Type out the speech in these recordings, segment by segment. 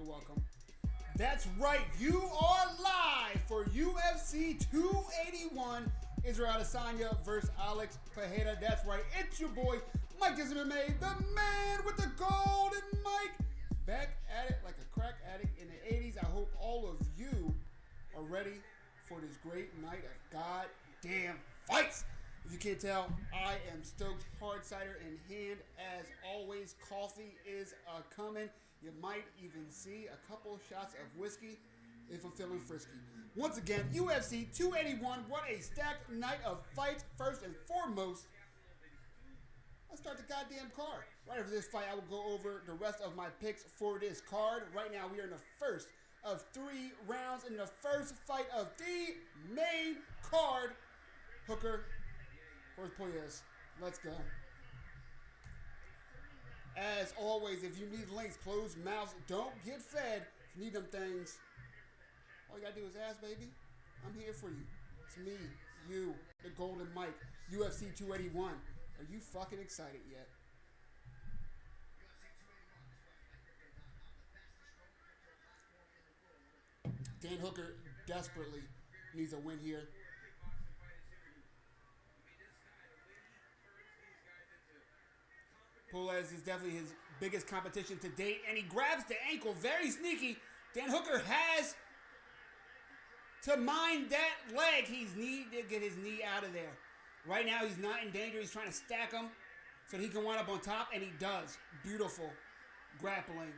welcome. That's right, you are live for UFC 281. Israel Adesanya versus Alex Pereira. That's right, it's your boy, Mike MMA, the man with the golden mic. Back at it like a crack addict in the 80s. I hope all of you are ready for this great night of goddamn fights. If you can't tell, I am stoked. Hard cider in hand as always. Coffee is coming. You might even see a couple shots of whiskey if I'm feeling frisky. Once again, UFC 281. What a stacked night of fights. First and foremost, let's start the goddamn card. Right after this fight, I will go over the rest of my picks for this card. Right now, we are in the first of 3 rounds in the first fight of the main card. Hooker versus Poyes. Let's go. As always, if you need links, closed mouths don't get fed. If you need them things, all you gotta do is ask, baby. I'm here for you. It's me, you, the golden mic, UFC 281. Are you fucking excited yet? Dan Hooker desperately needs a win here. Poyes is definitely his biggest competition to date, and he grabs the ankle very sneaky. Dan Hooker has to mind that leg. He's need to get his knee out of there. Right now, he's not in danger. He's trying to stack him so he can wind up on top, and he does. Beautiful grappling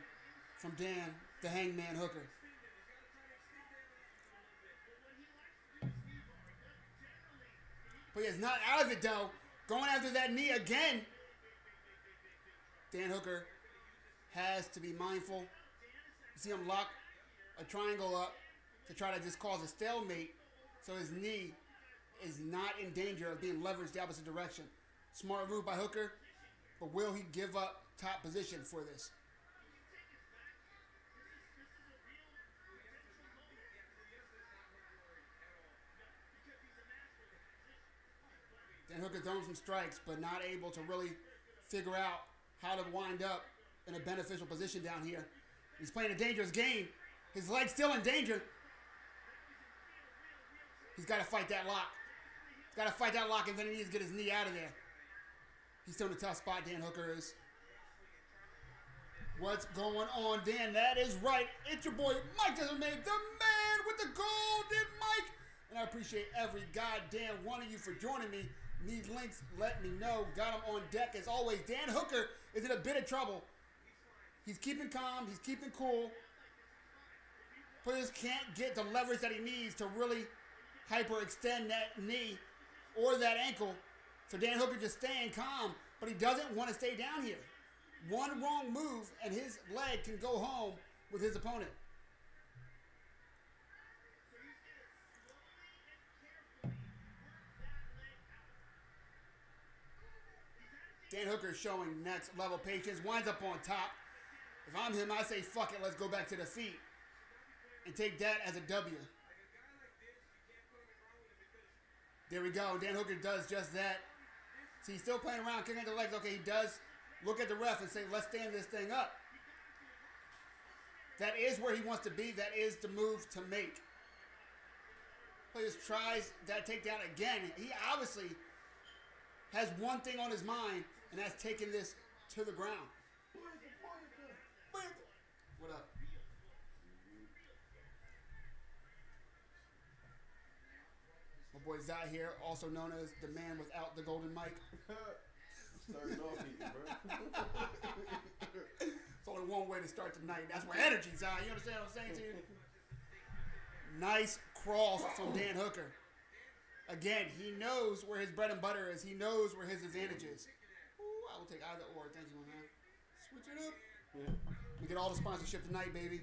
from Dan, the Hangman Hooker. But he's not out of it, though. Going after that knee again. Dan Hooker has to be mindful. You see him lock a triangle up to try to just cause a stalemate so his knee is not in danger of being leveraged the opposite direction. Smart move by Hooker, but will he give up top position for this? Dan Hooker throwing some strikes, but not able to really figure out how to wind up in a beneficial position down here. He's playing a dangerous game. His leg's still in danger. He's got to fight that lock. He's got to fight that lock, and then he needs to get his knee out of there. He's still in a tough spot, Dan Hooker is. What's going on, Dan? That is right. It's your boy, Mike MMA, the man with the golden mic. And I appreciate every goddamn one of you for joining me. Need links, let me know. Got him on deck as always. Dan Hooker is in a bit of trouble. He's keeping calm. He's keeping cool. Players can't get the leverage that he needs to really hyperextend that knee or that ankle. So Dan Hooker just staying calm, but he doesn't want to stay down here. One wrong move and his leg can go home with his opponent. Dan Hooker showing next level patience. Winds up on top. If I'm him, I say fuck it. Let's go back to the feet and take that as a W. There we go. Dan Hooker does just that. See, he's still playing around, kicking the legs. Okay, he does look at the ref and say, let's stand this thing up. That is where he wants to be. That is the move to make. Players tries that takedown again. He obviously has one thing on his mind, and that's taking this to the ground. What up? My boy Zai here, also known as the man without the golden mic. Starting off eating, bro. It's only one way to start the night. That's where energy, Zai. You understand what I'm saying to you? Nice cross from Dan Hooker. Again, he knows where his bread and butter is. He knows where his advantage is. Ooh, I will take either or. Thank you, my man. Switch it up. Yeah. We get all the sponsorship tonight, baby.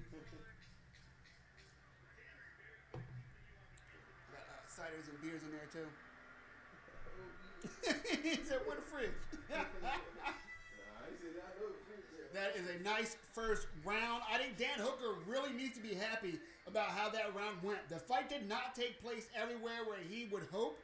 Got ciders and beers in there, too. He said, where the fridge? That is a nice first round. I think Dan Hooker really needs to be happy about how that round went. The fight did not take place everywhere where he would hope,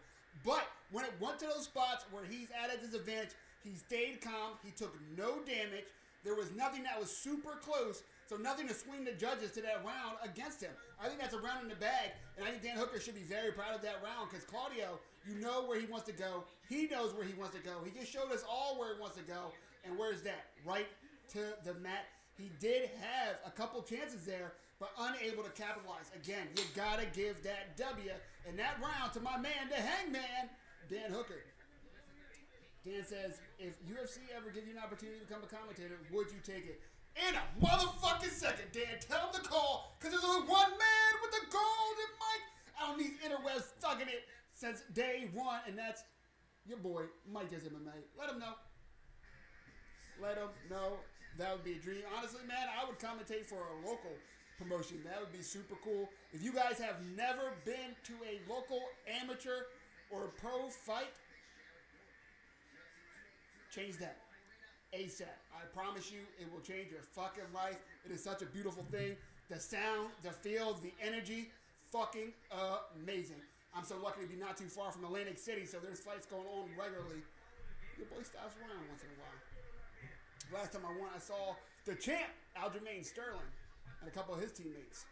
but when it went to those spots where he's at a disadvantage, he stayed calm. He took no damage. There was nothing that was super close. So So nothing to swing the judges to that round against him. I think that's a round in the bag, and I think Dan Hooker should be very proud of that round because Claudio, you know where he wants to go. He knows where he wants to go. He just showed us all where he wants to go. And where's that? Right to the mat. He did have a couple chances there, but unable to capitalize. Again, you got to give that W in that round to my man, the Hangman, Dan Hooker. Dan says, if UFC ever give you an opportunity to become a commentator, would you take it? In a motherfucking second, Dan. Tell him to call, because there's only one man with the golden mic on these interwebs thugging it since day one, and that's your boy, Mike Does MMA. Let him know. Let him know. That would be a dream. Honestly, man, I would commentate for a local promotion. That would be super cool. If you guys have never been to a local amateur or pro fight, change that ASAP. I promise you, it will change your fucking life. It is such a beautiful thing. The sound, the feel, the energy, fucking amazing. I'm so lucky to be not too far from Atlantic City, so there's fights going on regularly. Your boy stops around once in a while. Last time I won, I saw the champ, Aljamain Sterling, and a couple of his teammates.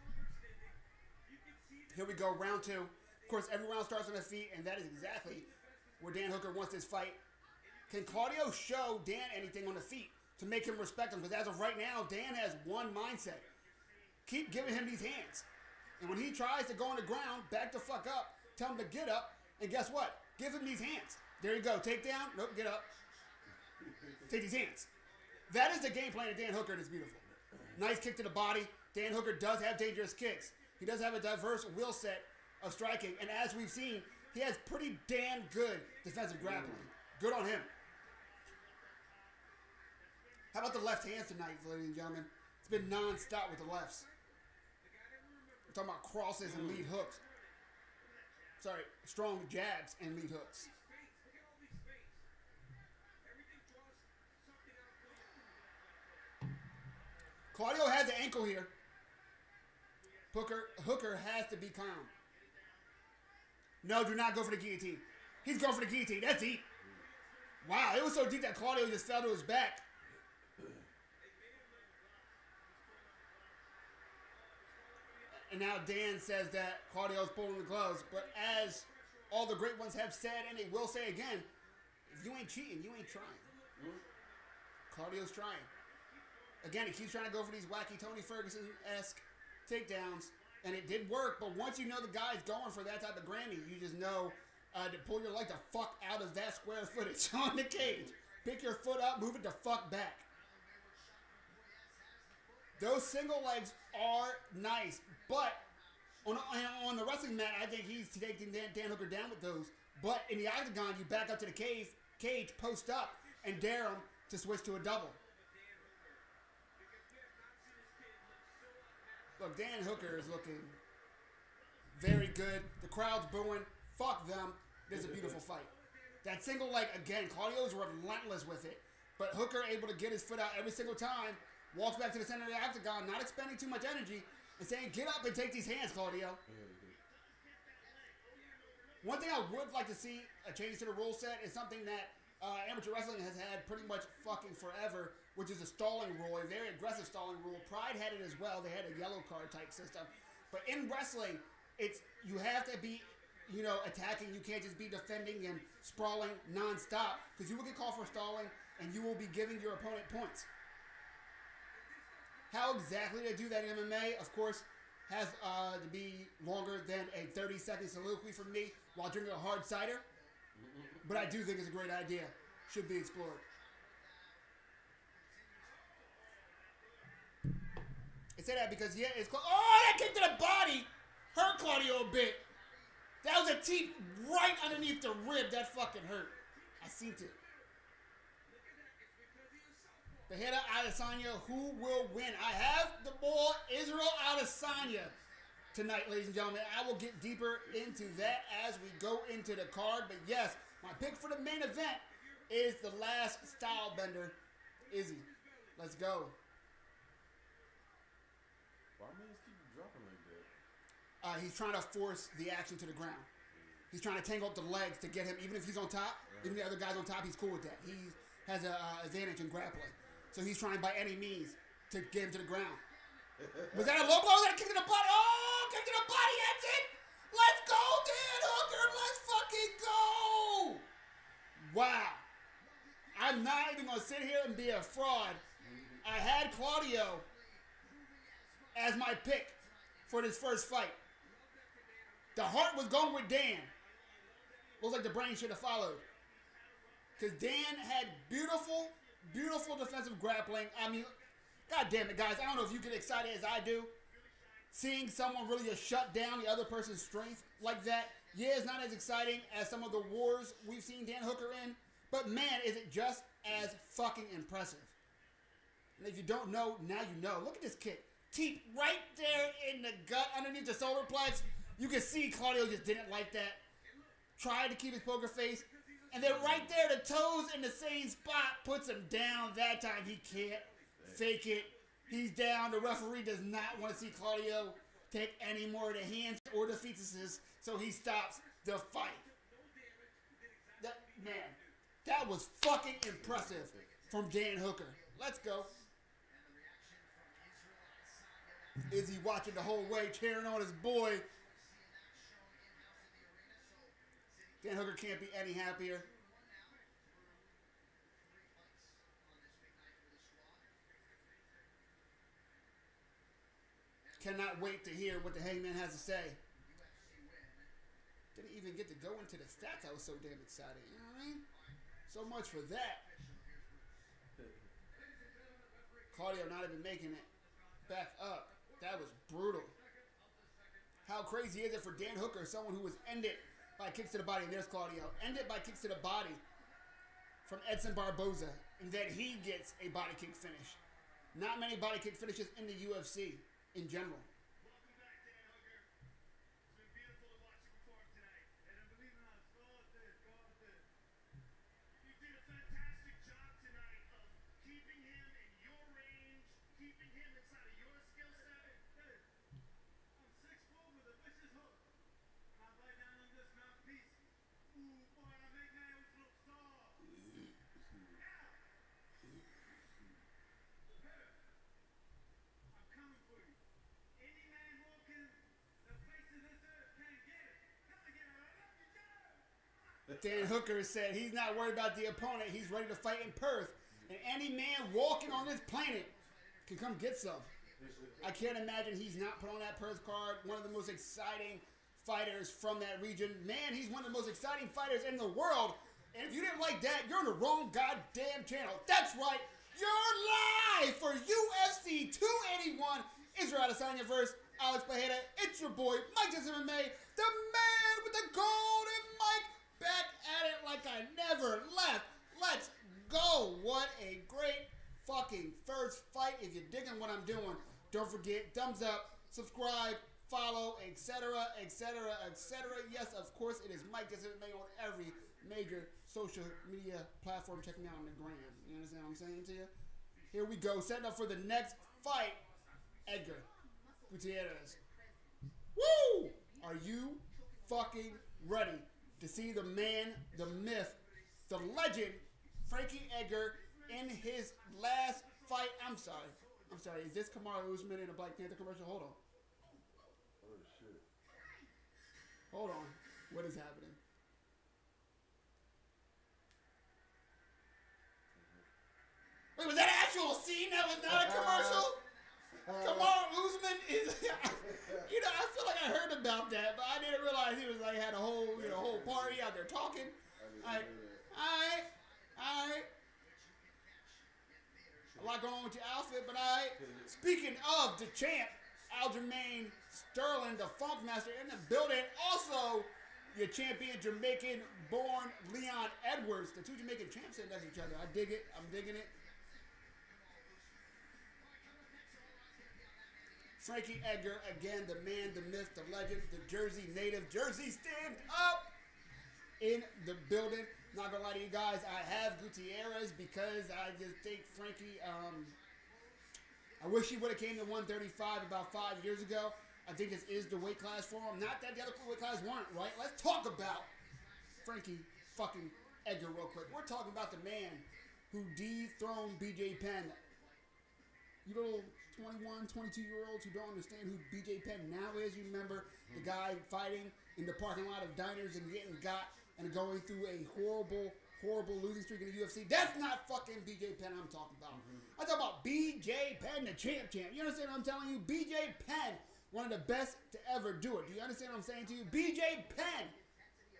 Here we go, round two. Of course, every round starts on the feet, and that is exactly where Dan Hooker wants this fight. Can Claudio show Dan anything on the feet to make him respect him? Because as of right now, Dan has one mindset. Keep giving him these hands. And when he tries to go on the ground, back the fuck up, tell him to get up, and guess what? Give him these hands. There you go. Take down. Nope, get up. Take these hands. That is the game plan of Dan Hooker, and it's beautiful. Nice kick to the body. Dan Hooker does have dangerous kicks. He does have a diverse wheel set of striking, and as we've seen, he has pretty damn good defensive grappling. Good on him. How about the left hands tonight, ladies and gentlemen? It's been non-stop with the lefts. We're talking about crosses and lead hooks. Sorry, strong jabs and lead hooks. Claudio has an ankle here. Hooker has to be calm. No, do not go for the guillotine. He's going for the guillotine. That's deep. Wow, it was so deep that Claudio just fell to his back. And now Dan says that Claudio's pulling the gloves. But as all the great ones have said, and they will say again, if you ain't cheating, you ain't trying. Claudio's trying. Again, he keeps trying to go for these wacky Tony Ferguson-esque takedowns. And it did work, but once you know the guy's going for that type of Grammy, you just know to pull your leg the fuck out of that square footage on the cage. Pick your foot up, move it the fuck back. Those single legs are nice, but on the wrestling mat, I think he's taking Dan Hooker down with those. But in the octagon, you back up to the cage, post up, and dare him to switch to a double. Look, Dan Hooker is looking very good. The crowd's booing. Fuck them. There's a beautiful fight. That single leg, again, Claudio's relentless with it. But Hooker able to get his foot out every single time. Walks back to the center of the octagon, not expending too much energy, and saying, get up and take these hands, Claudio. One thing I would like to see a change to the rule set is something that amateur wrestling has had pretty much fucking forever, which is a stalling rule, a very aggressive stalling rule. Pride had it as well. They had a yellow card type system. But in wrestling, you have to be, attacking. You can't just be defending and sprawling nonstop, because you will get called for stalling, and you will be giving your opponent points. How exactly they do that in MMA, of course, has to be longer than a 30-second soliloquy from me while drinking a hard cider. But I do think it's a great idea. Should be explored. I say that because, it's close. Oh, that kick to the body hurt Claudio a bit. That was a teep right underneath the rib. That fucking hurt. I seen it. Pereira, Adesanya, who will win? I have the ball, Israel Adesanya, tonight, ladies and gentlemen. I will get deeper into that as we go into the card. But yes, my pick for the main event is the last style bender, Izzy. Let's go. Why man's keep dropping like that? He's trying to force the action to the ground. He's trying to tangle up the legs to get him, even if he's on top, even the other guy's on top, he's cool with that. He has an advantage in grappling. So he's trying by any means to get him to the ground. Was that a low blow? Was that a kick to the body? Oh, kick to the body. That's it. Let's go, Dan Hooker. Let's fucking go. Wow. I'm not even going to sit here and be a fraud. I had Claudio as my pick for this first fight. The heart was going with Dan. Looks like the brain should have followed. Because Dan had beautiful, beautiful defensive grappling. I mean, God damn it, guys. I don't know if you get excited as I do. Seeing someone really just shut down the other person's strength like that. Yeah, it's not as exciting as some of the wars we've seen Dan Hooker in. But man, is it just as fucking impressive. And if you don't know, now you know. Look at this kick. Teep right there in the gut underneath the solar plex. You can see Claudio just didn't like that. Tried to keep his poker face. And then right there, the toes in the same spot puts him down. That time he can't fake it. He's down. The referee does not want to see Claudio take any more of the hands or the fetuses, so he stops the fight. That was fucking impressive from Dan Hooker. Let's go. Is he watching the whole way, cheering on his boy? Dan Hooker can't be any happier. Cannot wait to hear what the Hangman has to say. Didn't even get to go into the stats. I was so damn excited. You know what I mean? So much for that. Claudio not even making it back up. That was brutal. How crazy is it for Dan Hooker, someone who was ended by kicks to the body, and there's Claudio, ended by kicks to the body from Edson Barboza, and then he gets a body kick finish. Not many body kick finishes in the UFC in general. Dan Hooker said he's not worried about the opponent. He's ready to fight in Perth. And any man walking on this planet can come get some. I can't imagine he's not put on that Perth card. One of the most exciting fighters from that region. Man, he's one of the most exciting fighters in the world. And if you didn't like that, you're on the wrong goddamn channel. That's right. You're live for UFC 281. Israel Adesanya versus Alex Pereira. It's your boy, Mike MMA, the man with the golden mic. Back at it like I never left. Let's go. What a great fucking first fight. If you're digging what I'm doing, don't forget, thumbs up, subscribe, follow, etc., etc., etc. Yes, of course, it is Mike MMA on every major social media platform. Check me out on the gram. You understand what I'm saying to you? Here we go. Setting up for the next fight. Edgar Gutierrez. Woo! Are you fucking ready to see the man, the myth, the legend, Frankie Edgar in his last fight? I'm sorry. Is this Kamaru Usman in a Black Panther commercial? Hold on. Oh, shit. Hold on. What is happening? Wait, was that an actual scene? That was not a commercial? Kamaru Usman is... I feel like I heard about that, but I didn't realize he was had a whole, whole party out there talking. All right. A lot going on with your outfit, but all right. Speaking of the champ, Aljamain Sterling, the Funk Master, in the building. Also, your champion Jamaican-born Leon Edwards. The two Jamaican champs sitting next to each other. I dig it. I'm digging it. Frankie Edgar, again, the man, the myth, the legend, the Jersey native. Jersey, stand up in the building. Not gonna lie to you guys, I have Gutierrez because I just think Frankie, I wish he would have came to 135 about 5 years ago. I think this is the weight class for him. Not that the other weight class weren't, right? Let's talk about Frankie fucking Edgar real quick. We're talking about the man who dethroned BJ Penn. You little 21, 22-year-olds who don't understand who BJ Penn now is. You remember the guy fighting in the parking lot of diners and getting got and going through a horrible losing streak in the UFC. That's not fucking BJ Penn I'm talking about. I'm talking about BJ Penn, the champ. You understand what I'm telling you? BJ Penn, one of the best to ever do it. Do you understand what I'm saying to you? BJ Penn,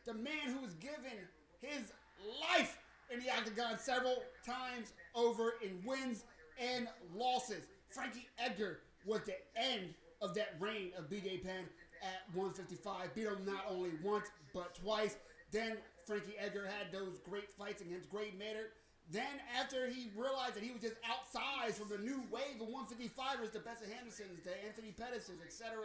the man who was given his life in the octagon several times over in wins and losses. Frankie Edgar was the end of that reign of BJ Penn at 155. Beat him not only once, but twice. Then Frankie Edgar had those great fights against Gray Maynard. Then after he realized that he was just outsized from the new wave of 155ers, the Bessie Hendersons, the Anthony Pettis's, etc.,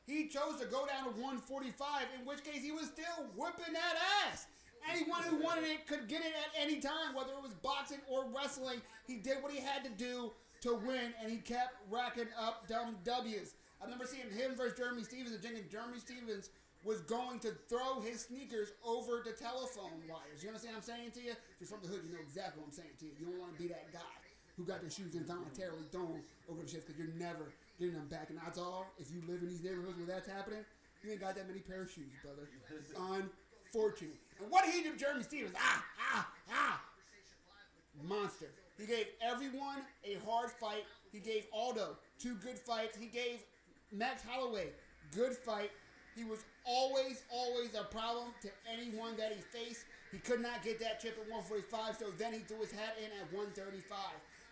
he chose to go down to 145, in which case he was still whipping that ass. Anyone who wanted it could get it at any time, whether it was boxing or wrestling. He did what he had to do to win, and he kept racking up dumb W's. I remember seeing him versus Jeremy Stevens and thinking Jeremy Stevens was going to throw his sneakers over the telephone wires. You understand what I'm saying to you? If you're from the hood, you know exactly what I'm saying to you. You don't want to be that guy who got their shoes involuntarily thrown over the shit because you're never getting them back. And odds are, if you live in these neighborhoods where that's happening, you ain't got that many pair of shoes, brother. Unfortunate. And what did he do to Jeremy Stevens? Monster. He gave everyone a hard fight. He gave Aldo 2 good fights. He gave Max Holloway good fight. He was always a problem to anyone that he faced. He could not get that chip at 145, so then he threw his hat in at 135.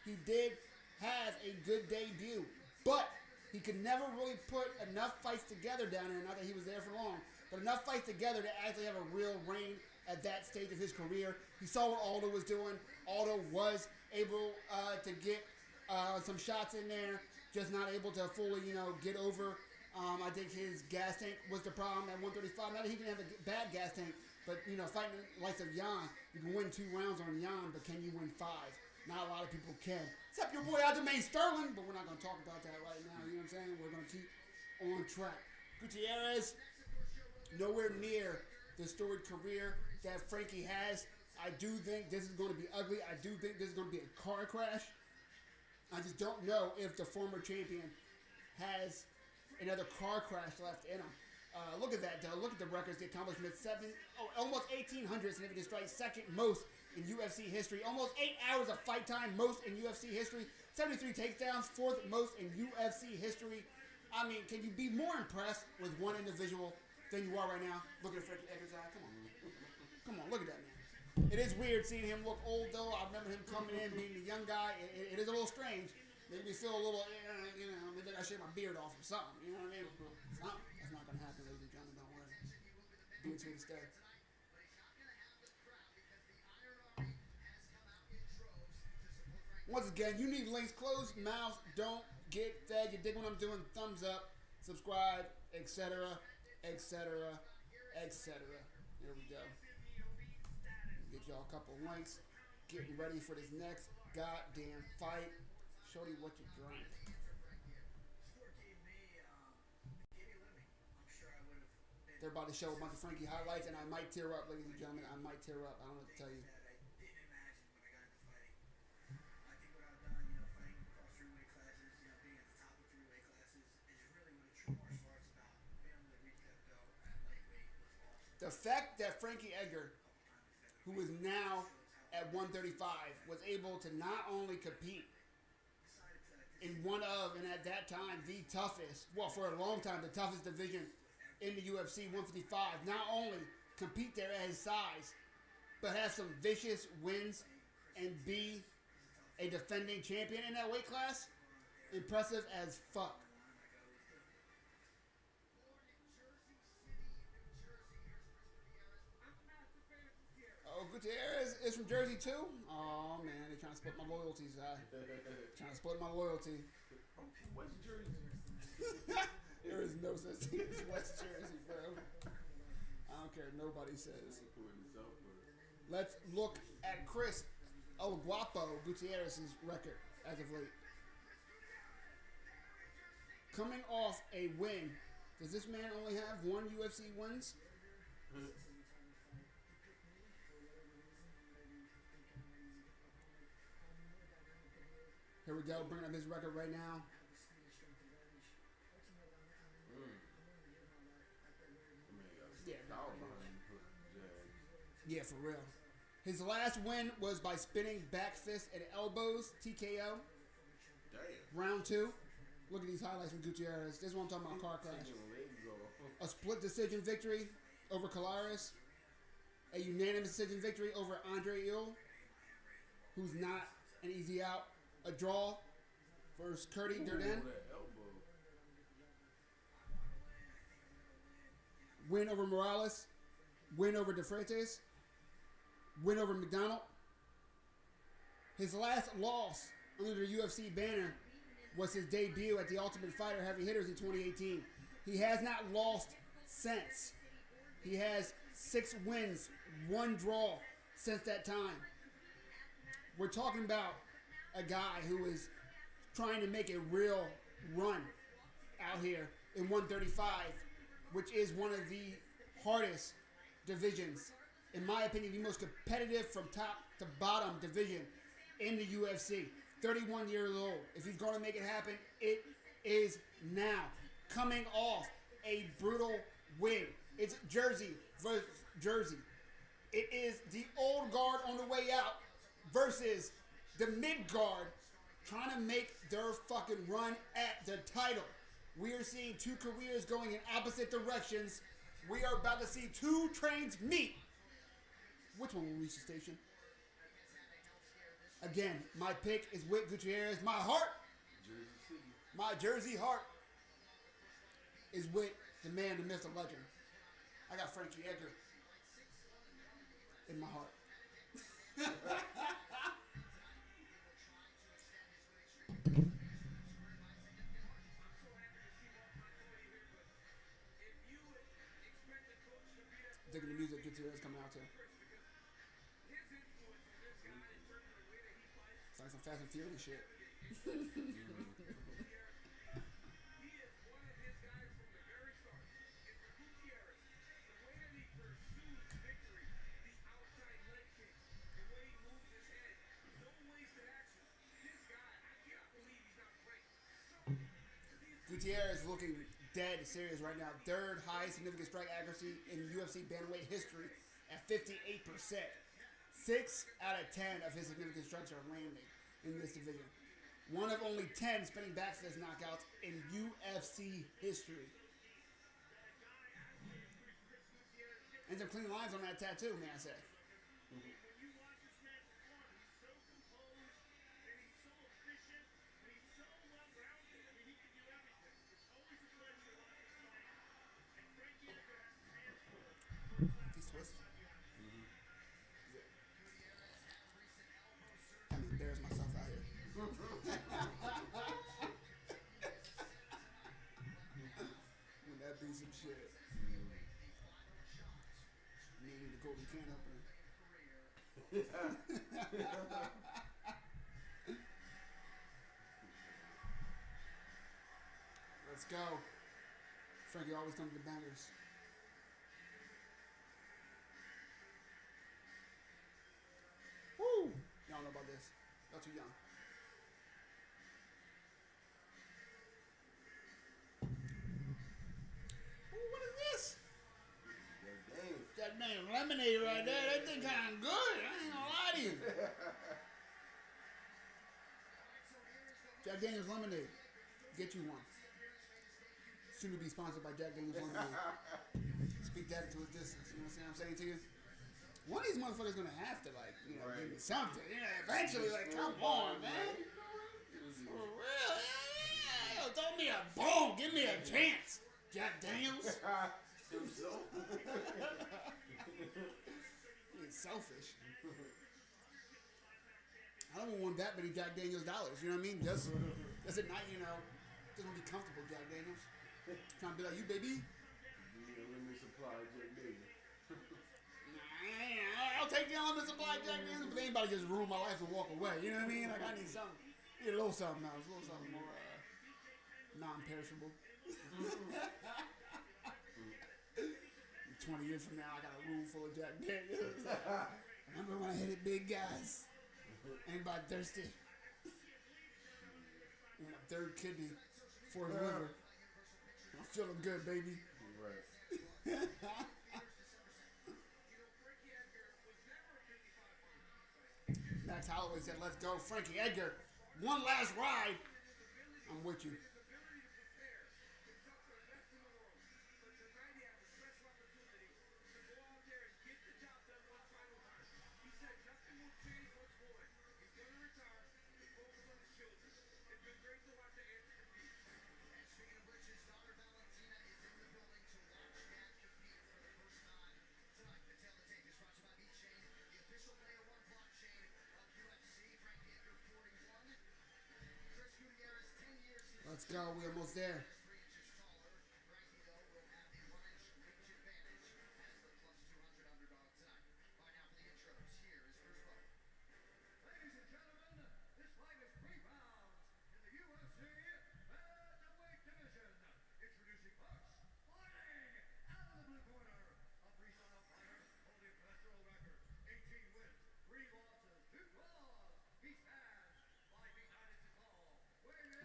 He did have a good debut, but he could never really put enough fights together down there, not that he was there for long, but enough fights together to actually have a real reign at that stage of his career. He saw what Aldo was doing. Aldo was able to get some shots in there, just not able to fully, get over. I think his gas tank was the problem at 135. Not that he didn't have a bad gas tank, but, fighting the likes of Jan, you can win 2 rounds on Jan, but can you win 5? Not a lot of people can. Except your boy Aljamain Sterling, but we're not going to talk about that right now. You know what I'm saying? We're going to keep on track. Gutierrez, nowhere near the storied career that Frankie has. I do think this is going to be ugly. I do think this is going to be a car crash. I just don't know if the former champion has another car crash left in him. Look at that, though. Look at the records, the accomplishments. Almost 1,800 significant strikes, second most in UFC history. Almost 8 hours of fight time, most in UFC history. 73 takedowns, 4th most in UFC history. I mean, can you be more impressed with one individual than you are right now? Look at Frankie Edgar's eye. Come on, look at that, man. It is weird seeing him look old, though. I remember him coming in, being the young guy. It is a little strange. Made me feel a little, maybe I shave my beard off or something. You know what I mean? That's not going to happen, ladies and gentlemen. Don't worry. Beard's here to stay. Once again, you need links. Closed mouths don't get fed. You dig what I'm doing? Thumbs up, subscribe, etc. There we go. Get y'all a couple links. Getting ready for this next goddamn fight. Shorty, what you drink? They're about to show a bunch of Frankie highlights, and I might tear up, ladies and gentlemen. I might tear up. I don't know what to tell you. The fact that Frankie Edgar, who is now at 135, was able to not only compete in one of, and at that time, the toughest, well, for a long time, the toughest division in the UFC, 155, not only compete there at his size, but have some vicious wins and be a defending champion in that weight class, impressive as fuck. Oh, Gutierrez is from Jersey too? Oh man, they're trying to split my loyalties. Trying to split my loyalty. West Jersey. There is no such thing as West Jersey, bro. I don't care what nobody says. Let's look at Chris El Guapo Gutierrez's record as of late. Coming off a win, does this man only have 1 UFC wins? Here we go, bringing up his record right now. Yeah, for real. His last win was by spinning back fist and elbows, TKO. Damn. Round 2. Look at these highlights from Gutierrez. This is what I'm talking about, car crash. A split decision victory over Colares. A unanimous decision victory over Andre Ill, who's not an easy out. A draw versus Curdy Durden. Win over Morales. Win over DeFreitas. Win over McDonald. His last loss under the UFC banner was his debut at the Ultimate Fighter Heavy Hitters in 2018. He has not lost since. He has 6 wins, 1 draw since that time. We're talking about a guy who is trying to make a real run out here in 135, which is one of the hardest divisions. In my opinion, the most competitive from top to bottom division in the UFC. 31 years old. If he's going to make it happen, it is now. Coming off a brutal win. It's Jersey versus Jersey. It is the old guard on the way out versus the mid guard trying to make their fucking run at the title. We are seeing 2 careers going in opposite directions. We are about to see 2 trains meet. Which one will reach the station? Again, my pick is Whit Gutierrez. My heart, my Jersey heart, is with the man, the myth, the legend. I got Frankie Edgar in my heart. Digging the music Gutierrez coming out to. It's like some Fast and Furious shit. Gutierrez is looking dead serious right now. 3rd highest significant strike accuracy in UFC bantamweight history at 58%. 6 out of 10 of his significant strikes are landing in this division. One of only 10 spinning back fist knockouts in UFC history. And some clean lines on that tattoo, may I say. He's twisted. I mean, there's myself out here. Wouldn't that be some shit? Me need a golden can opener. Let's go. Frankie always comes to bangers. Woo! Y'all know about this. Y'all too young. Ooh, what is this? That damn lemonade right there. That thing kind of good. I ain't gonna lie to you. Jack Daniels lemonade. Get you one. Soon to be sponsored by Jack Daniels lemonade. Speak that into a distance. You know what I'm saying to you? One of these motherfuckers gonna have to, like, you know, give me something. You know, eventually, like, come on, man. For real. Yeah. Yo, throw me a bone. Give me a chance. Jack Daniels. He's selfish. I don't want that many Jack Daniels dollars. You know what I mean? Just at night, you know, just want to be comfortable, Jack Daniels. Trying to be like you, baby. I'll take the unlimited supply of Jack Daniels, but anybody just ruin my life and walk away. You know what I mean? Like, I need something. Need a little something else. A little something more non-perishable. 20 years from now, I got a room full of Jack Daniels. Remember when I hit it big, guys? Anybody thirsty? My third kidney for his liver. I'm feeling good, baby. Right. Max Holloway said, let's go. Frankie Edgar, one last ride. I'm with you. Let's go. We're almost there.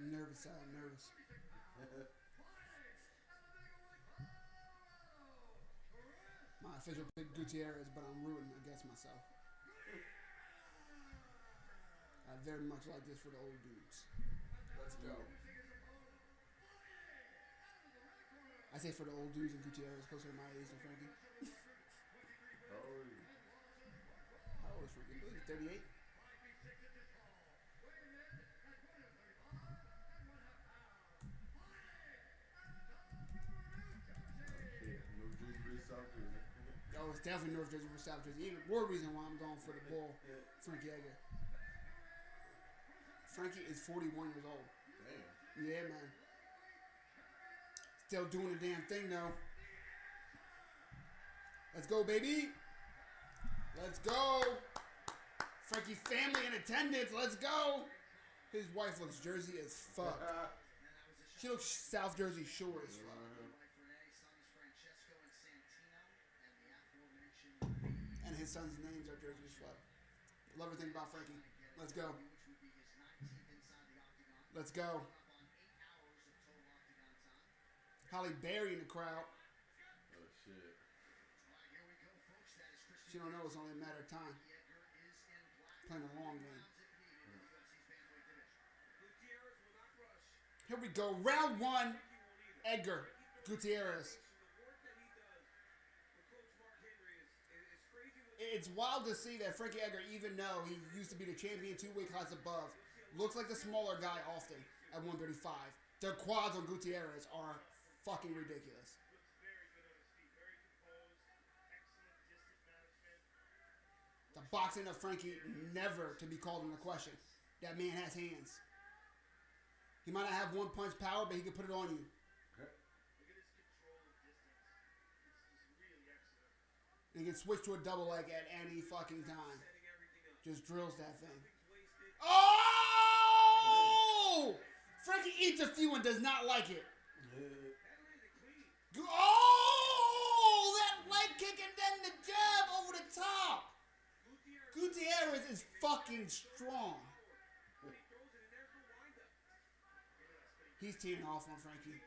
I'm nervous. I'm nervous. My official pick Gutierrez, but I'm rooting against myself. I very much like this for the old dudes. Let's go. I say for the old dudes and Gutierrez closer to my age than Frankie. Oh, How old is Frankie? He's 38. North Jersey versus South Jersey. Oh, it's definitely North Jersey versus South Jersey. Even more reason why I'm going for the bull, Frankie Edgar. Frankie is 41 years old. Damn. Yeah, man. Still doing the damn thing, though. Let's go, baby. Let's go. Frankie family in attendance. Let's go. His wife looks Jersey as fuck. She looks South Jersey Shore as fuck. And his son's names are Jersey as fuck. Love everything about Frankie. Let's go. Let's go. Holly Berry in the crowd. Oh, shit. She don't know it's only a matter of time. Playing a long game. Here we go. Round one. Edgar Gutierrez. It's wild to see that Frankie Edgar, even though he used to be the champion 2 weight class above, looks like the smaller guy often at 135. The quads on Gutierrez are fucking ridiculous. The boxing of Frankie never to be called into question. That man has hands. He might not have one punch power, but he can put it on you. And he can switch to a double leg at any fucking time. Just drills that thing. Oh! Frankie eats a few and does not like it. Oh! That leg kick and then the jab over the top. Gutierrez is fucking strong. He's teeing off on Frankie.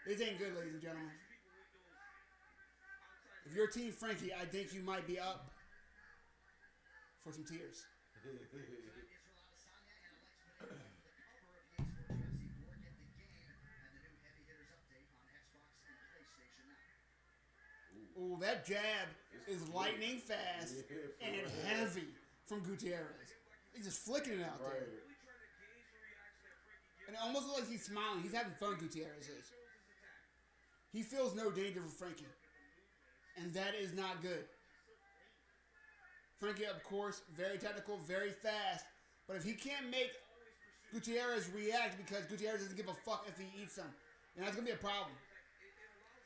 This ain't good, ladies and gentlemen. If you're Team Frankie, I think you might be up for some tears. Ooh, that jab is lightning fast and heavy from Gutierrez. He's just flicking it out there. And it almost looks like he's smiling. He's having fun, Gutierrez is. He feels no danger for Frankie. And that is not good. Frankie, of course, very technical, very fast. But if he can't make Gutierrez react because Gutierrez doesn't give a fuck if he eats them, then that's going to be a problem.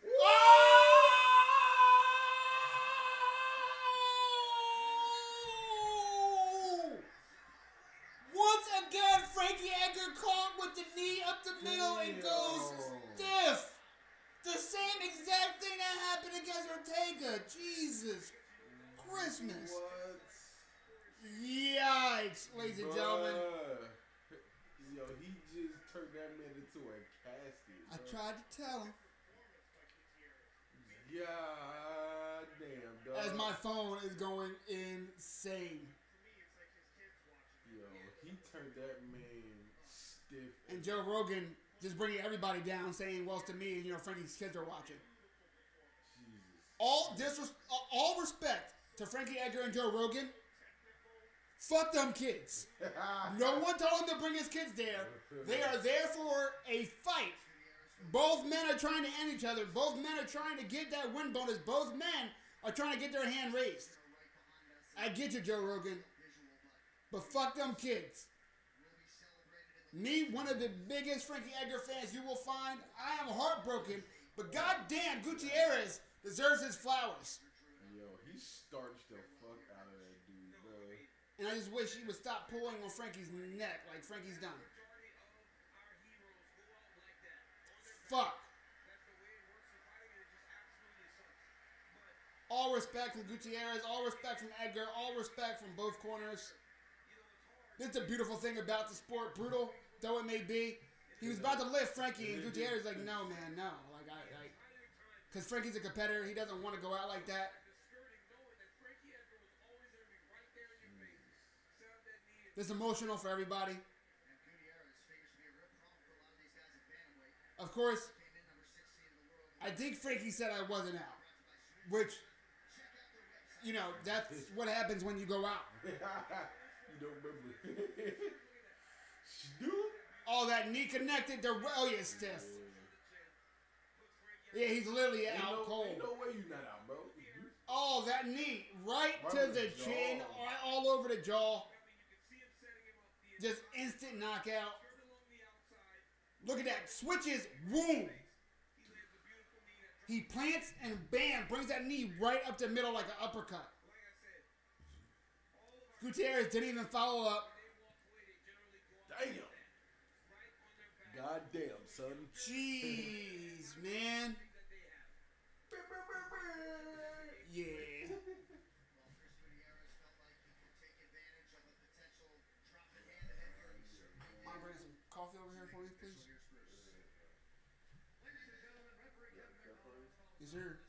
Oh! Once again, Frankie Edgar caught with the knee up the middle and goes stiff. The same exact thing that happened against Ortega. Jesus Christmas. What? Yikes, ladies and gentlemen. Yo, he just turned that man into a casket. I Bro. tried to tell him. God damn, dog. As my phone is going insane. Yo, he turned that man stiff. And Joe Rogan just bringing everybody down, saying, well, it's to me, Frankie's kids are watching. Jesus. All respect to Frankie Edgar and Joe Rogan. Fuck them kids. No one told him to bring his kids there. They are there for a fight. Both men are trying to end each other. Both men are trying to get that win bonus. Both men are trying to get their hand raised. I get you, Joe Rogan. But fuck them kids. Me, one of the biggest Frankie Edgar fans you will find. I am heartbroken. But goddamn, Gutierrez deserves his flowers. Yo, he starched the fuck out of that dude, bro. And I just wish he would stop pulling on Frankie's neck like Frankie's done. Fuck. All respect from Gutierrez, all respect from Edgar, all respect from both corners. This is the beautiful thing about the sport, brutal though it may be. He was about to lift Frankie, and Gutierrez like, no, man, no. Because Frankie's a competitor, he doesn't want to go out like that. This is emotional for everybody. Of course, I think Frankie said I wasn't out. Which, that's what happens when you go out. You don't remember. Oh, that knee connected. Oh, yeah, stiff. Yeah, he's literally out cold. Ain't no way you not out, bro. Oh, that knee. Right to the chin. All over the jaw. Just instant knockout. Look at that. Switches. Boom. He plants and bam. Brings that knee right up the middle like an uppercut. Gutierrez didn't even follow up. Damn. God damn, son. Jeez, man. Yeah. Mom, bring some coffee over here for me, please. Yes, sir.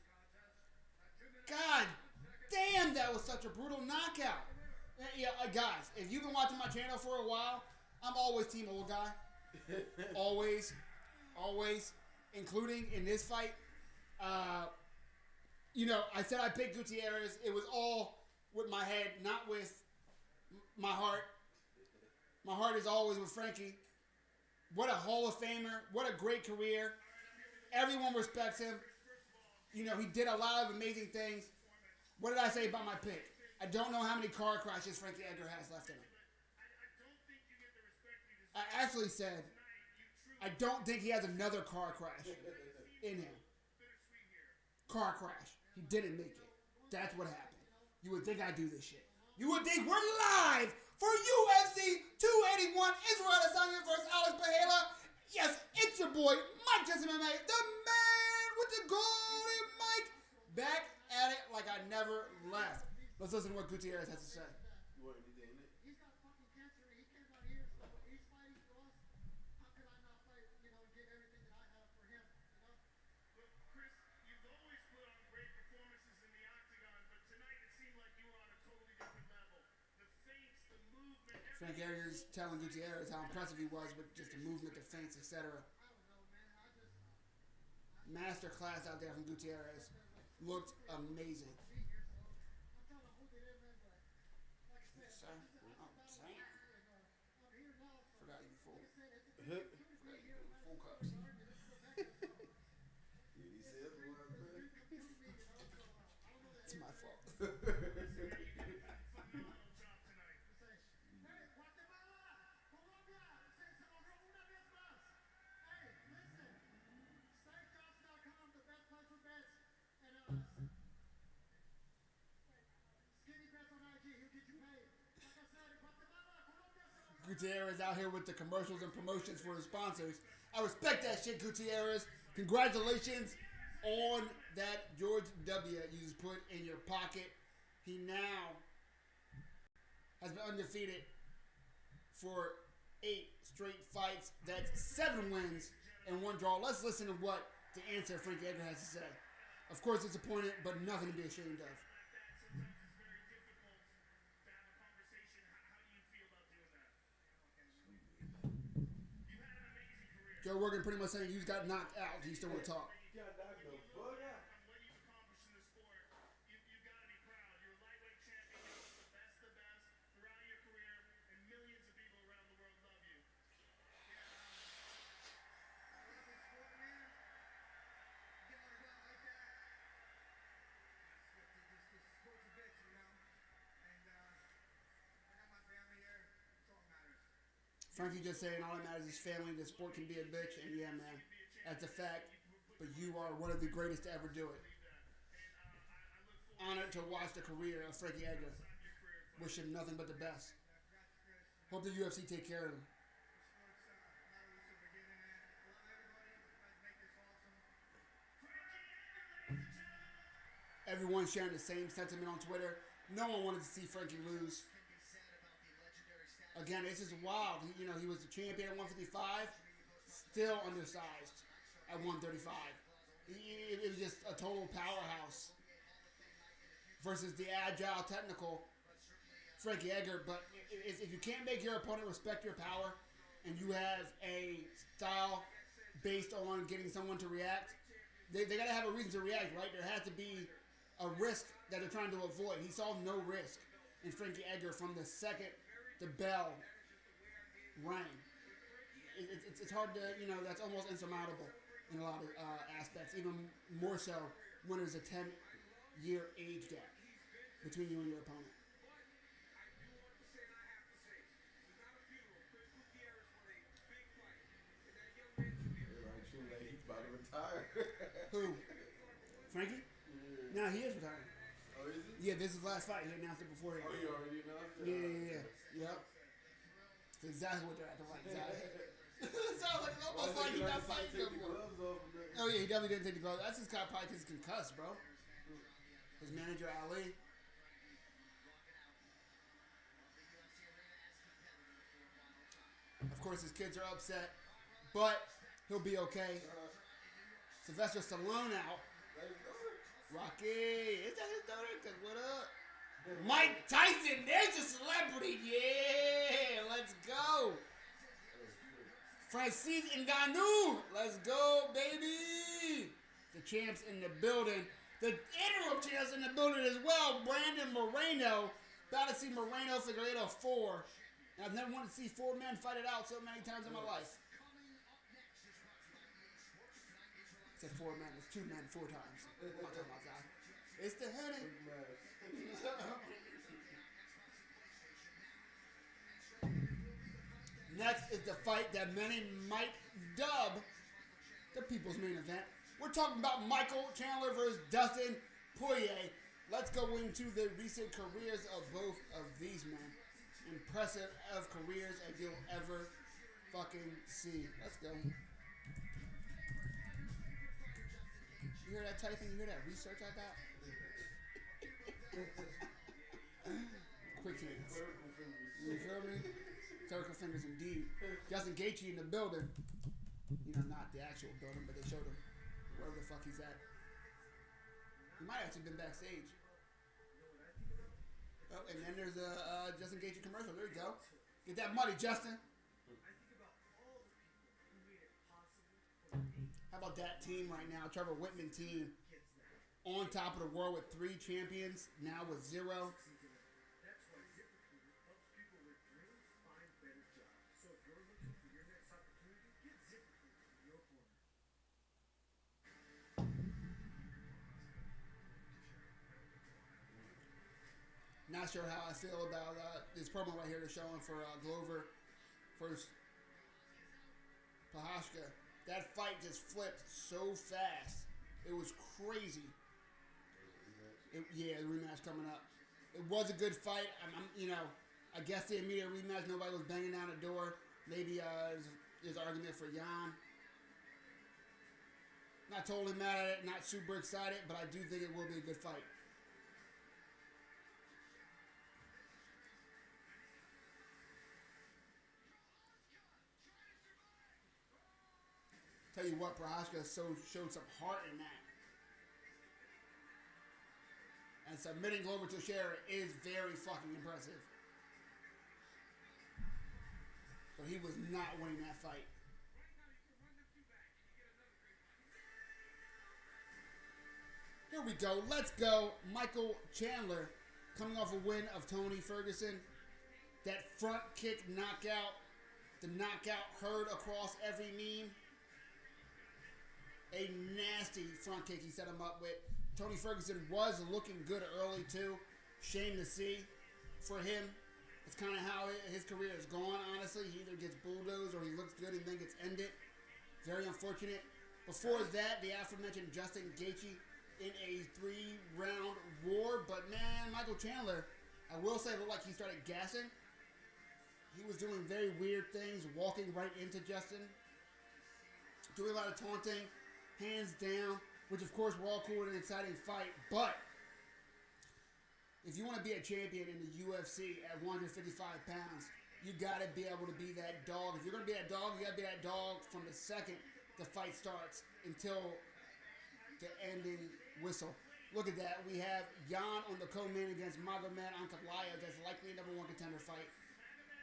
God damn, that was such a brutal knockout. Yeah, guys, if you've been watching my channel for a while, I'm always team old guy. Always, including in this fight. I said I picked Gutierrez. It was all with my head, not with my heart. My heart is always with Frankie. What a Hall of Famer. What a great career. Everyone respects him. He did a lot of amazing things. What did I say about my pick? I don't know how many car crashes Frankie Edgar has left in him. I actually said, I don't think he has another car crash in him. Car crash. He didn't make it. That's what happened. You would think I do this shit. You would think we're live for UFC 281. Israel Adesanya versus Alex Pereira. Yes, it's your boy, Mike Jesse MMA, the man with the golden mic. Back at it like I never left. Let's listen to what Gutierrez has to say. You want anything in it? He's got fucking cancer. He came out here, so he's fighting for us. How could I not fight, and give everything that I have for him, Look, Chris, you've always put on great performances in the octagon, but tonight it seemed like you were on a totally different level. The feints, the movement, Frank Edgar's telling Gutierrez how impressive he was with just the movement, the feints, etc. I don't know, man. Masterclass out there from Gutierrez. Looked amazing. I'm trying to hold it in, man, but like I said, Sir, I'm saying. I'm here now. So Forgot you full. Yeah, Full cups. he said what, man. It's my fault. Gutierrez out here with the commercials and promotions for the sponsors. I respect that shit, Gutierrez. Congratulations on that George W. you just put in your pocket. He now has been undefeated for 8 straight fights. That's 7 wins and 1 draw. Let's listen to what the answer Frankie Edgar has to say. Of course, disappointed, but nothing to be ashamed of. Joe Rogan pretty much saying you got knocked out. You still want to talk. Yeah, knocked the fuck out. What you've accomplished in the sport, you've got to be proud. You're a lightweight champion. You're the best throughout your career, and millions of people around the world love you. Frankie just saying all that matters is family. The sport can be a bitch, and yeah, man, that's a fact. But you are one of the greatest to ever do it. Honored to watch the career of Frankie Edgar. Wish him nothing but the best. Hope the UFC take care of him. Everyone's sharing the same sentiment on Twitter. No one wanted to see Frankie lose. Again, it's just wild. He was the champion at 155, still undersized at 135. It was just a total powerhouse versus the agile, technical Frankie Edgar. But if you can't make your opponent respect your power and you have a style based on getting someone to react, they got to have a reason to react, right? There has to be a risk that they're trying to avoid. He saw no risk in Frankie Edgar from the second the bell rang. It's hard to, that's almost insurmountable in a lot of aspects, even more so when there's a 10-year age gap between you and your opponent. He's about to retire. Who? Frankie? No, he is retiring. Oh, is he? Yeah, this is his last fight. He announced it beforehand. Oh, you already announced it? Yeah. Yep. That's exactly what they're at the right. Exactly. It sounds like almost like he's not fighting no more. Oh yeah, he definitely didn't take the gloves. That's just kind of probably because he's concussed, bro. His manager Ali. Of course, his kids are upset, but he'll be okay. Sylvester Stallone out. Rocky, is that his daughter? Cause what up? Mike Tyson, there's a celebrity. Yeah, let's go. Francis Ngannou, let's go, baby. The champs in the building. The interim champs in the building as well. Brandon Moreno. About to see Moreno Figueiredo 4. And I've never wanted to see 4 men fight it out so many times in my life. I said 4 men. It's 2 men 4 times. I'm not talking about that. It's the honey. Next is the fight that many might dub the people's main event. We're talking about Michael Chandler versus Dustin Poirier. Let's go into the recent careers of both of these men. Impressive of careers as you'll ever fucking see. Let's go. You hear that typing? You hear that research I got? Quick hands. You feel me? Circle fingers indeed. Justin Gaethje in the building. Not the actual building, but they showed him wherever the fuck he's at. He might have actually been backstage. Oh, and then there's a Justin Gaethje commercial. There you go. Get that money, Justin. How about that team right now? Trevor Whitman team on top of the world with 3 champions, now with 0. Not sure how I feel about this promo right here they're showing for Glover versus Prochazka. That fight just flipped so fast. It was crazy. The rematch coming up. It was a good fight. I guess the immediate rematch, nobody was banging down the door. Maybe there's argument for Jan. Not totally mad at it, not super excited, but I do think it will be a good fight. you what, Prochazka showed some heart in that. And submitting Glover Teixeira is very fucking impressive. But he was not winning that fight. Here we go. Let's go. Michael Chandler coming off a win of Tony Ferguson. That front kick knockout. The knockout heard across every meme. A nasty front kick he set him up with. Tony Ferguson was looking good early too. Shame to see for him. It's kind of how his career is gone, honestly. He either gets bulldozed or he looks good and then gets ended. Very unfortunate. Before that, the aforementioned Justin Gaethje in a 3-round war. But man, Michael Chandler, I will say, looked like he started gassing. He was doing very weird things, walking right into Justin. Doing a lot of taunting, hands down, which of course were all cool and an exciting fight. But if you want to be a champion in the UFC at 155 pounds, you got to be able to be that dog. If you're going to be that dog, you got to be that dog from the second the fight starts until the ending whistle. Look at that. We have Jan on the co-main against Magomed Ankalaev. That's likely a #1 contender fight.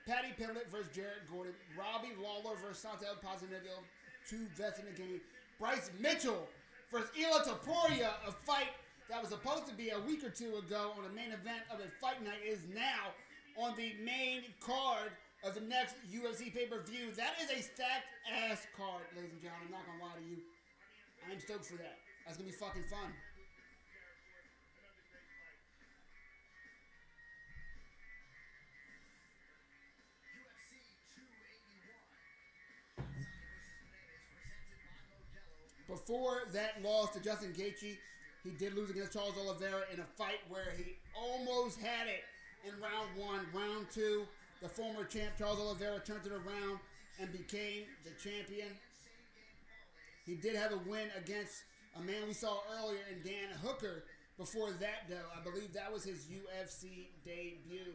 Paddy Pimblett versus Jared Gordon. Robbie Lawler versus Santel Ponzinibbio. 2 vets in the game. Bryce Mitchell versus Ilia Topuria. A fight that was supposed to be a week or two ago on the main event of a fight night is now on the main card of the next UFC pay-per-view. That is a stacked-ass card, ladies and gentlemen. I'm not going to lie to you. I am stoked for that. That's going to be fucking fun. Before that loss to Justin Gaethje, he did lose against Charles Oliveira in a fight where he almost had it in round 1. Round 2, the former champ Charles Oliveira turned it around and became the champion. He did have a win against a man we saw earlier in Dan Hooker. Before that, though, I believe that was his UFC debut.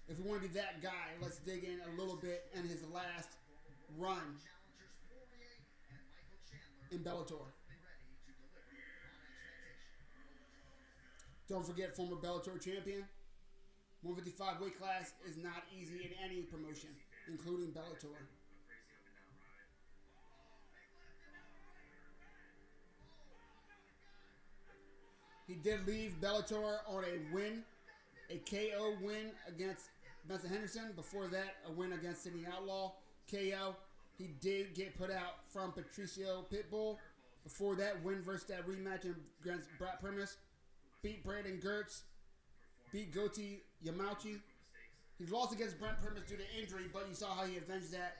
If we want to be that guy, let's dig in a little bit in his last run in Bellator. Don't forget, former Bellator champion. 155 weight class is not easy in any promotion, including Bellator. He did leave Bellator on a win, a KO win against Benson Henderson. Before that, a win against Sidney Outlaw. KO. He did get put out from Patricio Pitbull. Before that, win versus that rematch against Brad Primus. Beat Brandon Gertz. Beat Goti Yamauchi. He lost against Brent Primus due to injury, but you saw how he avenged that.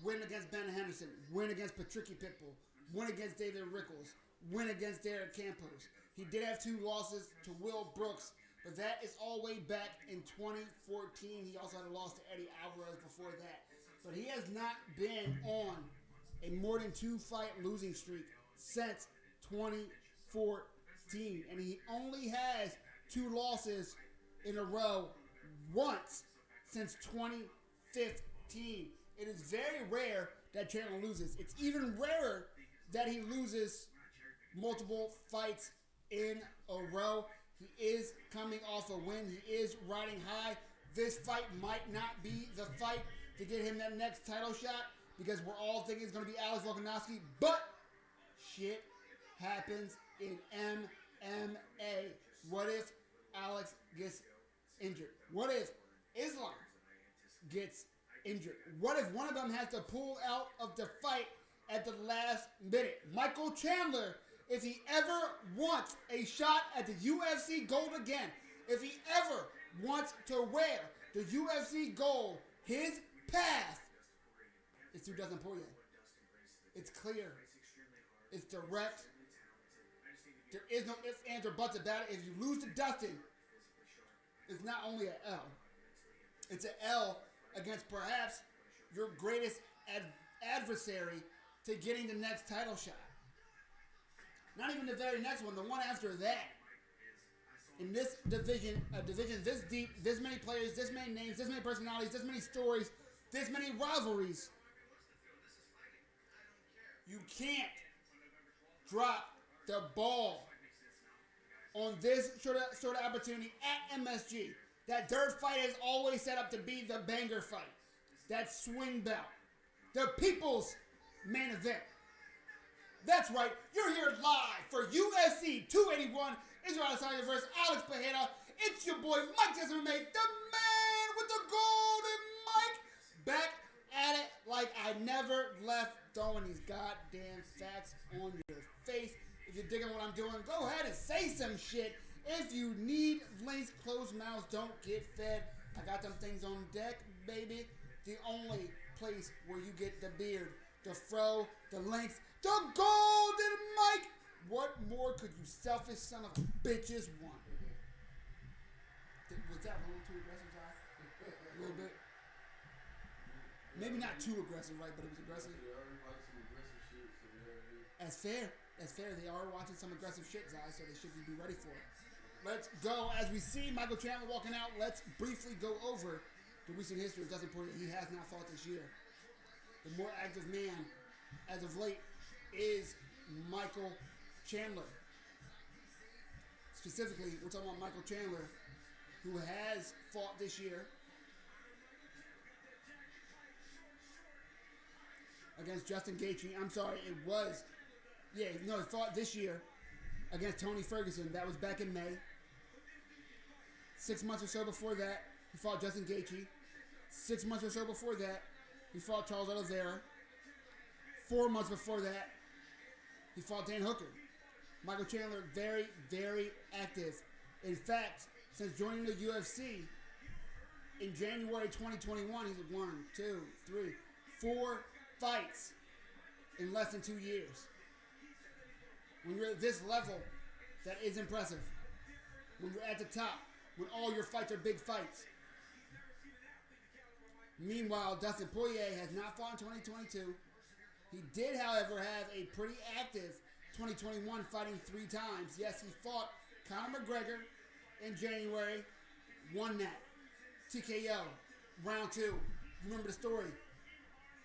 Win against Ben Henderson. Win against Patricky Pitbull. Win against David Rickles. Win against Derek Campos. He did have 2 losses to Will Brooks, but that is all way back in 2014. He also had a loss to Eddie Alvarez before that. But he has not been on a more than 2-fight losing streak since 2014. And he only has 2 losses in a row once since 2015. It is very rare that Chandler loses. It's even rarer that he loses multiple fights in a row. He is coming off a win. He is riding high. This fight might not be the fight to get him that next title shot because we're all thinking it's going to be Alex Volkanovski. But shit happens in MMA. What if Alex gets injured? What if Islam gets injured? What if one of them has to pull out of the fight at the last minute? Michael Chandler, if he ever wants a shot at the UFC gold again, if he ever wants to wear the UFC gold, his path is through Dustin Poirier. It's clear. It's direct. There is no ifs, ands, or buts about it. If you lose to Dustin, it's not only an L. It's an L against perhaps your greatest adversary to getting the next title shot. Not even the very next one, the one after that. In this division, a division this deep, this many players, this many names, this many personalities, this many stories, this many rivalries, you can't drop the ball on this sort of opportunity at MSG. That third fight is always set up to be the banger fight. That swing belt. The people's main event. That's right, you're here live for UFC 281, Israel Adesanya versus Alex Pereira. It's your boy Mike Jessamine, the man with the golden mic, back at it like I never left, throwing these goddamn facts on your face. If you're digging what I'm doing, go ahead and say some shit. If you need links, closed mouths don't get fed. I got them things on deck, baby. The only place where you get the beard, the fro, the links, the golden mic. What more could you selfish son of bitches want? Was that a little too aggressive, Josh? A little bit? Maybe not too aggressive, right? But it was aggressive. That's fair. That's fair. They are watching some aggressive shit, Zai, so they should be ready for it. Let's go. As we see Michael Chandler walking out, let's briefly go over the recent history of Dustin Poirier. He has not fought this year. The more active man, as of late, is Michael Chandler. Specifically, we're talking about Michael Chandler, who has fought this year against Justin Gaethje. I'm sorry, it was... Yeah, no, he fought this year against Tony Ferguson. That was back in May. 6 months or so before that, he fought Justin Gaethje. 6 months or so before that, he fought Charles Oliveira. 4 months before that, he fought Dan Hooker. Michael Chandler, very, very active. In fact, since joining the UFC in January 2021, he's had 1, 2, 3, 4 fights in less than 2 years. When you're at this level, that is impressive. When you're at the top, when all your fights are big fights. Meanwhile, Dustin Poirier has not fought in 2022. He did, however, have a pretty active 2021, fighting 3 times. Yes, he fought Conor McGregor in January, won that. TKO, round 2. You remember the story.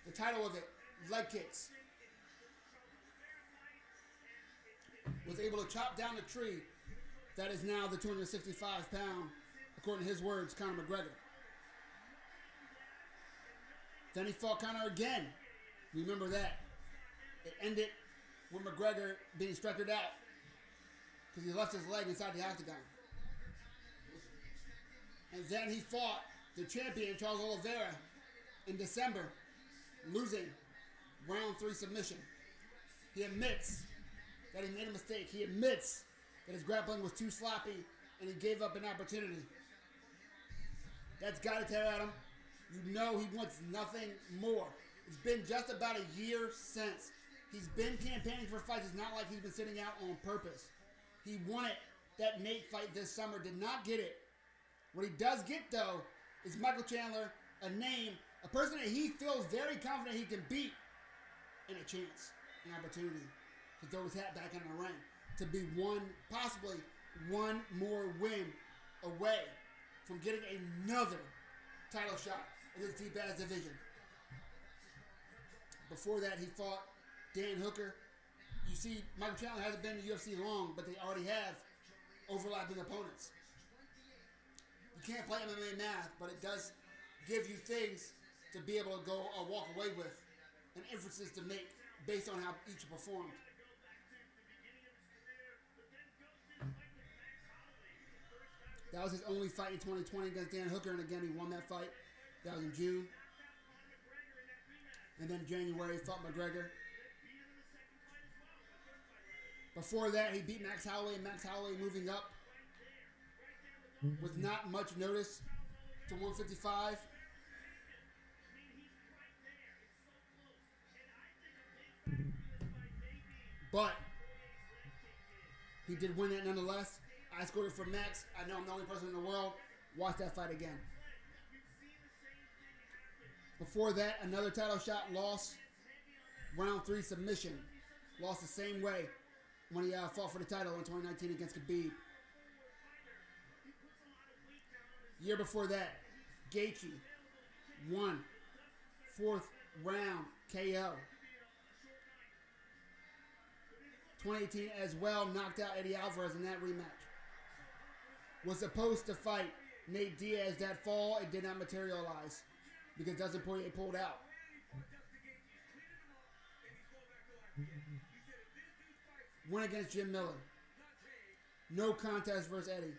The title of it, leg kicks. Was able to chop down the tree that is now the 265-pound, according to his words, Conor McGregor. Then he fought Conor again. Remember that. It ended with McGregor being stretchered out because he left his leg inside the octagon. And then he fought the champion, Charles Oliveira, in December, losing round 3 submission. He admits that he made a mistake. He admits that his grappling was too sloppy and he gave up an opportunity. That's got to tear at him. You know he wants nothing more. It's been just about a year since. He's been campaigning for fights. It's not like he's been sitting out on purpose. He wanted that Nate fight this summer, did not get it. What he does get, though, is Michael Chandler, a name, a person that he feels very confident he can beat, and a chance, an opportunity to throw his hat back in the ring, to be possibly one more win away from getting another title shot in his deep-ass division. Before that, he fought Dan Hooker. You see, Michael Chandler hasn't been in the UFC long, but they already have overlapping opponents. You can't play MMA math, but it does give you things to be able to go or walk away with, and inferences to make based on how each performed. That was his only fight in 2020 against Dan Hooker, and again, he won that fight. That was in June. And then January, he fought McGregor. Before that, he beat Max Holloway, and Max Holloway moving up with not much notice to 155. But he did win that nonetheless. I scored it for Max. I know I'm the only person in the world. Watch that fight again. Before that, another title shot loss. Round 3 submission. Lost the same way when he fought for the title in 2019 against Khabib. Year before that, Gaethje won 4th round KO. 2018 as well, knocked out Eddie Alvarez in that rematch. Was supposed to fight Nate Diaz that fall. It did not materialize because Dustin Poirier pulled out. Went against Jim Miller. No contest versus Eddie.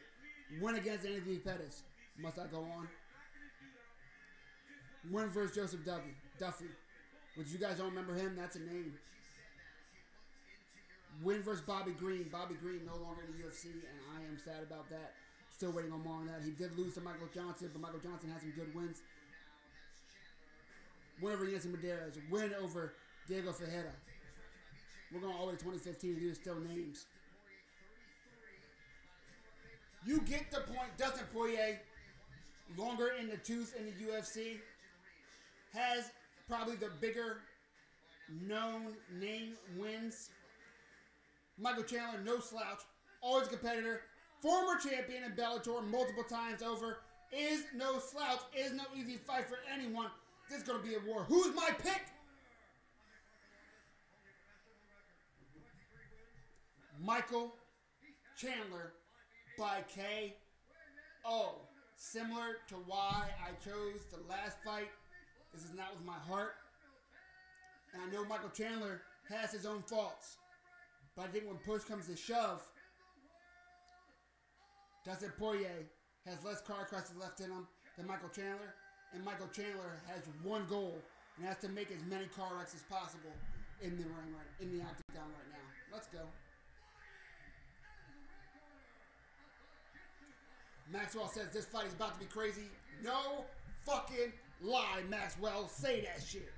Went against Anthony Pettis. Must I go on? Win versus Joseph Duffy. Which you guys don't remember him, that's a name. Win versus Bobby Green. Bobby Green no longer in the UFC, and I am sad about that. Still waiting on more on that. He did lose to Michael Johnson, but Michael Johnson had some good wins. Win over Yancy Medeiros. Win over Diego Ferreira. We're going all the way to 2015. These are still names. You get the point. Dustin Poirier, longer in the tooth in the UFC, has probably the bigger known name wins. Michael Chandler, no slouch, always a competitor, former champion in Bellator multiple times over, is no slouch, is no easy fight for anyone. This is going to be a war. Who's my pick? Michael Chandler by KO. Similar to why I chose the last fight. This is not with my heart. And I know Michael Chandler has his own faults. But I think when push comes to shove, Dustin Poirier has less car crashes left in him than Michael Chandler. And Michael Chandler has one goal, and that's to make as many car wrecks as possible in the ring, in the octagon right now. Let's go. Maxwell says this fight is about to be crazy. No fucking lie, Maxwell. Say that shit.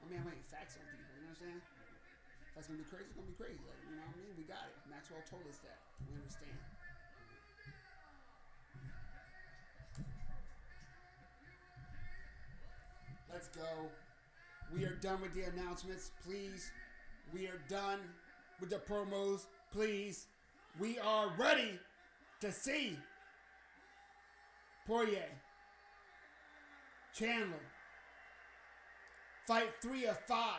I mean, I'm laying facts on people, you know what I'm saying? If that's going to be crazy, it's going to be crazy. Like, you know what I mean? We got it. Maxwell told us that. We understand. Let's go. We are done with the announcements, please. We are done with the promos, please. We are ready to see Poirier, Chandler, fight 3 of 5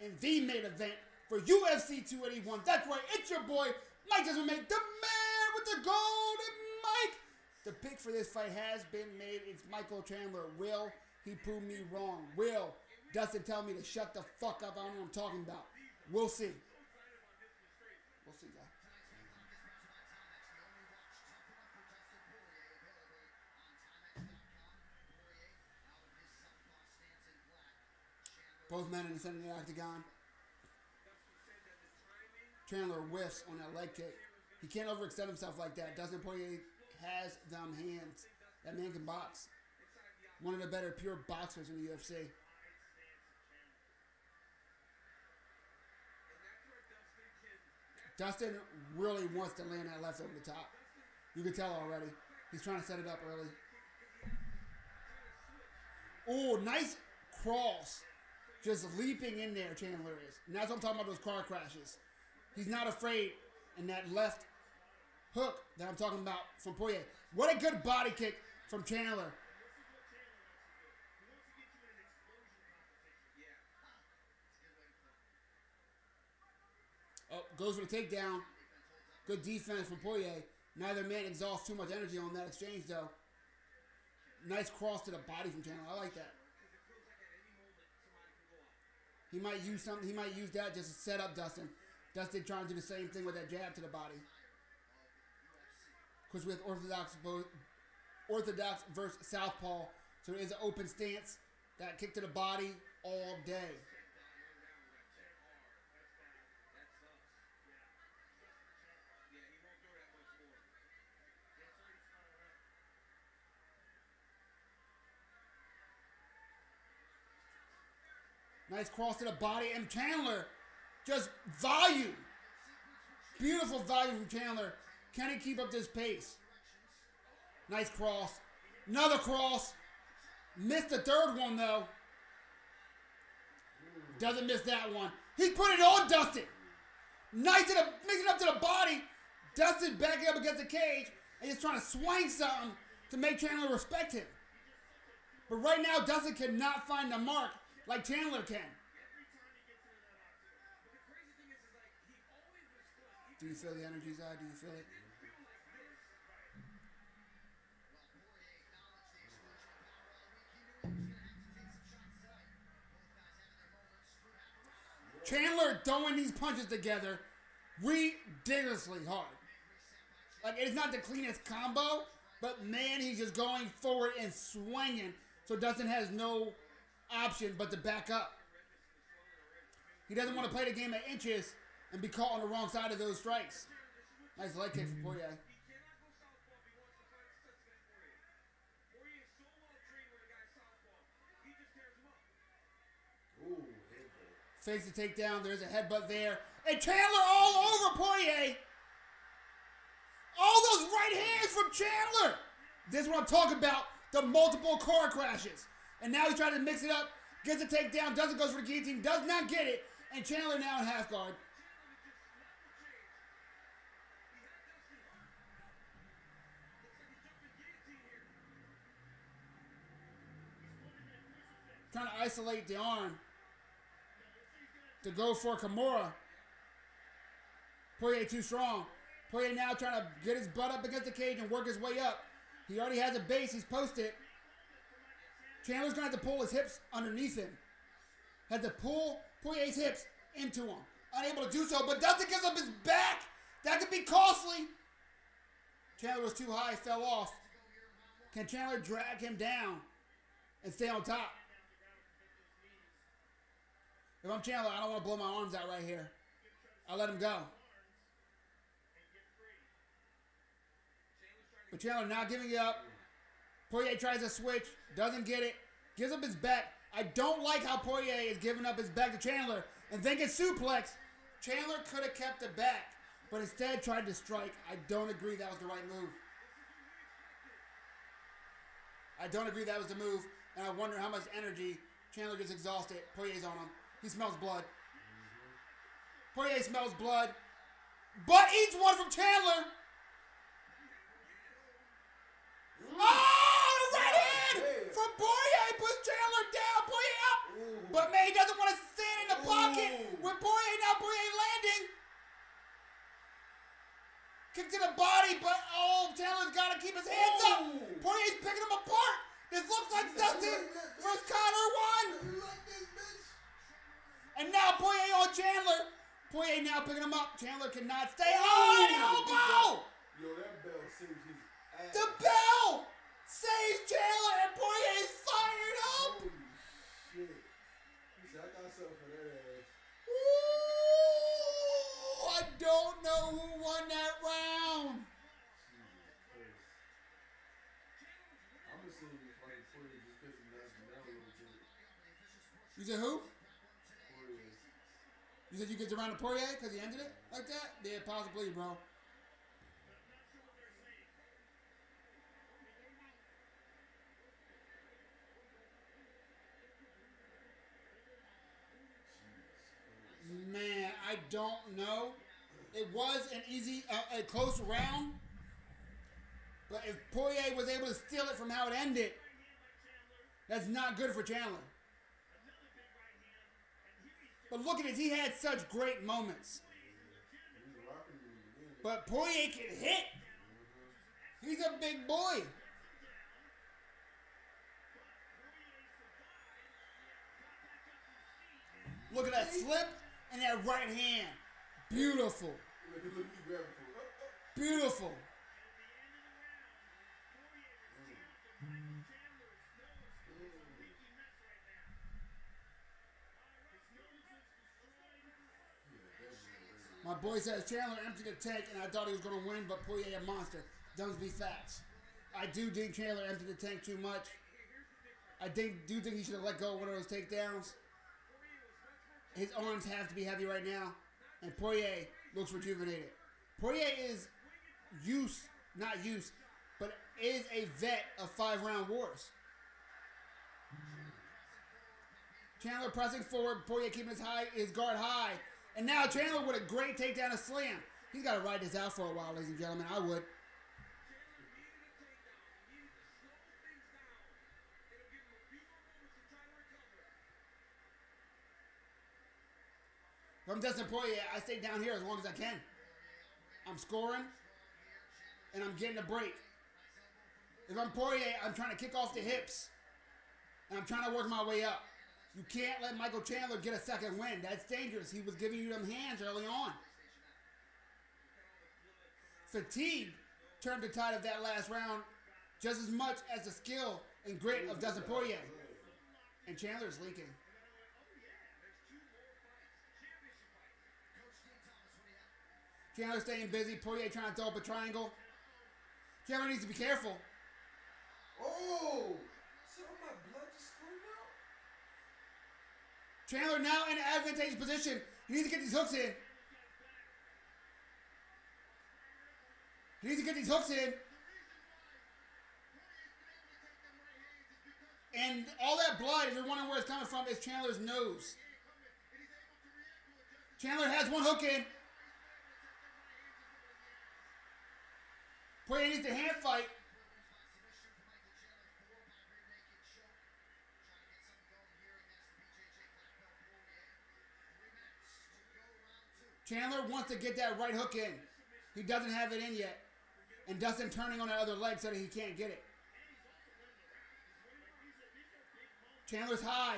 in the main event for UFC 281. That's right, it's your boy, Mike doesn't make the man with the golden mic. The pick for this fight has been made. It's Michael Chandler. Will he prove me wrong? Will Dustin tell me to shut the fuck up? I don't know what I'm talking about. We'll see. We'll see, guys. Both men in the center of the octagon. Chandler whiffs on that leg kick. He can't overextend himself like that. Dustin Poirier has them hands. That man can box. One of the better pure boxers in the UFC. Dustin really wants to land that left over the top. You can tell already. He's trying to set it up early. Oh, nice cross. Just leaping in there, Chandler is. And that's what I'm talking about, those car crashes. He's not afraid in that left hook that I'm talking about from Poirier. What a good body kick from Chandler. Oh, goes for the takedown. Good defense from Poirier. Neither man exhausts too much energy on that exchange, though. Nice cross to the body from Chandler. I like that. He might use something. He might use that just to set up Dustin. Dustin trying to do the same thing with that jab to the body. Because with orthodox versus southpaw, so it is an open stance. That kick to the body all day. Nice cross to the body, and Chandler just volume. Beautiful volume from Chandler. Can he keep up this pace? Nice cross. Another cross. Missed the third one, though. Doesn't miss that one. He's putting it on Dustin. Nice to mixing up to the body. Dustin backing up against the cage and just trying to swing something to make Chandler respect him. But right now, Dustin cannot find the mark like Chandler can. Do you feel the energy, Zai? Do you feel it? Chandler throwing these punches together ridiculously hard. Like, it's not the cleanest combo, but man, he's just going forward and swinging, so Dustin has no option but to back up. He doesn't want to play the game at inches and be caught on the wrong side of those strikes. Nice leg kick for Poirier. Fakes the takedown. There's a headbutt there. And Chandler all over Poirier. All those right hands from Chandler. This is what I'm talking about. The multiple car crashes. And now he's trying to mix it up. Gets a takedown. Doesn't go for the guillotine. Does not get it. And Chandler now in half guard. Trying to isolate the arm to go for Kimura. Poirier too strong. Poirier now trying to get his butt up against the cage and work his way up. He already has a base. He's posted. Chandler's going to have to pull his hips underneath him. Had to pull Poirier's hips into him. Unable to do so, but Dustin gives up his back. That could be costly. Chandler was too high, fell off. Can Chandler drag him down and stay on top? If I'm Chandler, I don't want to blow my arms out right here. I'll let him go. But Chandler not giving it up. Poirier tries to switch. Doesn't get it. Gives up his back. I don't like how Poirier is giving up his back to Chandler and then gets suplexed. Chandler could have kept the back, but instead tried to strike. I don't agree that was the right move. I don't agree that was the move, and I wonder how much energy Chandler gets exhausted. Poirier's on him. He smells blood. Poirier smells blood, but eats one from Chandler. Oh, the right hand from Poirier puts Chandler down. Poirier up, but man, he doesn't want to stand in the pocket with Poirier. Now Poirier landing. Kick to the body, but oh, Chandler's got to keep his hands up. Poirier's picking him apart. This looks like Dustin versus Conor 1. And now Poirier on Chandler. Poirier now picking him up. Chandler cannot stay on. Elbow! Yo, that bell saves his ass. The bell saves Chandler, and Poirier is fired up. Holy shit. He said, I got something for that ass. Ooh, I don't know who won that round. Jesus Christ. I'm assuming it's like Poirier just because he knocks him down a little bit. You said who? Poirier. You said you get around to Poirier because he ended it like that? Yeah, possibly, bro. Man, I don't know. It was an easy, a close round. But if Poirier was able to steal it from how it ended, that's not good for Chandler. But look at it. He had such great moments. But Poirier can hit. He's a big boy. Look at that slip and that right hand. Beautiful. Beautiful. My boy says Chandler emptied the tank, and I thought he was going to win, but Poirier a monster. Don't be facts. I do think Chandler emptied the tank too much. I do think he should have let go of one of those takedowns. His arms have to be heavy right now, and Poirier looks rejuvenated. Poirier is not used, but is a vet of 5-round wars. Chandler pressing forward, Poirier keeping his guard high. And now Chandler with a great takedown and slam. He's got to ride this out for a while, ladies and gentlemen. I would. If I'm Dustin Poirier, I stay down here as long as I can. I'm scoring, and I'm getting a break. If I'm Poirier, I'm trying to kick off the hips, and I'm trying to work my way up. You can't let Michael Chandler get a second win. That's dangerous. He was giving you them hands early on. Fatigue turned the tide of that last round just as much as the skill and grit of Dustin Poirier. And Chandler's leaking. Chandler staying busy. Poirier trying to throw up a triangle. Chandler needs to be careful. Oh! Some of my blood just squirted out. Chandler now in an advantageous position. He needs to get these hooks in. He needs to get these hooks in. And all that blood, if you're wondering where it's coming from, is Chandler's nose. Chandler has one hook in. Poirier needs to hand fight. Chandler wants to get that right hook in. He doesn't have it in yet. And Dustin turning on that other leg so that he can't get it. Chandler's high.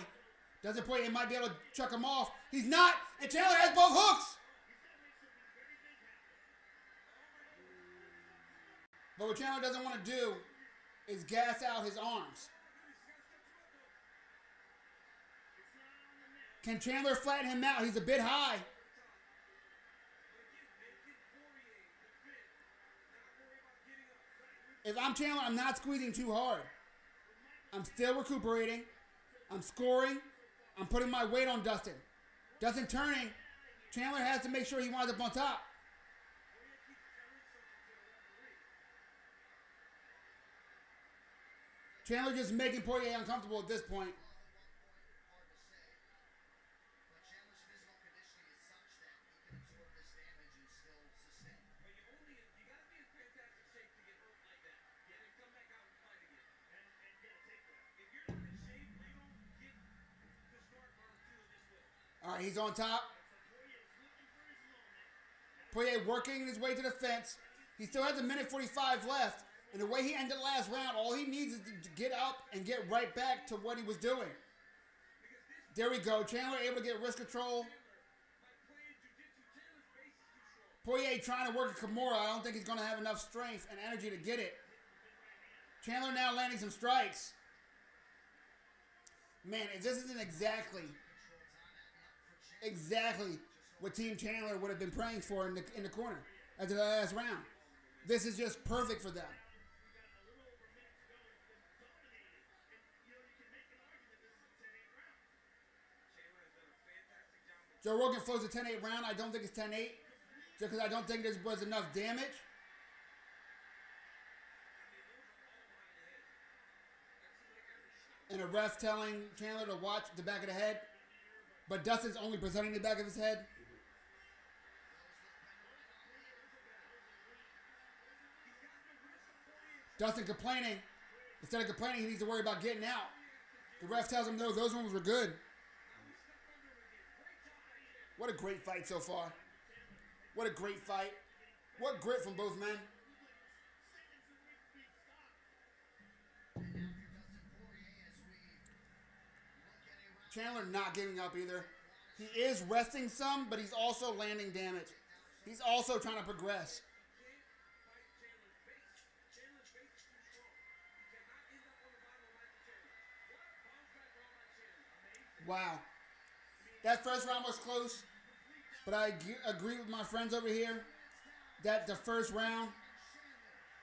Dustin Poirier might be able to chuck him off. He's not. And Chandler has both hooks. But what Chandler doesn't want to do is gas out his arms. Can Chandler flatten him out? He's a bit high. If I'm Chandler, I'm not squeezing too hard. I'm still recuperating. I'm scoring. I'm putting my weight on Dustin. Dustin turning. Chandler has to make sure he winds up on top. Chandler just making Poirier uncomfortable at this point. All right, he's on top. Poirier working his way to the fence. He still has a minute 45 left. And the way he ended last round, all he needs is to get up and get right back to what he was doing. There we go. Chandler able to get wrist control. Poirier trying to work a Kimura. I don't think he's going to have enough strength and energy to get it. Chandler now landing some strikes. Man, this isn't exactly what Team Chandler would have been praying for in the corner after the last round. This is just perfect for them. Joe Rogan flows a 10-8 round. I don't think it's 10-8 just because I don't think there was enough damage. And a ref telling Chandler to watch the back of the head. But Dustin's only presenting the back of his head. Dustin complaining. Instead of complaining, he needs to worry about getting out. The ref tells him, no, those ones were good. What a great fight so far. What a great fight. What grit from both men. Chandler not giving up either. He is resting some, but he's also landing damage. He's also trying to progress. Wow. That first round was close, but I agree with my friends over here that the first round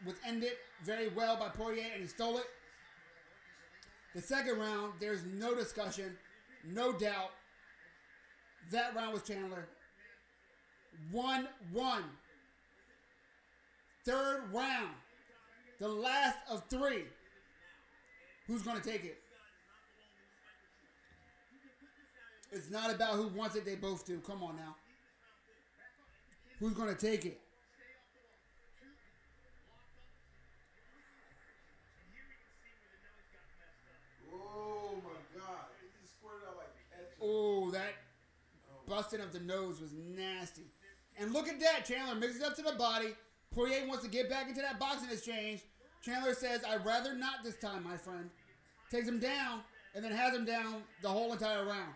was ended very well by Poirier, and he stole it. The second round, there's no discussion, no doubt. That round was Chandler. 1-1. Third round. The last of three. Who's going to take it? It's not about who wants it. They both do. Come on now. Who's going to take it? Oh, my God. It just squirted out like ketchup. Oh, that busting of the nose was nasty. And look at that. Chandler mixes up to the body. Poirier wants to get back into that boxing exchange. Chandler says, I'd rather not this time, my friend. Takes him down and then has him down the whole entire round.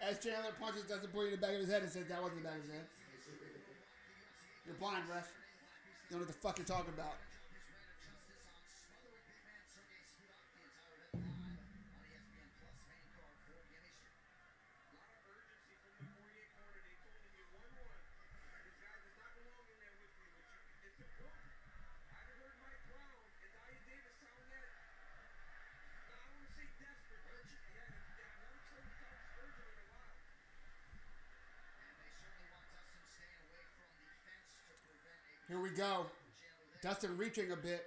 As Chandler punches Dustin Poirier in the back of his head and says, that wasn't the back of his head. You're blind, ref. You don't know what the fuck you're talking about. Here we go. Dustin reaching a bit.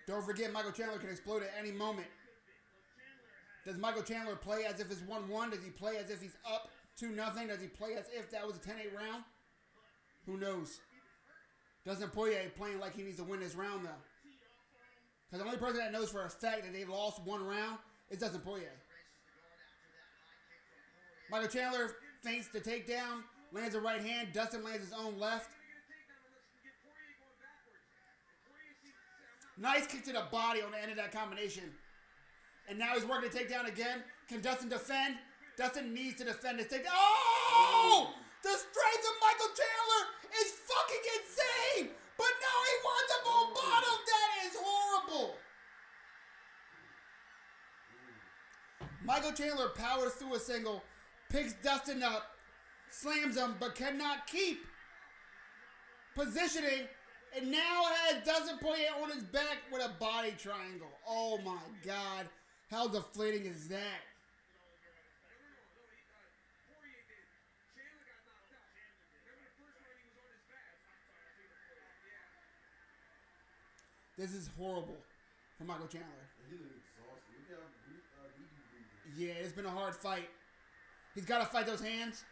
Don't forget, Michael Chandler can explode at any moment. Does Michael Chandler play as if it's 1-1? Does he play as if he's up 2-0? Does he play as if that was a 10-8 round? Who knows? Dustin Poirier playing like he needs to win this round, though. Because the only person that knows for a fact that they lost one round is Dustin Poirier. Michael Chandler feints the takedown, lands a right hand. Dustin lands his own left. Nice kick to the body on the end of that combination. And now he's working to take down again. Can Dustin defend? Dustin needs to defend this takedown. Oh! The strength of Michael Chandler is fucking insane! But no, he winds up on bottom. That is horrible. Michael Chandler powers through a single, picks Dustin up, slams him, but cannot keep positioning. And now has Dustin Poirier on his back with a body triangle. Oh my God. How deflating is that? This is horrible for Michael Chandler. He was exhausted. Yeah, it's been a hard fight. He's got to fight those hands.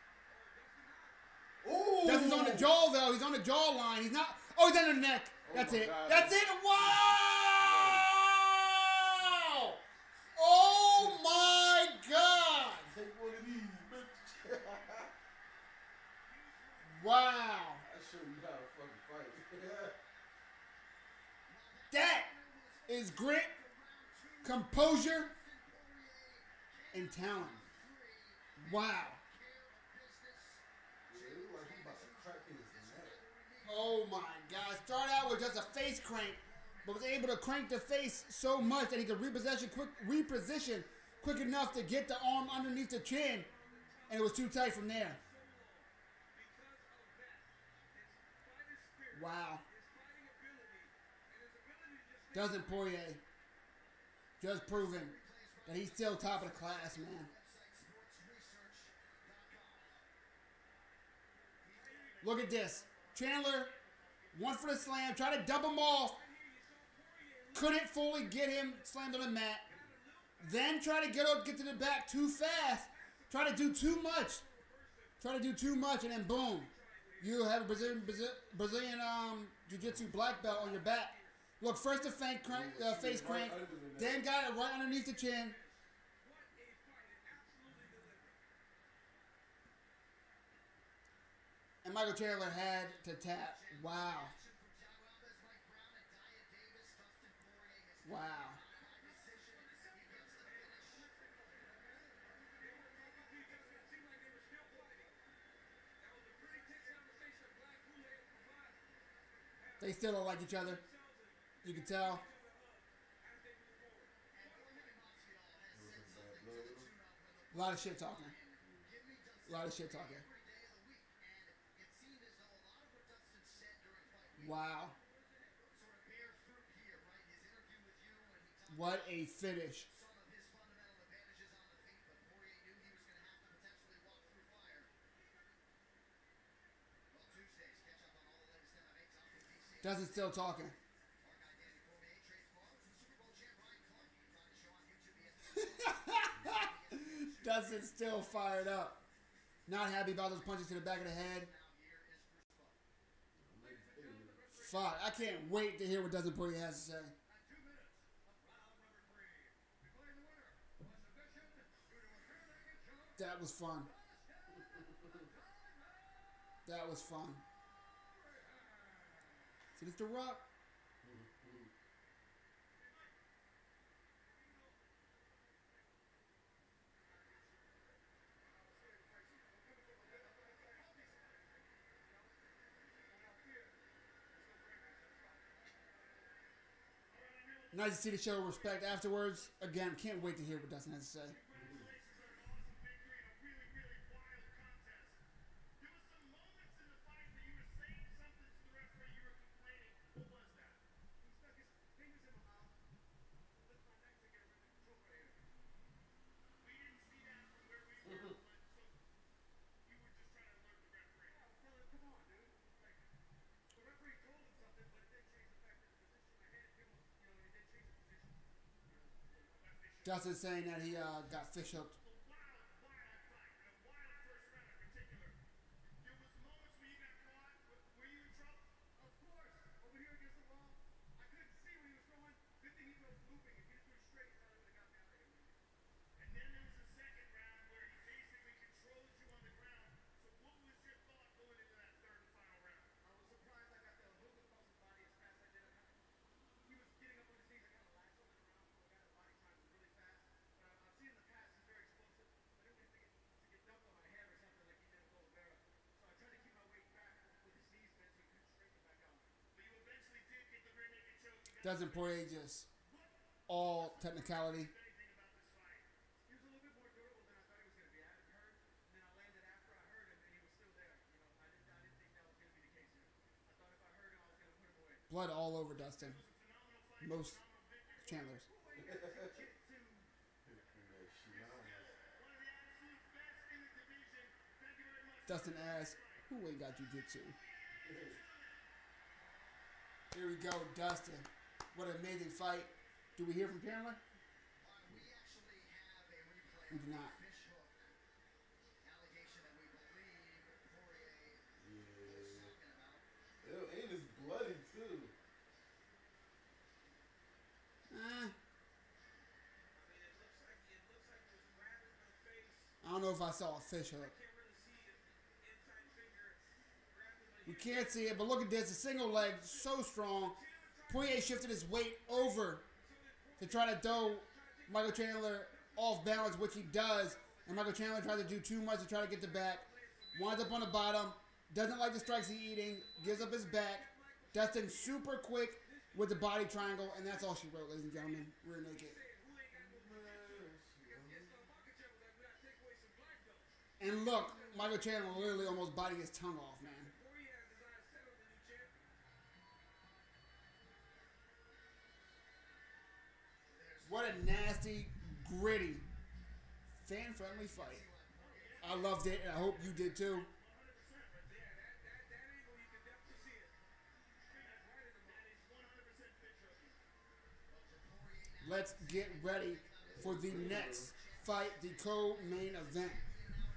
Ooh. Dustin's on the jaw, though. He's on the jaw line. He's not. Oh, he's under the neck. That's it. God. That's it. Wow! Oh, my God. Take one of these, bitch. Wow. I show you how to fucking fight. That is grit, composure, and talent. Wow. Yeah, it look like he about to crack his neck. Oh my God. Started out with just a face crank, but was able to crank the face so much that he could reposition quick enough to get the arm underneath the chin, and it was too tight from there. Wow. Dustin Poirier just proving that he's still top of the class, man. Look at this. Chandler, one for the slam, tried to dump him off. Couldn't fully get him slammed on the mat. Then try to get to the back too fast. Try to do too much, and then boom. You have a Brazilian Jiu-Jitsu black belt on your back. Look, first the face crank, then got it right underneath the chin. And Michael Chandler had to tap. Wow. Wow. They still don't like each other. You can tell. A lot of shit talking. Wow. What a finish. Dustin's still talking. Dustin's still fired up. Not happy about those punches to the back of the head. Fuck, I can't wait to hear what Dustin Poirier has to say. At 2 minutes of round number 3. Declaring the winner by submission due to a rear-naked choke. That was fun. That was fun. See, it's The Rock. Nice to see the show respect afterwards. Again, can't wait to hear what Dustin has to say. Congratulations on an awesome victory and a really, really wild contest. There was some moments in the fight where you were saying something to the referee, you were complaining. What was that? He stuck his fingers in my mouth, lift my neck to get a rear-naked choke right here. We didn't see that from where we were, but so you were just trying to alert the referee. Yeah, well, brother, come on, dude. Like, the referee told him something, but it didn't change the fact that the position my hand hit was, you know, it didn't change the position. Dustin's saying that he got fish hooked. A wild, wild fight, and a wild first round in particular. There was moments where you got caught. Were you in trouble? Of course, over here against the wall, I couldn't see what he was throwing. Good thing he was looping. If he'd threw straight, he probably would have got me out of here. And then there was a second round where he basically controlled you on the ground. So what was your thought going into that third and final round? I was surprised I got the hook across his body as fast as I did. He was getting up on his knees. I kind of lassoed him around so I got his body time really fast. But I've seen in the past he's very explosive. I didn't want him to get dumped on my head or something like he did with Pereira. So I tried to keep my weight back with his knees bent so he couldn't straighten it back out. But you eventually did get the rear naked choke. You got Dustin Poirier just all technicality. anything about this fight? He was a little bit more durable than I thought he was going to be. I hadn't heard, and then I landed after I heard him, and he was still there. You know, I didn't think that was going to be the case here. I thought if I heard him, I was going to put him away. Blood all over Dustin. Phenomenal fight. Most Phenomenal victory. Chandler's. Who ain't got jiu-jitsu? One of the absolute best in the division. Thank you very much. Dustin asks, who ain't got jiu-jitsu? Here we go, Dustin. What an amazing fight. Do we hear from Chandler? We actually have a replay We do not. fish hook allegation that we believe Poirier was talking about. Ew, and it's bloody too. I don't know if I saw a fish hook. We can't see it, but look at this. A single leg, so strong. Poirier shifted his weight over to try to throw Michael Chandler off balance, which he does. And Michael Chandler tries to do too much to try to get the back. Winds up on the bottom. Doesn't like the strikes he's eating. Gives up his back. Dustin super quick with the body triangle. And that's all she wrote, ladies and gentlemen. Rear naked. And look, Michael Chandler literally almost biting his tongue off, man. What a nasty, gritty, fan-friendly fight. I loved it, and I hope you did too. Let's get ready for the next fight, the co-main event.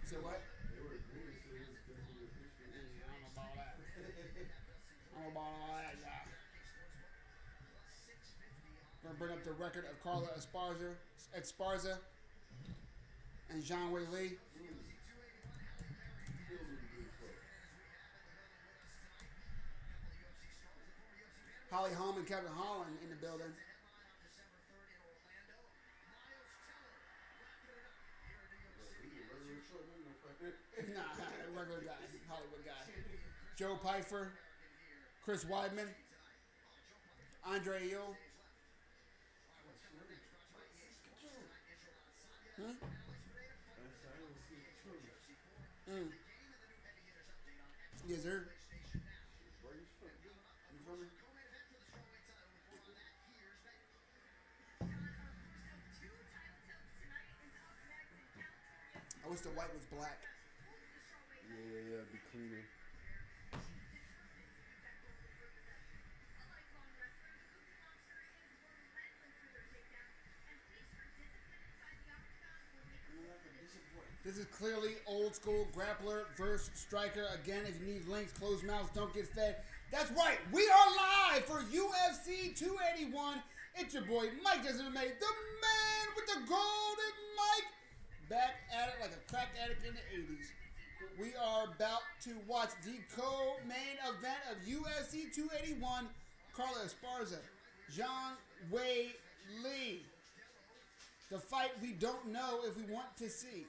So what? They were agreeing to this definitely official. I don't know about that. I don't know about all that, yeah. We're going to bring up the record of Carla Esparza and Zhang Wei Li. Feels really good fight. Holly Holm and Kevin Holland in the building. Regular short man, no fight. Nah, regular guy, Hollywood guy. Joe Pyfer, Chris Weidman, Andre Hill. Yes, sir. You feel me? I wish the white was black. Yeah, be cleaner. This is clearly old old school grappler versus striker. Again, if you need links, closed mouths don't get fed. That's right, we are live for UFC 281. It's your boy, Mike Desmond, the man with the golden mic. Back at it like a crack addict in the 80s. We are about to watch the co-main event of UFC 281. Carla Esparza, Zhang Wei Li. The fight we don't know if we want to see.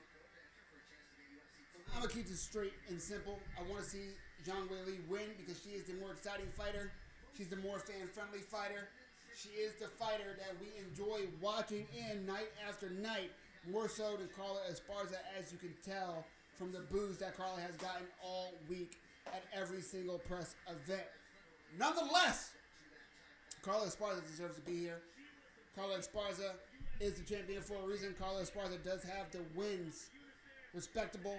I'm going to keep this straight and simple. I want to see Zhang Wei Li win because she is the more exciting fighter. She's the more fan-friendly fighter. She is the fighter that we enjoy watching in night after night. More so than Carla Esparza, as you can tell from the boos that Carla has gotten all week at every single press event. Nonetheless, Carla Esparza deserves to be here. Carla Esparza is the champion for a reason. Carla Esparza does have the wins, respectable,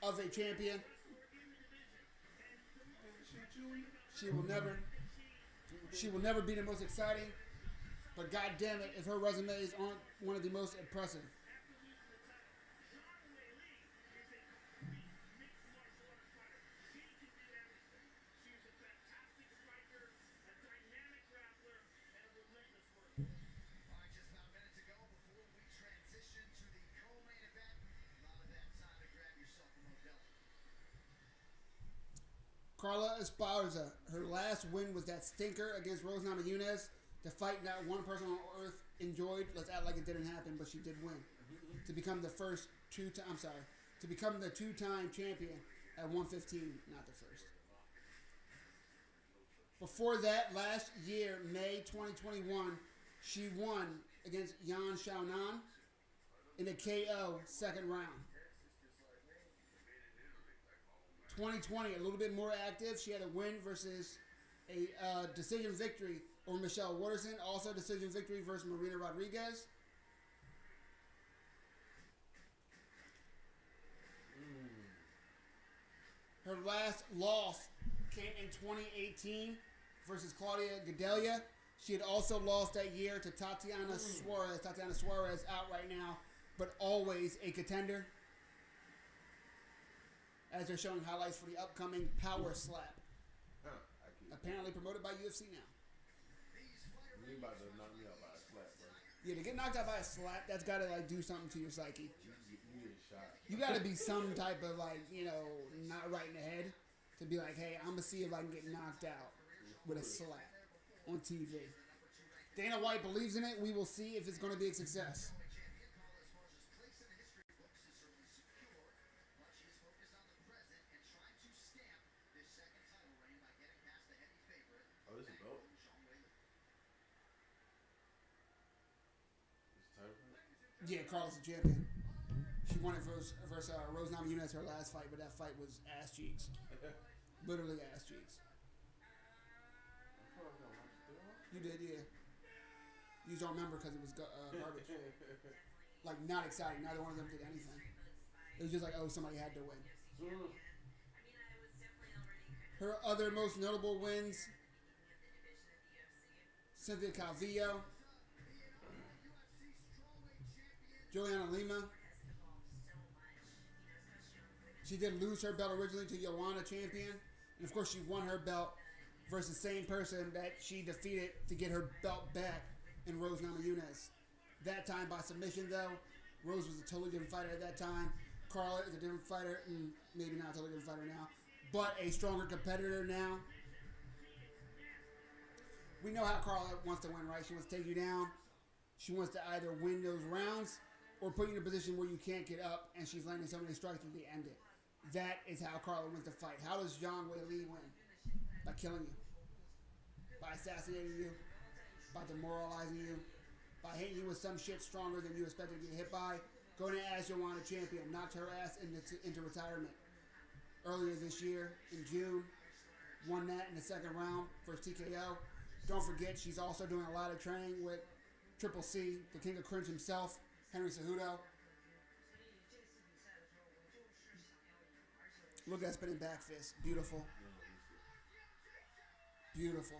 of a champion. She will never be the most exciting, but god damn it if her resumes aren't one of the most impressive. Carla Esparza, her last win was that stinker against Rose Namajunas. The fight not one person on earth enjoyed. Let's act like it didn't happen, but she did win. To become the two-time champion at 115, not the first. Before that, last year, May 2021, she won against Yan Xiaonan in a KO second round. 2020, a little bit more active. She had a win versus a decision victory over Michelle Waterson. Also decision victory versus Marina Rodriguez. Her last loss came in 2018 versus Claudia Gadelha. She had also lost that year to Tatiana Suarez. Tatiana Suarez out right now, but always a contender. As they're showing highlights for the upcoming Power Slap. Apparently promoted by UFC now. You about to knock me out by a slap, bro. Yeah, to get knocked out by a slap, that's got to like do something to your psyche. You get shot. You got to be some type of like, not right in the head to be like, hey, I'm going to see if I can get knocked out with a slap on TV. Dana White believes in it. We will see if it's going to be a success. Yeah, Carla's the champion. She won it versus Rose Namajunas her last fight, but that fight was ass cheeks. Literally ass cheeks. You did, yeah. You just don't remember because it was garbage. Like, not exciting. Neither one of them did anything. It was just like, oh, somebody had to win. Her other most notable wins: Cynthia Calvillo, Juliana Lima. She did lose her belt originally to Joanna Champion. And of course she won her belt versus the same person that she defeated to get her belt back in Rose Namajunas. That time by submission though. Rose was a totally different fighter at that time. Carla is a different fighter. Maybe not a totally different fighter now. But a stronger competitor now. We know how Carla wants to win, right? She wants to take you down. She wants to either win those rounds or put you in a position where you can't get up and she's landing so many strikes that they end it. That is how Carla wins the fight. How does Zhang Wei Li win? By killing you. By assassinating you. By demoralizing you. By hitting you with some shit stronger than you expected to get hit by. Going to ask Joanna Champion. Knocked her ass into retirement. Earlier this year, in June. Won that in the second round. First TKO. Don't forget, she's also doing a lot of training with Triple C, the king of cringe himself, Henry Cejudo. Look at that spinning back fist. Beautiful. Beautiful.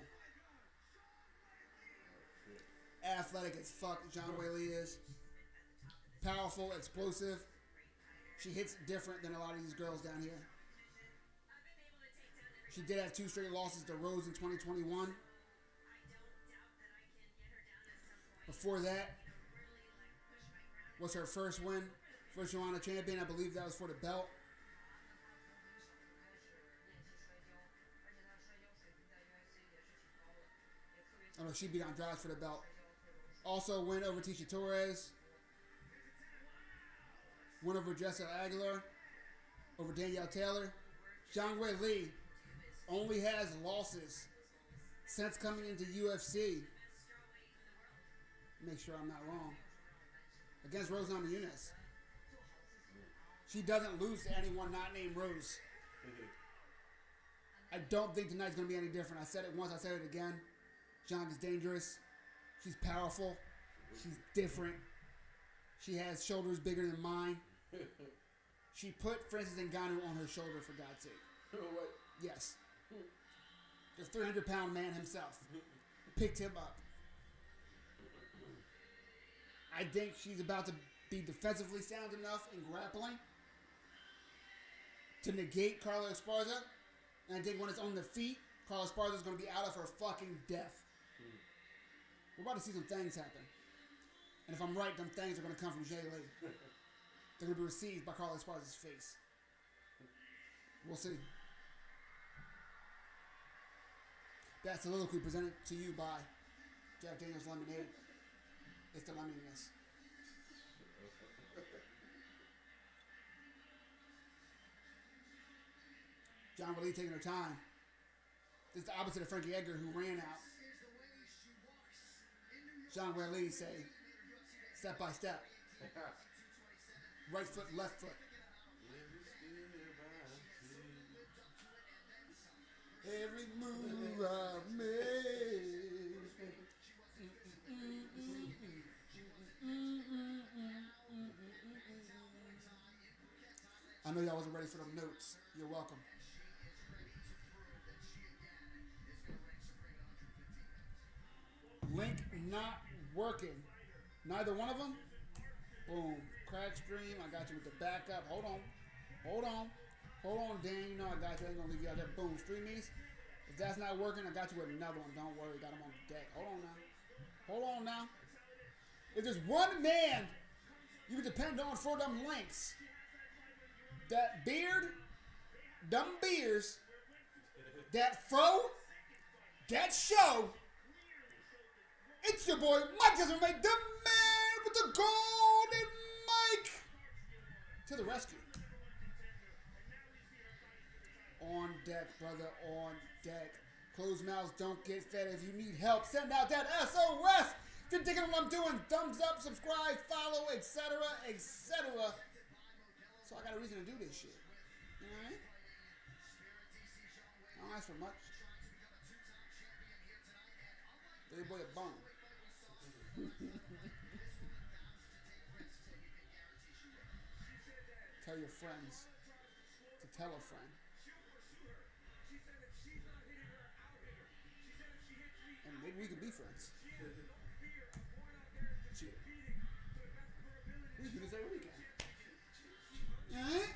Athletic as fuck, Zhang Wei Li is. Powerful, explosive. She hits different than a lot of these girls down here. She did have 2 straight losses to Rose in 2021. Before that was her first win. First Joanna champion. I believe that was for the belt. Oh no, she beat Andrade for the belt. Also win over Tisha Torres. Win over Jessica Aguilar. Over Danielle Taylor. Zhang Wei Li only has losses since coming into UFC. Make sure I'm not wrong. Against Rose Namajunas. She doesn't lose to anyone not named Rose. I don't think tonight's going to be any different. I said it once, I said it again. Zhang is dangerous. She's powerful. She's different. She has shoulders bigger than mine. She put Francis Ngannou on her shoulder, for God's sake. What? Yes. The 300-pound man himself. Picked him up. I think she's about to be defensively sound enough in grappling to negate Carla Esparza. And I think when it's on the feet, Carla Esparza is going to be out of her fucking depth. We're about to see some things happen. And if I'm right, them things are going to come from Jay Lee. They're going to be received by Carla Esparza's face. We'll see. That soliloquy presented to you by Jack Daniels Lemonade. It's the lemoniness. John Willie taking her time. This is the opposite of Frankie Edgar, who ran out. John Willie say, step by step. Right foot, left foot. Every move I made. I know y'all wasn't ready for them notes. You're welcome. Link not working. Neither one of them. Boom. Crack stream. I got you with the backup. Hold on. Hold on. Hold on, Dan. You know I got you. I ain't gonna leave you out there. Boom. Streamies. If that's not working, I got you with another one. Don't worry. Got him on the deck. Hold on now. Hold on now. If there's one man you can depend on for them links, that beard, them beers, that fro, that show, it's your boy Mike Desmond, the man with the golden mic, to the rescue. On deck, brother, on deck. Closed mouths don't get fed. If you need help, send out that SOS. If you're digging what I'm doing, thumbs up, subscribe, follow, etc., etc. So I got a reason to do this shit. You know what I mean? I don't ask for much. Give your boy a bone. Tell your friends to tell a friend. And maybe we can be friends. Shit. We can do this every weekend. Alright?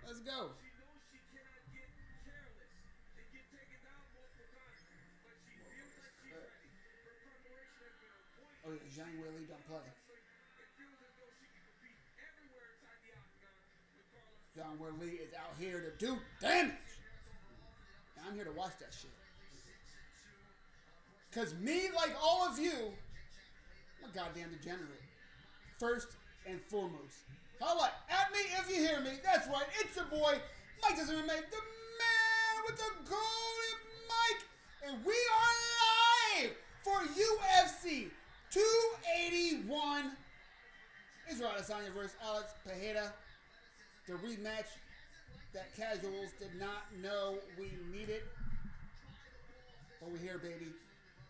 Let's go. Oh yeah, Zhang Willie don't play. Zhang Willie is out here to do damage. And I'm here to watch that shit. Cause me, like all of you, I'm a goddamn degenerate. First and foremost. Holla at me if you hear me. That's right, it's your boy, Mike Desmond, the man with the golden mic. And we are live for UFC 281. Israel Adesanya versus Alex Pereira. The rematch that casuals did not know we needed. But we're here, baby.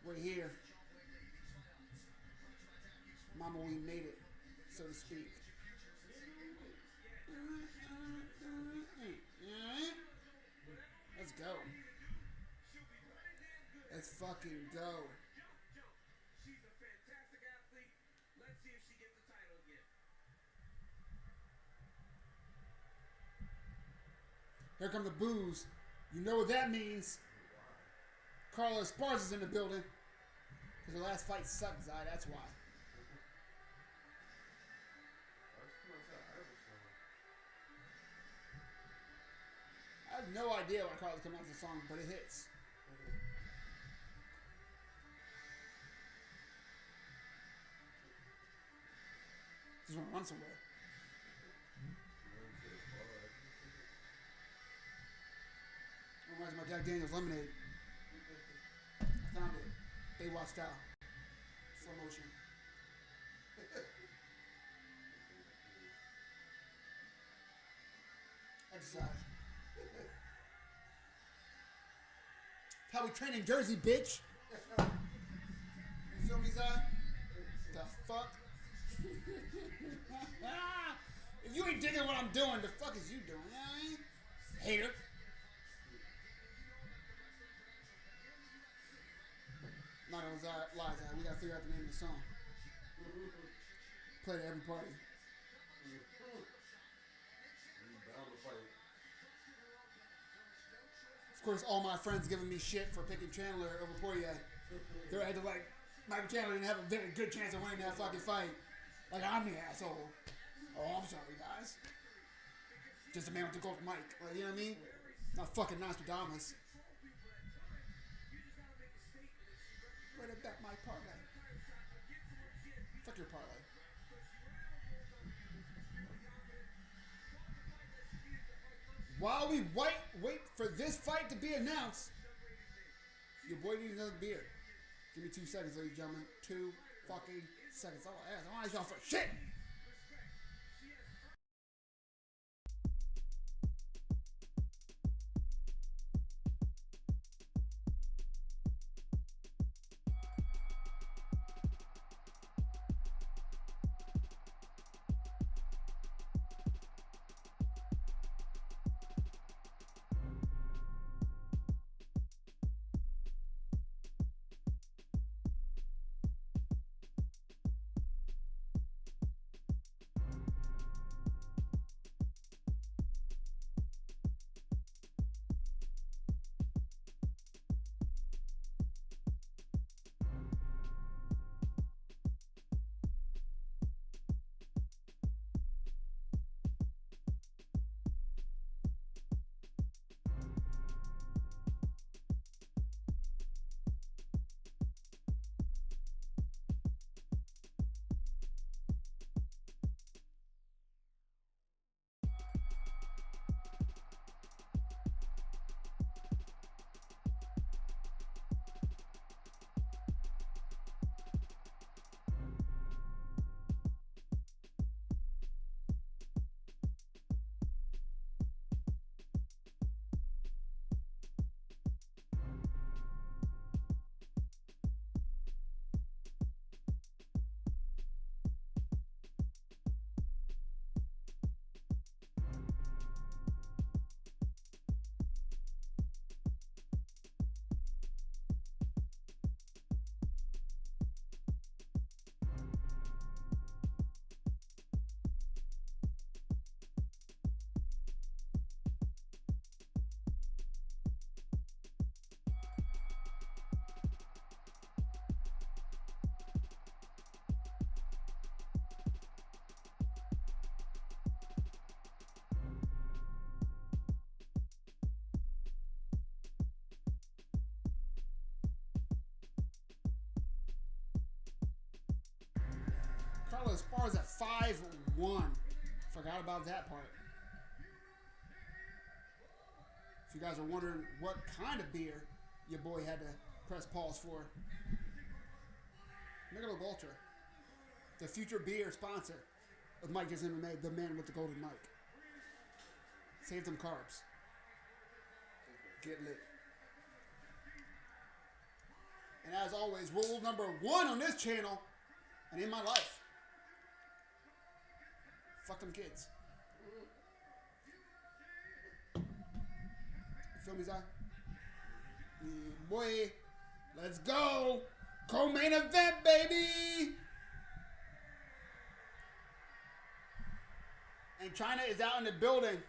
We're here. Mama, we made it, so to speak. Let's go. Let's fucking go. She's a fantastic athlete. Let's see if she gets the title again. Here come the boos. You know what that means. Carlos Esparza's in the building. Because the last fight sucked, Zai. That's why. I have no idea why Carlos coming out with the song, but it hits. Just want to run somewhere. Reminds me of my Jack Daniels lemonade. I found it. Baywatch style. Slow motion. Exercise. How we train in Jersey, bitch. You feel me, Zai? The fuck? If you ain't digging what I'm doing, the fuck is you doing? You know what I mean? Hater. Not gonna lie, Zai. We gotta figure out the name of the song. Play it at every party. Of course, all my friends giving me shit for picking Chandler over Poirier. They're either like, Michael Chandler didn't have a very good chance of winning that fucking fight. Like, I'm the asshole. Oh, I'm sorry, guys. Just a man with the golden mic. Like, you know what I mean? Not fucking Nostradamus. Right up that my parlay. Fuck your parlay. While we wait for this fight to be announced, your boy needs another beer. Give me 2 seconds, ladies and gentlemen. 2 fucking seconds. All I ask. I don't ask y'all for shit. Carlos Esparza at 5-1. Forgot about that part. If you guys are wondering what kind of beer your boy had to press pause for, Michelob Ultra, the future beer sponsor of Mike Is MMA, the man with the golden mic. Save them carbs. Get lit. And as always, rule number 1 on this channel and in my life. Fuck them kids. You feel me, Zai? Yeah, boy. Let's go. Co-main event, baby. And China is out in the building.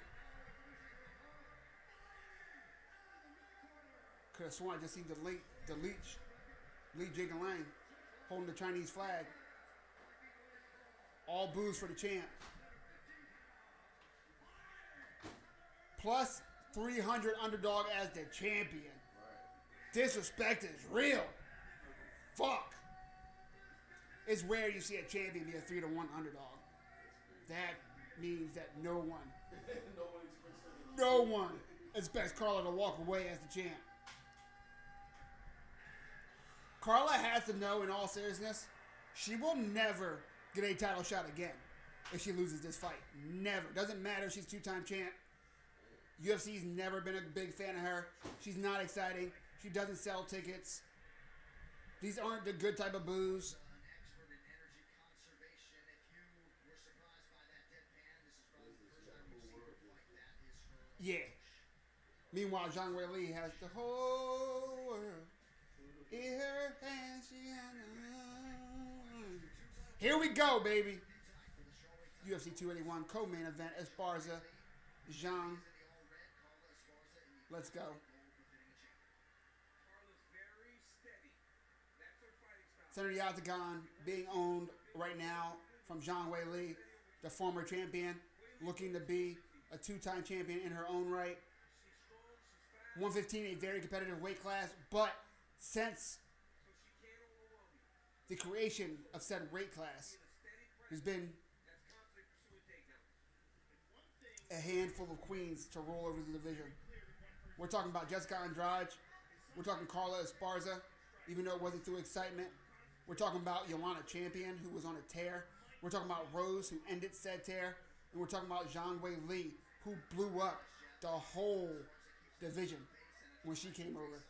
could have sworn I just seen the Lee Jigen Lang holding the Chinese flag. All boos for the champ. Plus 300 underdog as the champion. Disrespect is real. Fuck. It's rare you see a champion be a 3-1 underdog. That means that no one expects Carla to walk away as the champ. Carla has to know, in all seriousness, she will never get a title shot again if she loses this fight. Never. Doesn't matter if she's two-time champ. UFC's never been a big fan of her. She's not exciting. She doesn't sell tickets. These aren't the good type of boos. Yeah. Meanwhile, Zhang Weili has the whole world in her hands. Here we go, baby. UFC 281 co-main event. Esparza, Zhang. Let's go. Center of the octagon being owned right now from Zhang Weili, the former champion, looking to be a two-time champion in her own right. 115, a very competitive weight class, but since the creation of said weight class, there's been a handful of queens to roll over the division. We're talking about Jessica Andrade. We're talking Carla Esparza, even though it wasn't through excitement. We're talking about Yolanda Champion, who was on a tear. We're talking about Rose, who ended said tear. And we're talking about Zhang Weili, who blew up the whole division when she came over.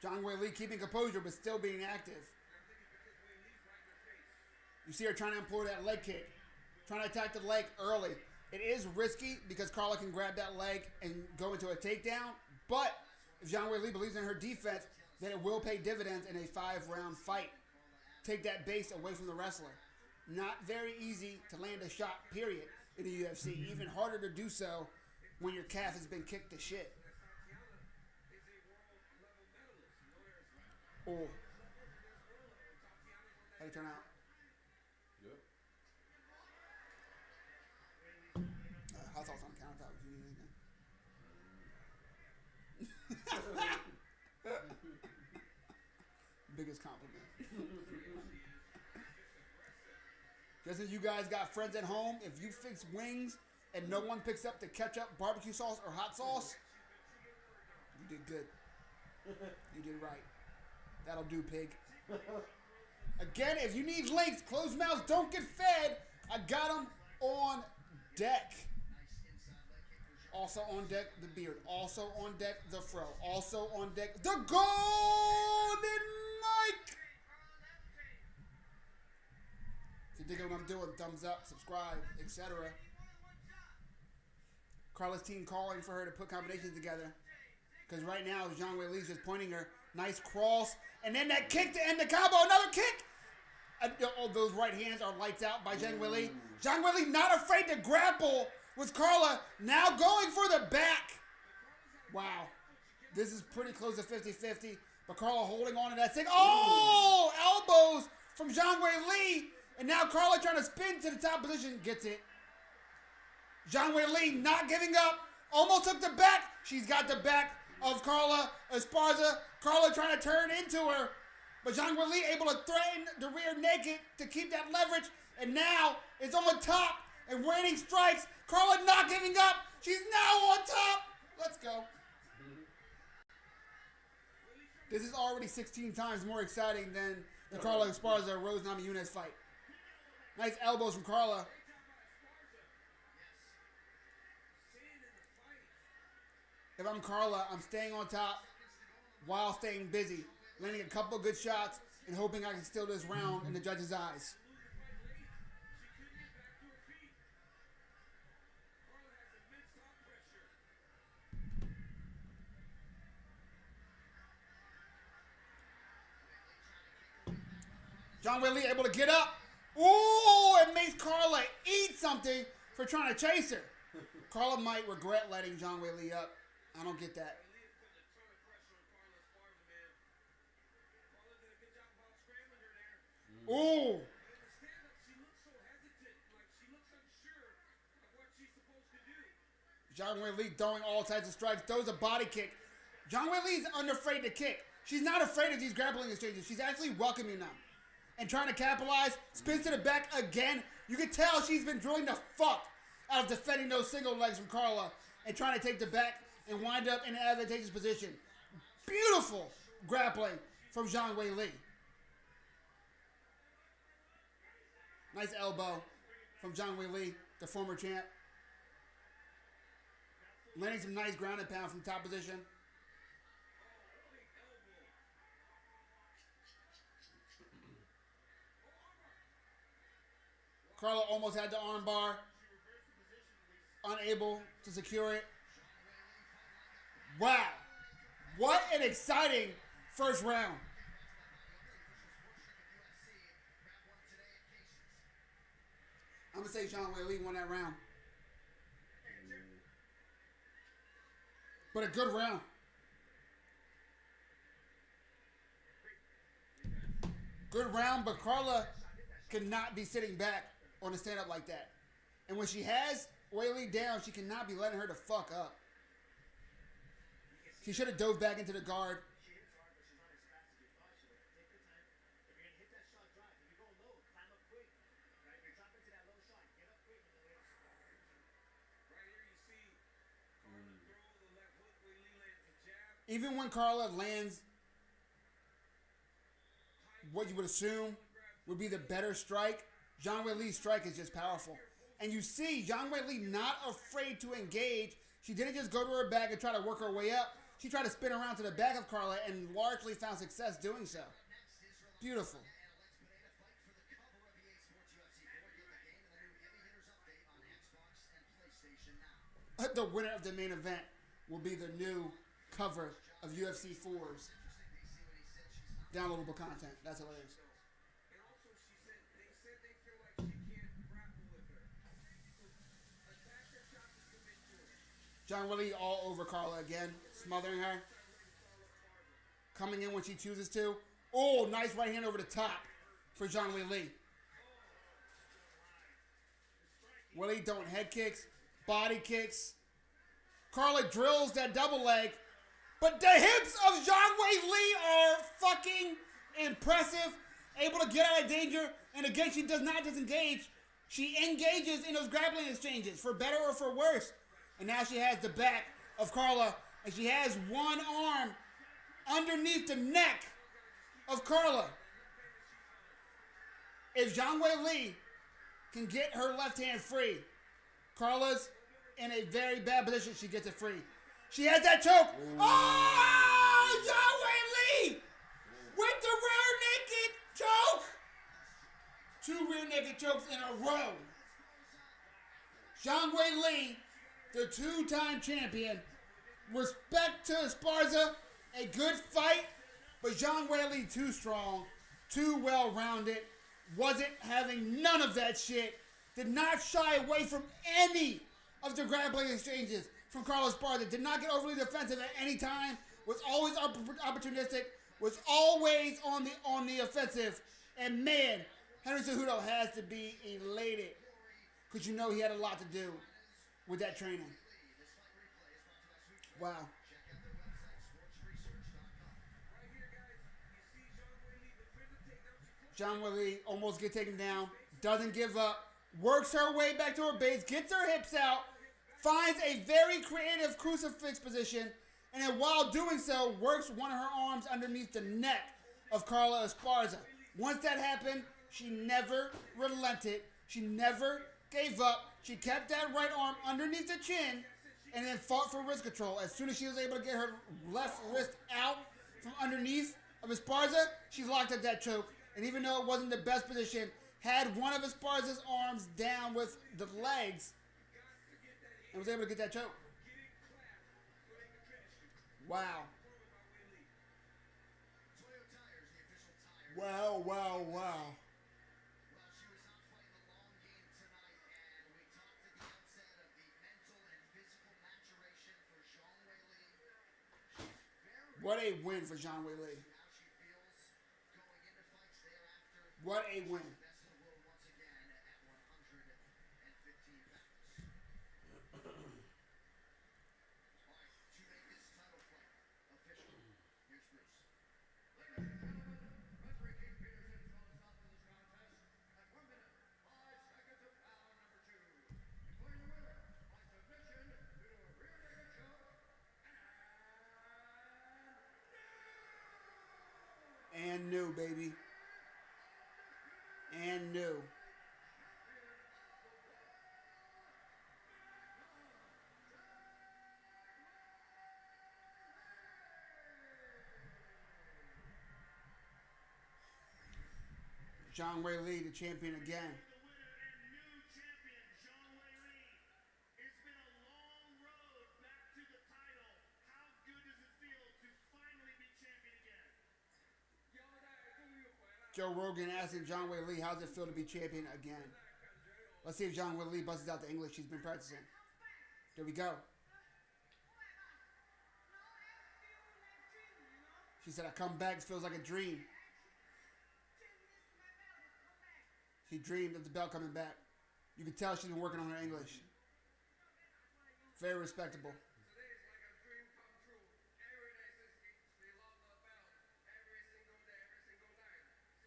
Zhang Weili keeping composure but still being active. You see her trying to employ that leg kick. Trying to attack the leg early. It is risky because Carla can grab that leg and go into a takedown. But if Zhang Weili believes in her defense, then it will pay dividends in a 5-round fight. Take that base away from the wrestler. Not very easy to land a shot, period, in the UFC. Even harder to do so when your calf has been kicked to shit. Oh. How do you turn out? Hot sauce on the countertop if you need anything. Biggest compliment. Just as you guys got friends at home, if you fix wings and no one picks up the ketchup, barbecue sauce, or hot sauce, you did good. You did right. That'll do, pig. Again, if you need links, closed mouths don't get fed. I got them on deck. Also on deck, the beard. Also on deck, the fro. Also on deck, the golden mic. If you dig what I'm doing, thumbs up, subscribe, etc. Carla's team calling for her to put combinations together. Because right now, Zhang Weili's just pointing her. Nice cross. And then that kick to end the combo. Another kick. All those right hands are lights out by Zhang Weili. Zhang Weili not afraid to grapple with Carla. Now going for the back. Wow. This is pretty close to 50-50. But Carla holding on to that thing. Oh! Elbows from Zhang Weili. And now Carla trying to spin to the top position. Gets it. Zhang Weili not giving up. Almost took the back. She's got the back of Carla Esparza. Carla trying to turn into her. But Zhang Weili able to threaten the rear naked to keep that leverage. And now it's on the top and raining strikes. Carla not giving up. She's now on top. Let's go. This is already 16 times more exciting than the Carla Esparza Rose Namajunas fight. Nice elbows from Carla. If I'm Carla, I'm staying on top while staying busy. Landing a couple good shots and hoping I can steal this round in the judge's eyes. Zhang Weili able to get up. Ooh, and makes Carla something for trying to chase her. Carla might regret letting Zhang Weili up. I don't get that. Lee is putting a ton of pressure on Carla Esparza, man. Carla did a good job about scrambling her there. Ooh. But in the stand-up, she looks so hesitant. Like, she looks unsure of what she's supposed to do. Zhang Weili throwing all types of strikes. Throws a body kick. Zhang Weili's unafraid to kick. She's not afraid of these grappling exchanges. She's actually welcoming them. And trying to capitalize. Spins to the back again. You can tell she's been drilling the fuck out of defending those single legs from Carla. And trying to take the back and wind up in an advantageous position. Beautiful grappling from Zhang Weili. Nice elbow from Zhang Weili, the former champ. Landing some nice ground and pound from top position. Carla almost had the armbar. Unable to secure it. Wow. What an exciting first round. I'm going to say Zhang Weili won that round. But a good round. Good round, but Carla cannot be sitting back on a stand-up like that. And when she has Weili down, she cannot be letting her the fuck up. She should have dove back into the guard. She hits hard, but she's not as fast as you thought she would. Take your time. If you're going to hit that shot, drive. If you go low, climb up quick. Right? If you're dropping to that low shot, get up quick and then right here you see Carla throw the left hook. Weili lands a jab. Even when Carla lands what you would assume would be the better strike, Zhang Weili's strike is just powerful. And you see Zhang Weili not afraid to engage. She didn't just go to her back and try to work her way up. She tried to spin around to the back of Carla and largely found success doing so. Beautiful. The winner of the main event will be the new cover of UFC 4's downloadable content. That's hilarious. And also she said they feel like she can't grapple with her. Attack her shot to commit to her. Zhang Weili all over Carla again, smothering her. Coming in when she chooses to. Oh, nice right hand over the top for Zhang Weili. Weili throwing head kicks, body kicks. Carla drills that double leg. But the hips of Zhang Weili are fucking impressive. Able to get out of danger. And again, she does not disengage. She engages in those grappling exchanges, for better or for worse. And now she has the back of Carla. And she has one arm underneath the neck of Carla. If Zhang Weili can get her left hand free, Carla's in a very bad position. She gets it free. She has that choke. Ooh. Oh, Zhang Weili with the rear naked choke. 2 rear naked chokes in a row. Zhang Weili, the 2-time champion. Respect to Esparza, a good fight, but Zhang Weili too strong, too well-rounded, wasn't having none of that shit, did not shy away from any of the grappling exchanges from Carlos Esparza, did not get overly defensive at any time, was always opportunistic, was always on the offensive, and man, Henry Cejudo has to be elated, because you know he had a lot to do with that training. Wow. Zhang Weili almost gets taken down, doesn't give up, works her way back to her base, gets her hips out, finds a very creative crucifix position, and then while doing so, works one of her arms underneath the neck of Carla Esparza. Once that happened, she never relented. She never gave up. She kept that right arm underneath the chin and then fought for wrist control. As soon as she was able to get her left wrist out from underneath of Esparza, she locked up that choke. And even though it wasn't the best position, had one of Esparza's arms down with the legs and was able to get that choke. Wow. Wow, wow, wow. What a win for Zhang Weili. What a win. And new, baby. And new. Zhang Weili, the champion again. The winner and new champion, Zhang Weili. It's been a long road back to the title. How good does it feel to finally be champion again? Joe Rogan asking Zhang Weili, how's it feel to be champion again? Let's see if Zhang Weili busts out the English she's been practicing. There we go. She said, I come back, it feels like a dream. She dreamed of the belt coming back. You can tell she's been working on her English. Very respectable.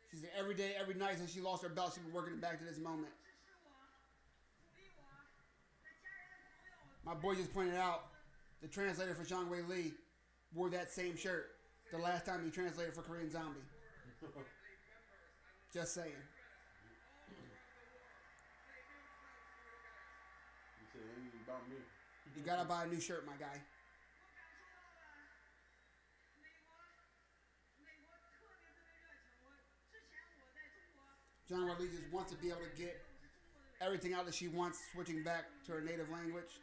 She said every day, every night since she lost her belt, she's been working it back to this moment. My boy just pointed out, the translator for Zhang Weili wore that same shirt the last time he translated for Korean Zombie. Just saying. You said anything about me? You gotta buy a new shirt, my guy. Zhang Weili just wants to be able to get everything out that she wants, switching back to her native language.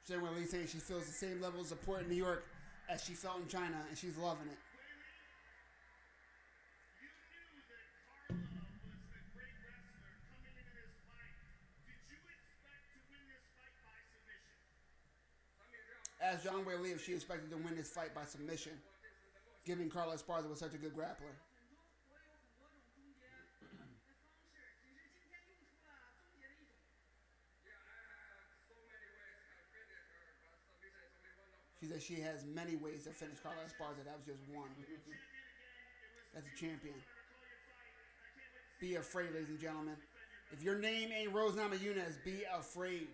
Zhang Weili saying she feels the same level of support in New York as she felt in China, and she's loving it. You knew that Carla was the great wrestler coming into this fight. Did you expect to win this fight by submission? Asked Zhang Weili if she expected to win this fight by submission, given Carla Esparza was such a good grappler. She said she has many ways to finish Carla Esparza. That was just one. That's a champion. Be afraid, ladies and gentlemen. If your name ain't Rose Namajunas, be afraid.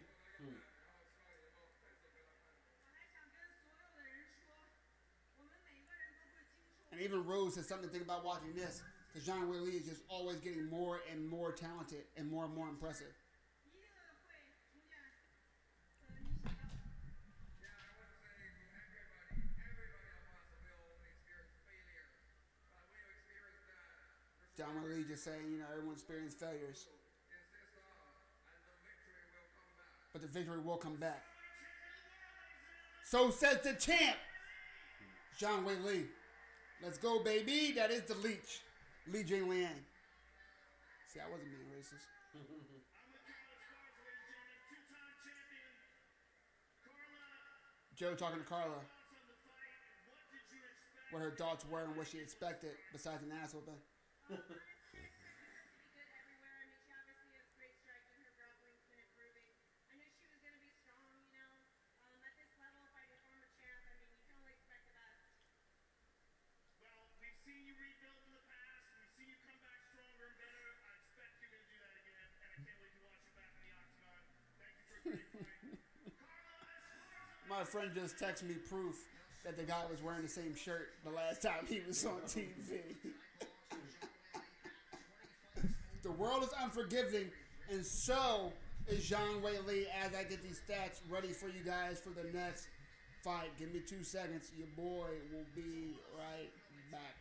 And even Rose has something to think about watching this, because Zhang Weili is just always getting more and more talented and more impressive. Zhang Weili just saying, you know, everyone experienced failures. But the victory will come back. So says the champ, Zhang Weili. Let's go, baby. That is the leech. Li Jingliang. See, I wasn't being racist. Joe talking to Carla. What her thoughts were and what she expected besides an ass whooping. My friend just texted me proof that the guy was wearing the same shirt the last time he was on TV. The world is unforgiving, and so is Zhang Weili. As I get these stats ready for you guys for the next fight, give me 2 seconds. Your boy will be right back.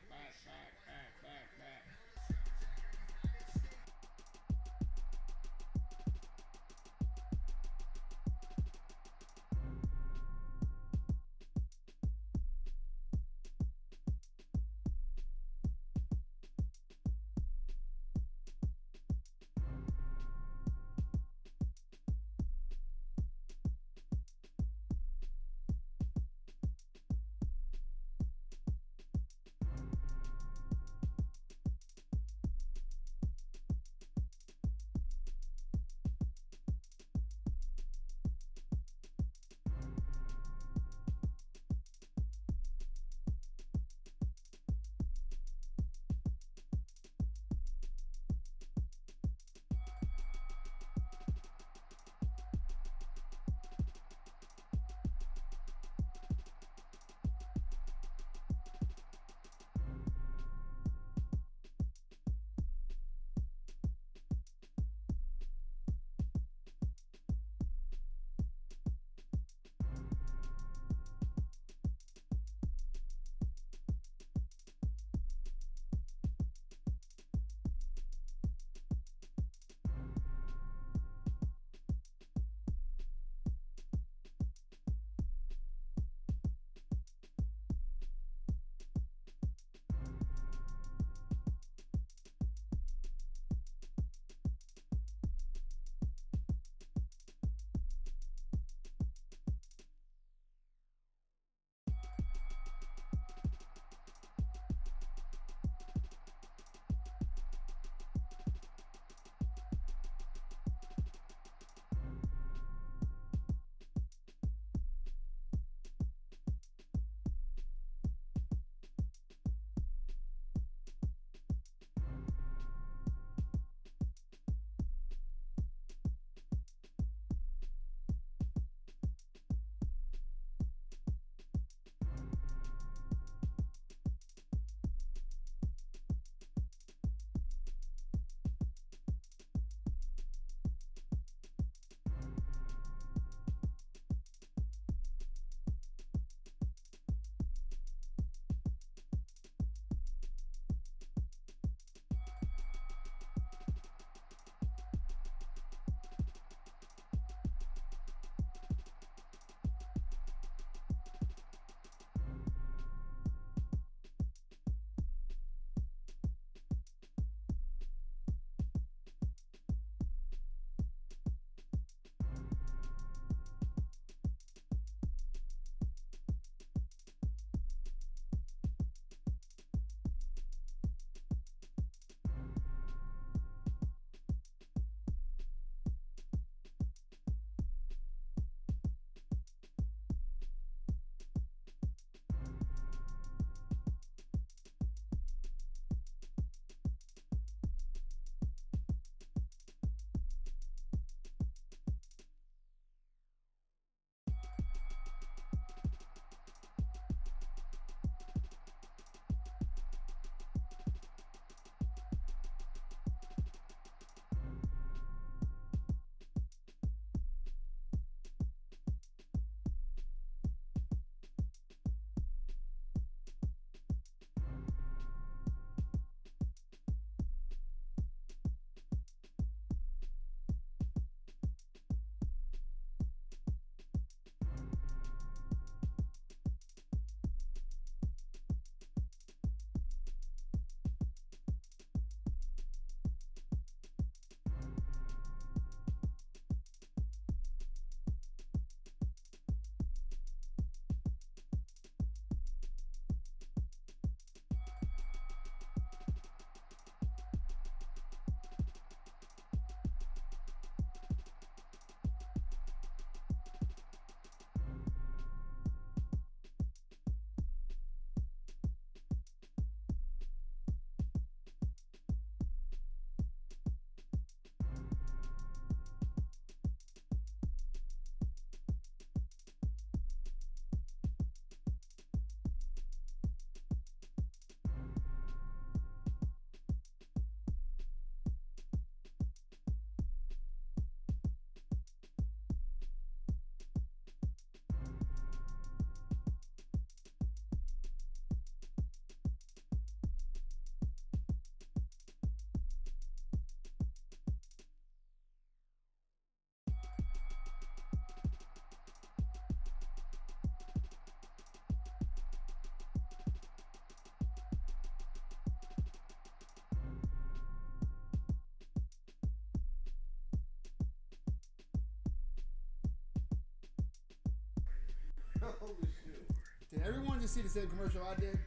Holy shit. Did everyone just see the same commercial I did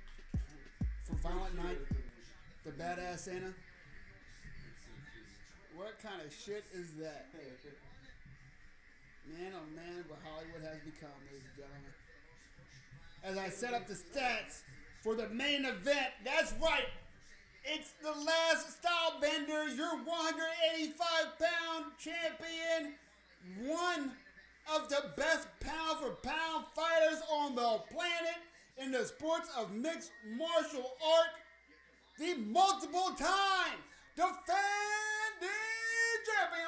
for Violent Night? The badass Santa? What kind of shit is that? Man, oh man, what Hollywood has become, ladies and gentlemen. As I set up the stats for the main event, that's right. It's the last style bender, your 185-pound champion, one of the best pound-for-pound fighters on the planet in the sports of mixed martial art, the multiple-time defending champion,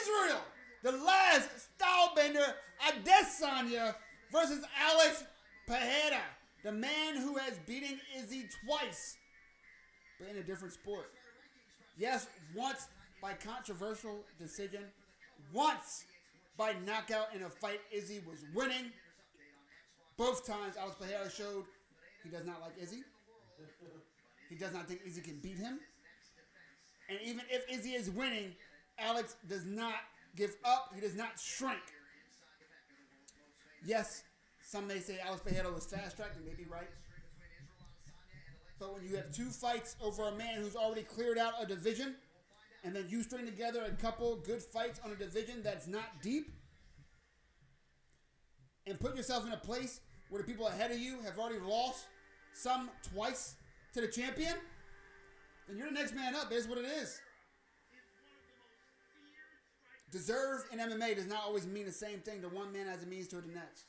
Israel, the last style bender, Adesanya versus Alex Pereira, the man who has beaten Izzy twice, but in a different sport. Yes, once by controversial decision, once by knockout in a fight Izzy was winning. Both times Alex Pereira showed he does not like Izzy. He does not think Izzy can beat him. And even if Izzy is winning, Alex does not give up. He does not shrink. Yes, some may say Alex Pereira was fast-tracked, and they may be right. But when you have two fights over a man who's already cleared out a division, and then you string together a couple good fights on a division that's not deep, and put yourself in a place where the people ahead of you have already lost, some twice, to the champion, then you're the next man up. It's what it is. Deserve in MMA does not always mean the same thing to one man as it means to the next.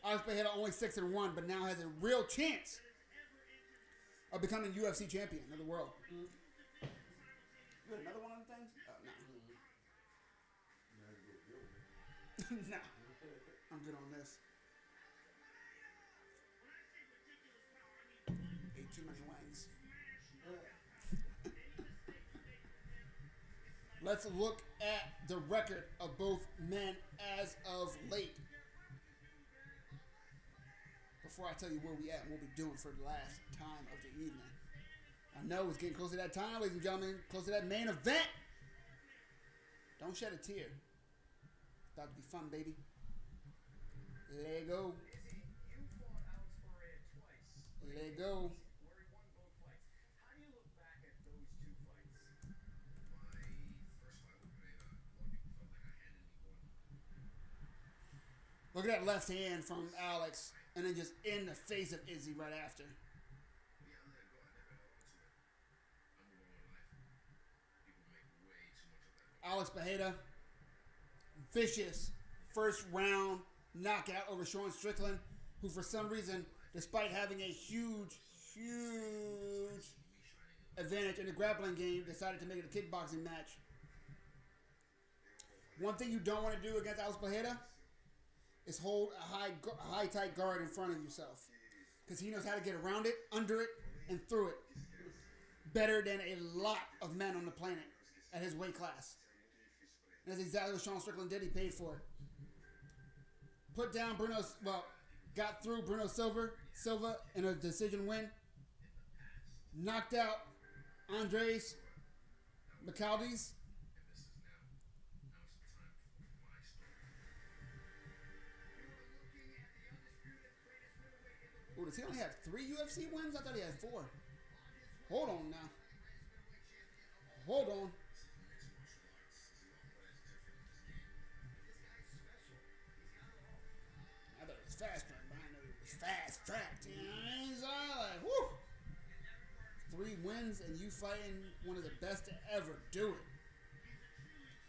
Alex Pereira only 6-1, but now has a real chance of becoming UFC champion of the world. You got another one of the things? Oh, no. No. I'm good on this. Ate too many wings. Let's look at the record of both men as of late. Before I tell you where we at and what we're doing for the last time of the evening. I know it's getting close to that time, ladies and gentlemen. Close to that main event. Don't shed a tear. It's about to be fun, baby. Let go. Let go. Look at that left hand from Alex, and then just in the face of Izzy right after. Alex Pereira, vicious first round knockout over Sean Strickland, who for some reason, despite having a huge advantage in the grappling game, decided to make it a kickboxing match. One thing you don't want to do against Alex Pereira is hold a high tight guard in front of yourself, because he knows how to get around it, under it, and through it better than a lot of men on the planet at his weight class. And that's exactly what Sean Strickland did. He paid for it. Got through Bruno Silva in a decision win. Knocked out Andres McAldiz. Oh, does he only have 3 UFC wins? I thought he had 4. Hold on now. Hold on. I thought it was fast tracked, but I know it was fast tracked. You know what I mean? So I like, whoo! 3 wins and you fighting one of the best to ever do it.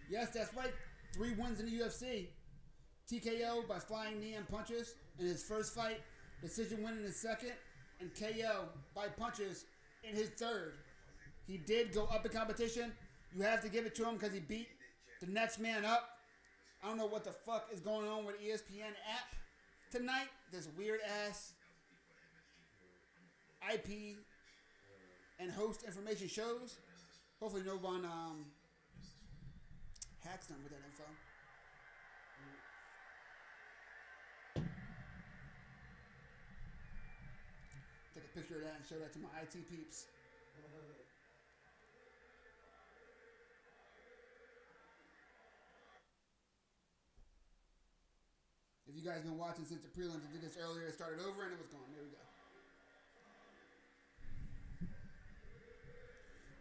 Yes, that's right. 3 wins in the UFC. TKO by flying knee and punches in his first fight. Decision win in his second, and KO by punches in his third. He did go up in competition. You have to give it to him because he beat the next man up. I don't know what the fuck is going on with ESPN app tonight. This weird ass IP and host information shows. Hopefully no one hacks them with that info. Take a picture of that and show that to my IT peeps. If you guys been watching since the prelims, I did this earlier. It started over and it was gone. There we go.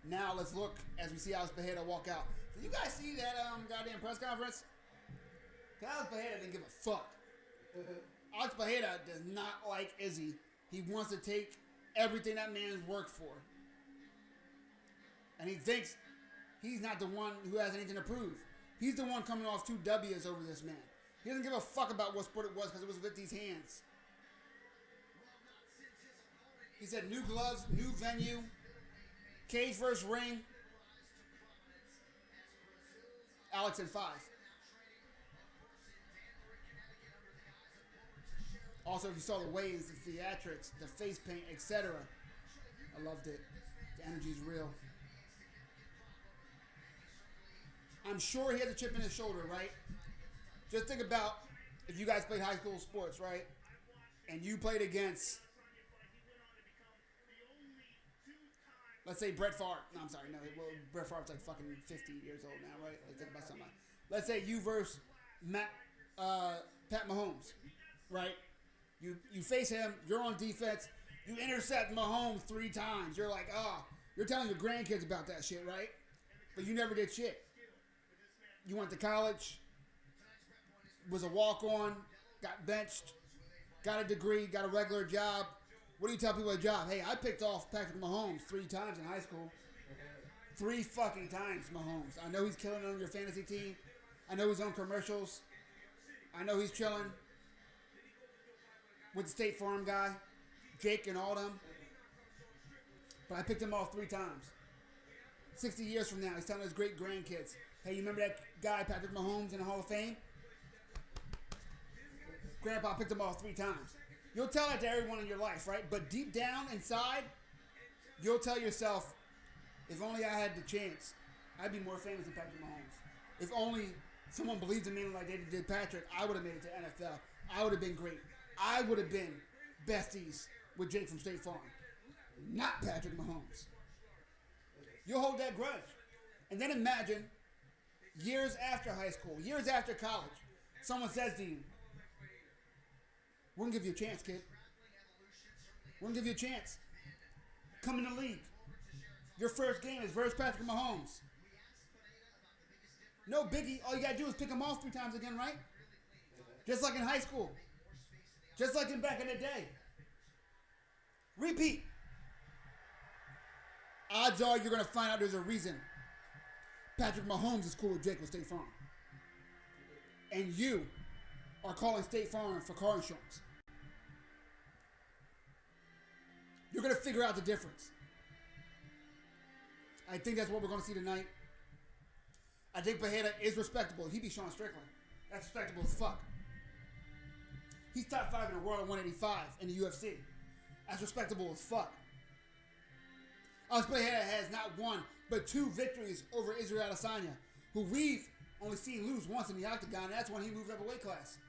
Now let's look as we see Alex Pereira walk out. Did you guys see that goddamn press conference? Alex Pereira didn't give a fuck. Alex Pereira does not like Izzy. He wants to take everything that man's worked for. And he thinks he's not the one who has anything to prove. He's the one coming off 2 W's over this man. He doesn't give a fuck about what sport it was because it was with these hands. He said new gloves, new venue, cage versus ring. Alex in 5. Also, if you saw the weigh-ins, the theatrics, the face paint, etc. I loved it. The energy's real. I'm sure he has a chip in his shoulder, right? Just think about if you guys played high school sports, right? And you played against, let's say Brett Favre. No, I'm sorry. No, well, Brett Favre's like fucking 50 years old now, right? Let's think about something. Let's say you versus Pat Mahomes, right? You face him. You're on defense. You intercept Mahomes 3 times. You're like, you're telling your grandkids about that shit, right? But you never did shit. You went to college, was a walk-on, got benched, got a degree, got a regular job. What do you tell people at a job? Hey, I picked off Patrick Mahomes 3 times in high school. 3 fucking times, Mahomes. I know he's killing it on your fantasy team. I know he's on commercials. I know he's chilling with the State Farm guy, Jake and all them. But I picked him off 3 times. 60 years from now, he's telling his great grandkids, hey, you remember that guy, Patrick Mahomes, in the Hall of Fame? Grandpa picked him off 3 times. You'll tell that to everyone in your life, right? But deep down inside, you'll tell yourself, if only I had the chance, I'd be more famous than Patrick Mahomes. If only someone believed in me like they did Patrick, I would have made it to NFL. I would have been great. I would have been besties with Jake from State Farm. Not Patrick Mahomes. You'll hold that grudge. And then imagine, years after high school, years after college, someone says to you, we're going to give you a chance, kid. We're going to give you a chance. Come in the league. Your first game is versus Patrick Mahomes. No biggie. All you got to do is pick him off 3 times again, right? Just like in high school. Just like in back in the day. Repeat. Odds are you're going to find out there's a reason Patrick Mahomes is cool with Jake with State Farm. And you are calling State Farm for car insurance. You're going to figure out the difference. I think that's what we're going to see tonight. I think Pereira is respectable. He be Sean Strickland. That's respectable as fuck. He's top 5 in the world at 185 in the UFC. That's respectable as fuck. Alex Pereira has not 1, but 2 victories over Israel Adesanya, who we've only seen lose once in the octagon, and that's when he moved up a weight class.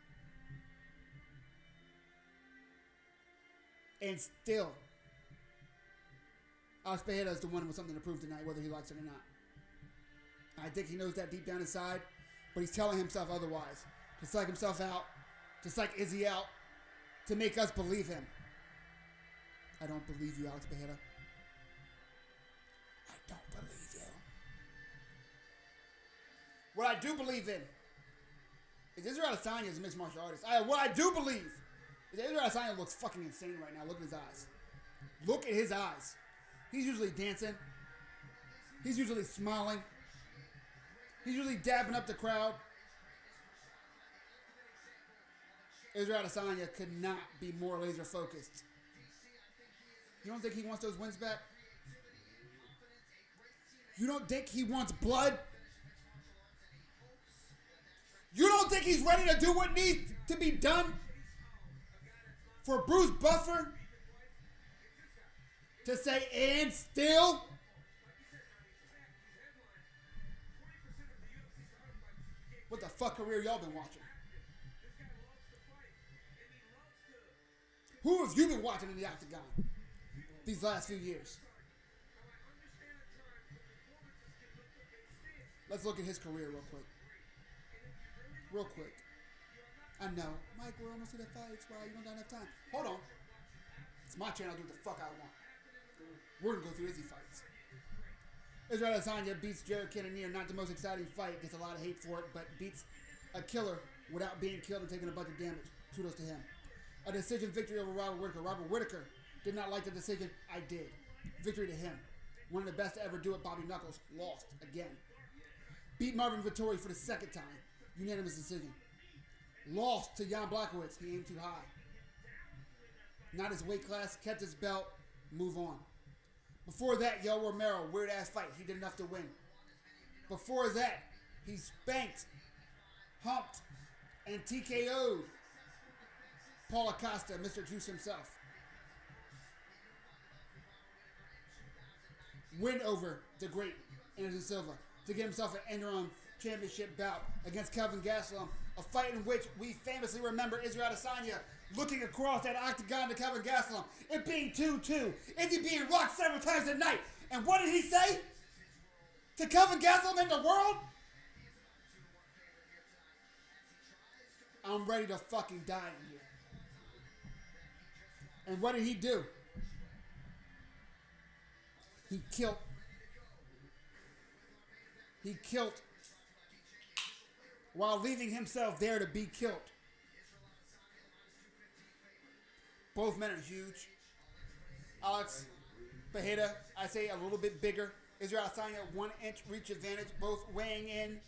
And still, Alex Pereira is the one with something to prove tonight, whether he likes it or not. I think he knows that deep down inside, but he's telling himself otherwise. To psych himself out, to psych Izzy out, to make us believe him. I don't believe you, Alex Pereira. I don't believe you. What I do believe in is Israel Adesanya is a mixed martial artist. What I do believe is that Israel Adesanya looks fucking insane right now. Look at his eyes. Look at his eyes. He's usually dancing. He's usually smiling. He's usually dabbing up the crowd. Israel Adesanya could not be more laser focused. You don't think he wants those wins back? You don't think he wants blood? You don't think he's ready to do what needs to be done for Bruce Buffer to say, and still? What the fuck career y'all been watching? Who have you been watching in the octagon these last few years? Let's look at his career real quick. Real quick. I know. Mike, we're almost to the fights. Wow, you don't got enough time. Hold on. It's my channel. I'll do what the fuck I want. We're going to go through Izzy fights. Israel Adesanya beats Jared Cannonier. Not the most exciting fight. Gets a lot of hate for it, but beats a killer without being killed and taking a bunch of damage. Kudos to him. A decision victory over Robert Whitaker. Robert Whitaker did not like the decision. I did. Victory to him. One of the best to ever do it. Bobby Knuckles lost again. Beat Marvin Vettori for the second time. Unanimous decision. Lost to Jan Blachowicz. He aimed too high. Not his weight class. Kept his belt. Move on. Before that, Yo Romero. Weird ass fight. He did enough to win. Before that, he spanked, humped, and TKO'd Paul Acosta, Mr. Juice himself. Win over the great Anderson Silva to get himself an interim championship bout against Kelvin Gastelum, a fight in which we famously remember Israel Adesanya looking across that octagon to Kelvin Gastelum, it being 2-2, Izzy being rocked several times a night. And what did he say to Kelvin Gastelum in the world? I'm ready to fucking die in here. And what did he do? He killed. He killed while leaving himself there to be killed. Both men are huge. Alex Pereira, I say a little bit bigger. Israel Adesanya, 1 inch reach advantage. Both weighing in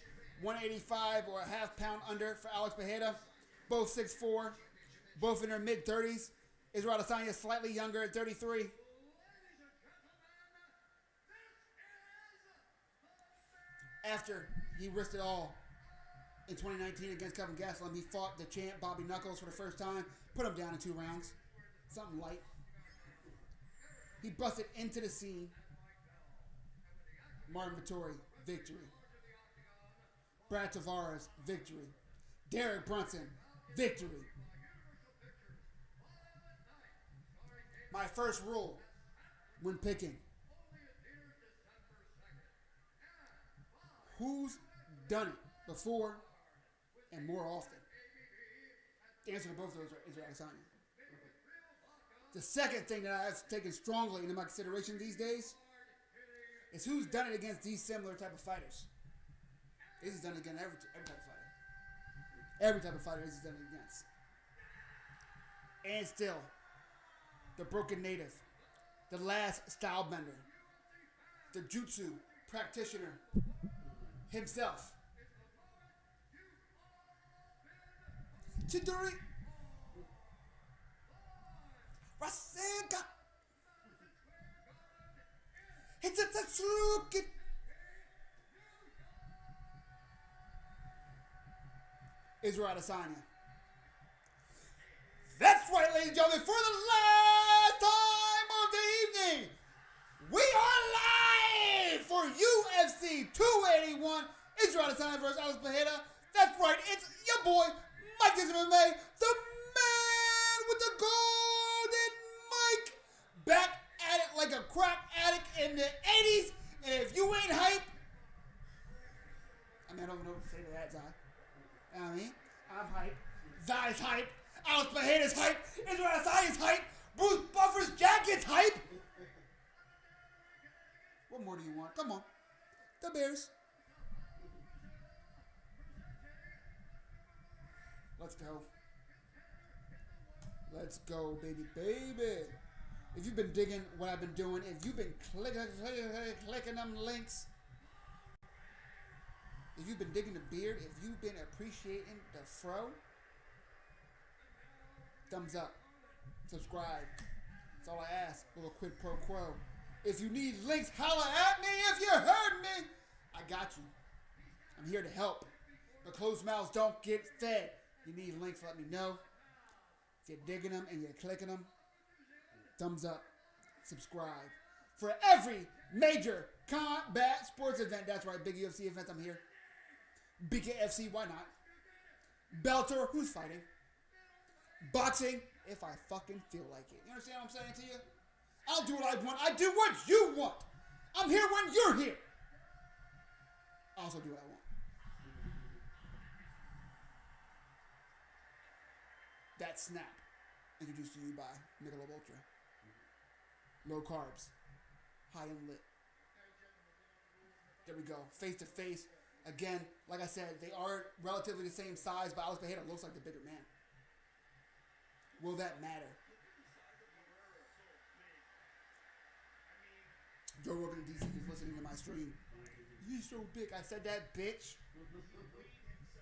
185 or a half pound under for Alex Pereira. Both 6'4", both in their mid-30s. Israel Adesanya slightly younger at 33. After he risked it all in 2019 against Kelvin Gastelum, he fought the champ Bobby Knuckles for the first time, put him down in 2 rounds. Something light. He busted into the scene. Martin Vettori, victory. Brad Tavares, victory. Derek Brunson, victory. My first rule when picking: who's done it before and more often? The answer to both of those is Adesanya. The second thing that I've taken strongly into my consideration these days is who's done it against these similar type of fighters. Izzy's done it against every type of fighter. Every type of fighter Izzy's done it against. And still, the broken native, the last style bender, the jutsu practitioner himself. Chidori Rasenka. It's a Tatsuki. Israel Adesanya. That's right, ladies and gentlemen, for the last time of the evening, we are live for UFC 281. Israel Adesanya versus Alex Pereira. That's right, it's your boy, Mike MMA, the man with the golden mic, back at it like a crack addict in the 80s. And if you ain't hype, I don't know what to say to that, Zai. You know what I mean? I'm hype. Zai's hype. Alex Pereira's hype. Israel Adesanya's hype. Bruce Buffer's jacket's hype. What more do you want? Come on. The Bears. Let's go. Let's go, baby, baby. If you've been digging what I've been doing, if you've been clicking them links, if you've been digging the beard, if you've been appreciating the fro, thumbs up, subscribe. That's all I ask. A little quid pro quo. If you need links, holla at me. If you heard me, I got you. I'm here to help. The closed mouths don't get fed. You need links, let me know. If you're digging them and you're clicking them, thumbs up, subscribe. For every major combat sports event, that's right, big UFC events, I'm here. BKFC, why not? Bellator, who's fighting? Boxing, if I fucking feel like it. You understand what I'm saying to you? I'll do what I want. I do what you want. I'm here when you're here. I also do what I want. That snap. Introduced to you by Michelob Ultra. Low carbs. High and lit. There we go. Face to face. Again, like I said, they are relatively the same size, but Alex Pereira looks like the bigger man. Will that matter? Joe Rogan in DC is listening to my stream. You so big. I said that, bitch.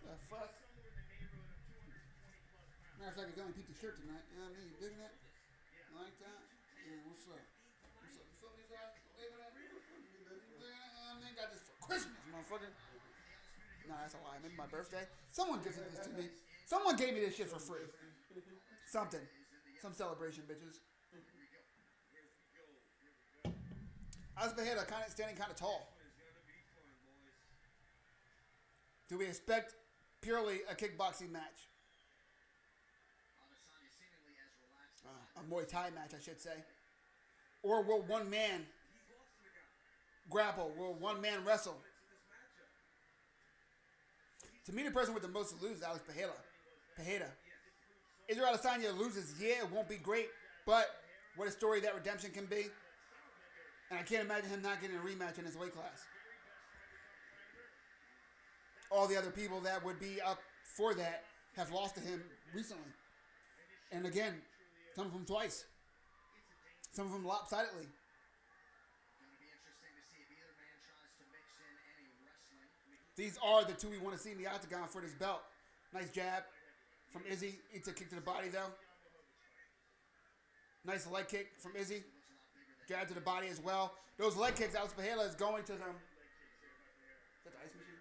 The fuck? Matter of fact, he's only peeped the shirt tonight. You know what I mean? You digging it? You like that? Yeah, what's up? What's up? You feel me, guys? Waving at me? I mean, got this for Christmas, motherfucker. Nah, that's a lie. Maybe my birthday. Someone gifted this to me. Someone gave me this shit for free. Something. Some celebration, bitches. Alex Pereira standing kind of tall. Do we expect purely a kickboxing match? A Muay Thai match, I should say. Or will one man grapple? Will one man wrestle? To me, the person with the most to lose is Alex Pereira. Israel Adesanya loses. Yeah, it won't be great, but what a story that redemption can be. And I can't imagine him not getting a rematch in his weight class. All the other people that would be up for that have lost to him recently. And again, some of them twice. Some of them lopsidedly. These are the two we want to see in the octagon for this belt. Nice jab from Izzy. Eats a kick to the body, though. Nice leg kick from Izzy. Jab to the body as well. Those leg kicks, Alex Pereira is going to them. Is that the ice machine?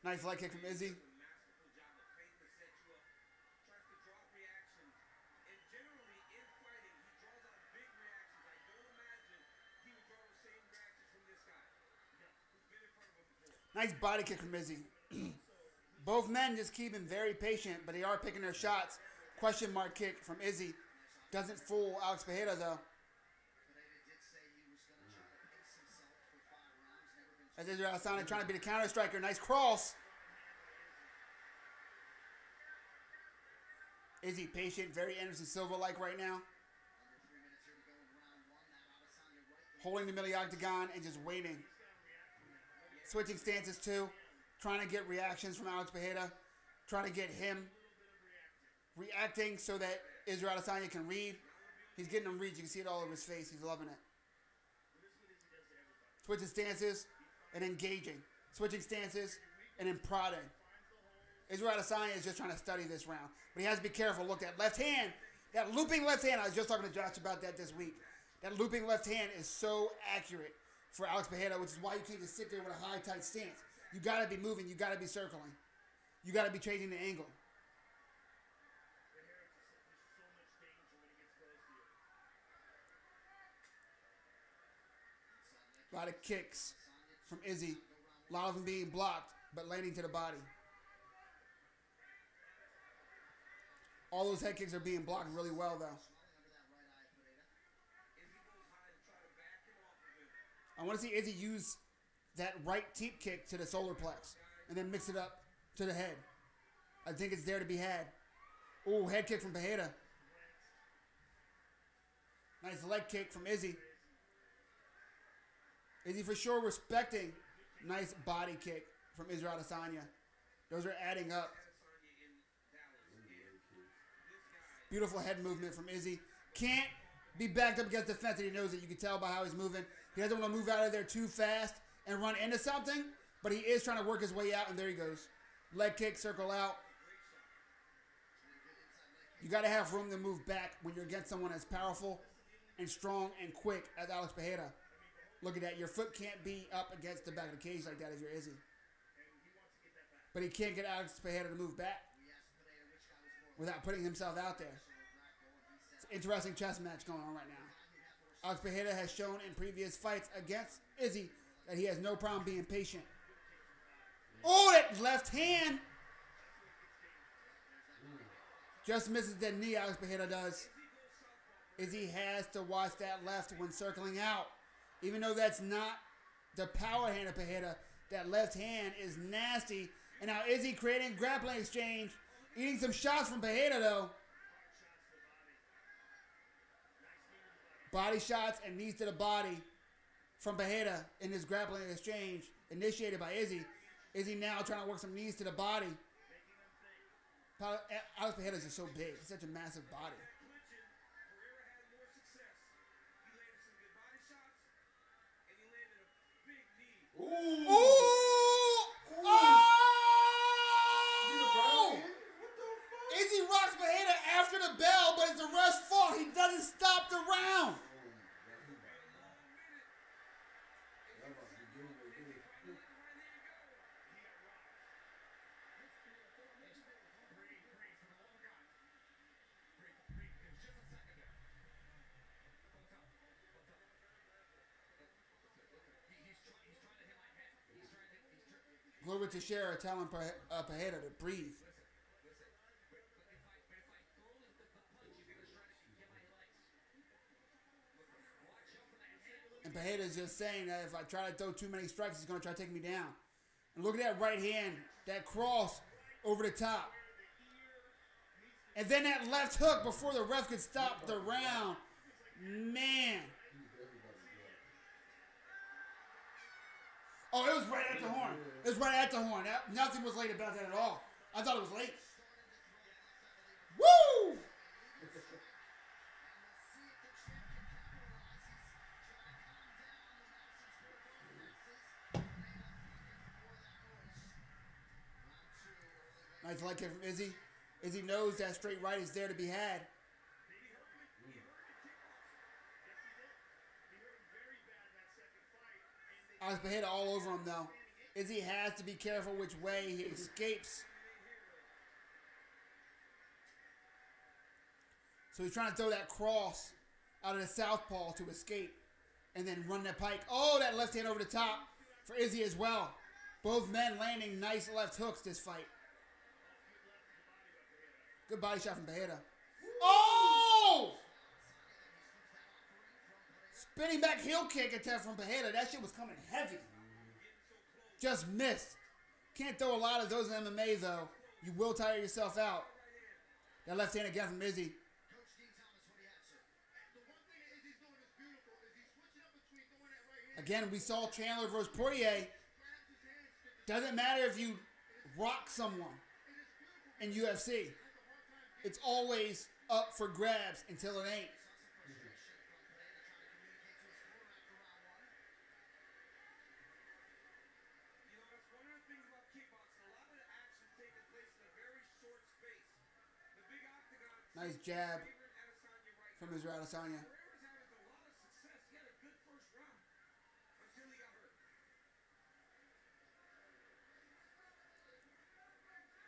Nice leg kick from Izzy. Nice body kick from Izzy. Both men just keep him very patient, but they are picking their shots. Question mark kick from Izzy. Doesn't fool Alex Pereira, though. As Israel Adesanya trying to be the counter striker. Nice cross. Izzy patient, very Anderson Silva-like right now. Holding the middle of the octagon and just waiting. Switching stances too. Trying to get reactions from Alex Pereira. Trying to get him reacting so that Israel Adesanya can read. He's getting them reads. You can see it all over his face. He's loving it. Switching stances and engaging. Switching stances and then prodding. Israel Adesanya is just trying to study this round. But he has to be careful. Look, that left hand. That looping left hand. I was just talking to Josh about that this week. That looping left hand is so accurate for Alex Pereira, which is why you can't just sit there with a high, tight stance. You got to be moving. You got to be circling. You got to be changing the angle. A lot of kicks from Izzy. A lot of them being blocked, but landing to the body. All those head kicks are being blocked really well, though. I want to see Izzy use that right teep kick to the solar plex and then mix it up to the head. I think it's there to be had. Ooh, head kick from Pereira. Nice leg kick from Izzy. Izzy for sure respecting. Nice body kick from Israel Adesanya. Those are adding up. Beautiful head movement from Izzy. Can't be backed up against the fence, and he knows it. You can tell by how he's moving. He doesn't want to move out of there too fast and run into something, but he is trying to work his way out, and there he goes. Leg kick, circle out. You got to have room to move back when you're against someone as powerful and strong and quick as Alex Pereira. Look at that. Your foot can't be up against the back of the cage like that as your Izzy. But he can't get Alex Pereira to move back without putting himself out there. It's an interesting chess match going on right now. Alex Pereira has shown in previous fights against Izzy that he has no problem being patient. Oh, that left hand! Just misses that knee, Alex Pereira does. Izzy has to watch that left when circling out. Even though that's not the power hand of Pereira, that left hand is nasty. And now Izzy creating grappling exchange. Eating some shots from Pereira, though. Body shots and knees to the body from Pereira in this grappling exchange initiated by Izzy. Izzy now trying to work some knees to the body. Alex Pereira is just so big. He's such a massive body. Ooh! Oh! Izzy rocks Pereira after the bell, but it's the ref's fault. He doesn't stop the round. Glover Teixeira telling Pereira to breathe. And Pereira's just saying that if I try to throw too many strikes, he's going to try to take me down. And look at that right hand, that cross over the top. And then that left hook before the ref could stop the round. Man. Oh, it was right at the horn. It was right at the horn. Nothing was late about that at all. I thought it was late. Woo! Nice leg kick from Izzy. Izzy knows that straight right is there to be had. Alex Pereira all over him, though. Izzy has to be careful which way he escapes. So he's trying to throw that cross out of the southpaw to escape and then run that pike. Oh, that left hand over the top for Izzy as well. Both men landing nice left hooks this fight. Good body shot from Pereira. Oh! Spinning back heel kick attack from Pereira. That shit was coming heavy. Just missed. Can't throw a lot of those in MMA, though. You will tire yourself out. That left hand again from Izzy. Again, we saw Chandler versus Poirier. Doesn't matter if you rock someone in UFC. It's always up for grabs until it ain't. Nice jab from Adesanya.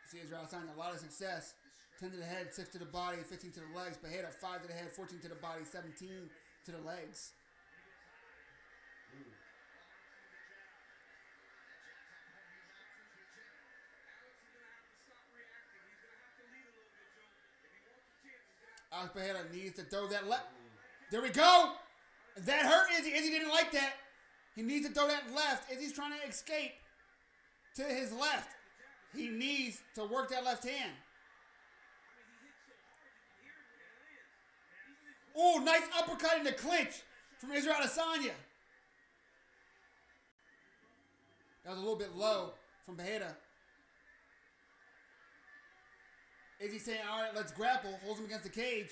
See Adesanya, a lot of success. 10 to the head, 6 to the body, 15 to the legs. Pereira, 5 to the head, 14 to the body, 17 to the legs. Alex Pereira needs to throw that left. There we go. That hurt Izzy. Izzy didn't like that. He needs to throw that left. Izzy's trying to escape to his left. He needs to work that left hand. Oh, nice uppercut in the clinch from Israel Adesanya. That was a little bit low from Pereira. Izzy saying, all right, let's grapple. Holds him against the cage.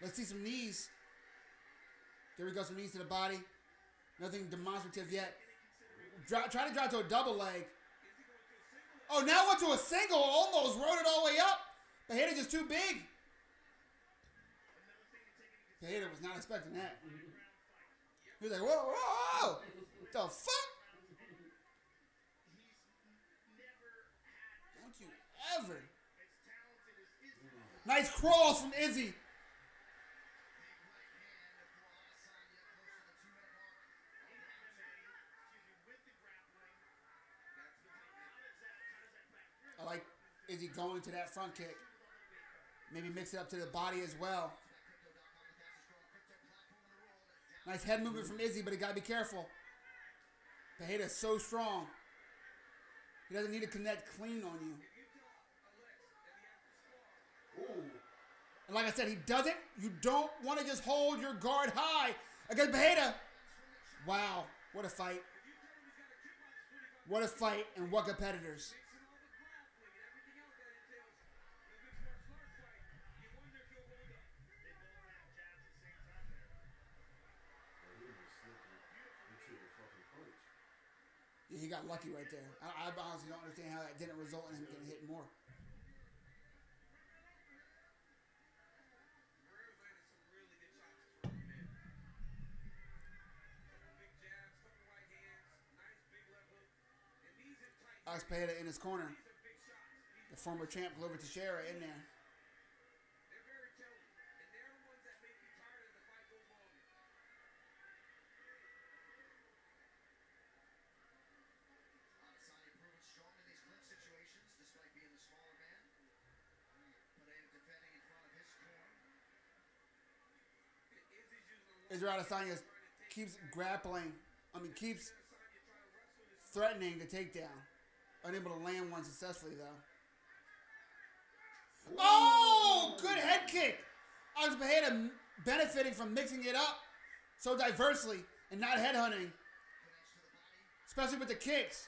Let's see some knees. There we go, some knees to the body. Nothing demonstrative yet. Try to drop to a double leg. Oh, now went to a single. Almost rode it all the way up. Pereira just too big. Pereira was not expecting that. He was like, whoa, whoa, whoa. The fuck? Don't you ever. Nice cross from Izzy. I like Izzy going to that front kick. Maybe mix it up to the body as well. Nice head movement from Izzy, but he got to be careful. Pereira's so strong. He doesn't need to connect clean on you. Ooh. And like I said, he doesn't. You don't want to just hold your guard high against Pereira. Wow, what a fight. What a fight and what competitors. Yeah, he got lucky right there. I honestly don't understand how that didn't result in him getting hit more. Alex Pereira in his corner. The former champ Glover Teixeira in there. Adesanya proven strong in these clinch situations, despite being the smaller man. Pereira defending in front of his corner. Israel Adesanya keeps grappling. Keeps threatening the takedown. Unable to land one successfully, though. Oh! Good head kick! Alex Pereira benefiting from mixing it up so diversely and not headhunting. Especially with the kicks.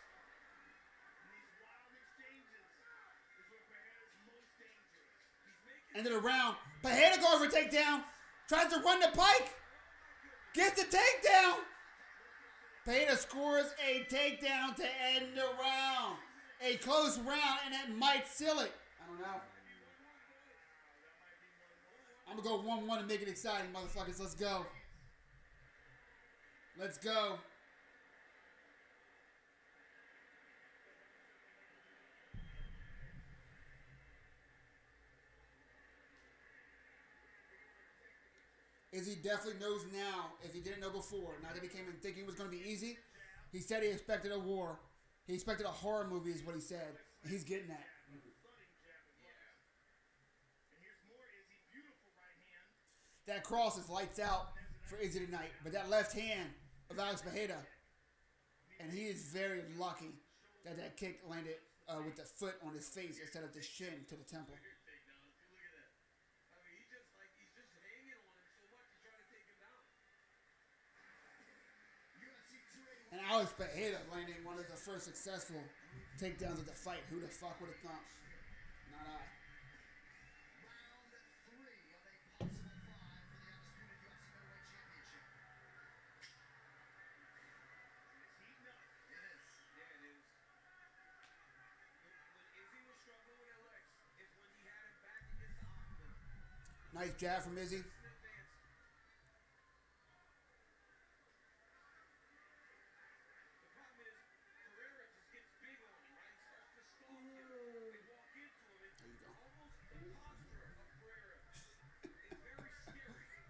End of the round. Pereira going for a takedown. Tries to run the pike. Gets the takedown. Pereira scores a takedown to end the round. A close round, and that might seal it. I don't know. I'm going to go 1-1 and make it exciting, motherfuckers. Let's go. Let's go. Izzy definitely knows now, if he didn't know before. Now that he came in thinking it was going to be easy, he said he expected a war. He expected a horror movie is what he said. And he's getting that. That cross is lights out for Izzy tonight. But that left hand of Alex Pereira, and he is very lucky that that kick landed with the foot on his face instead of the shin to the temple. And Alex Pereira landing one of the first successful takedowns of the fight. Who the fuck would have thought? Not I. Round 3 of a possible 5 for the undisputed UFC middleweight championship. It's heating up. It is. Yeah, it is. When Izzy was struggling with Alex is when he had him back against the octagon. Nice jab from Izzy.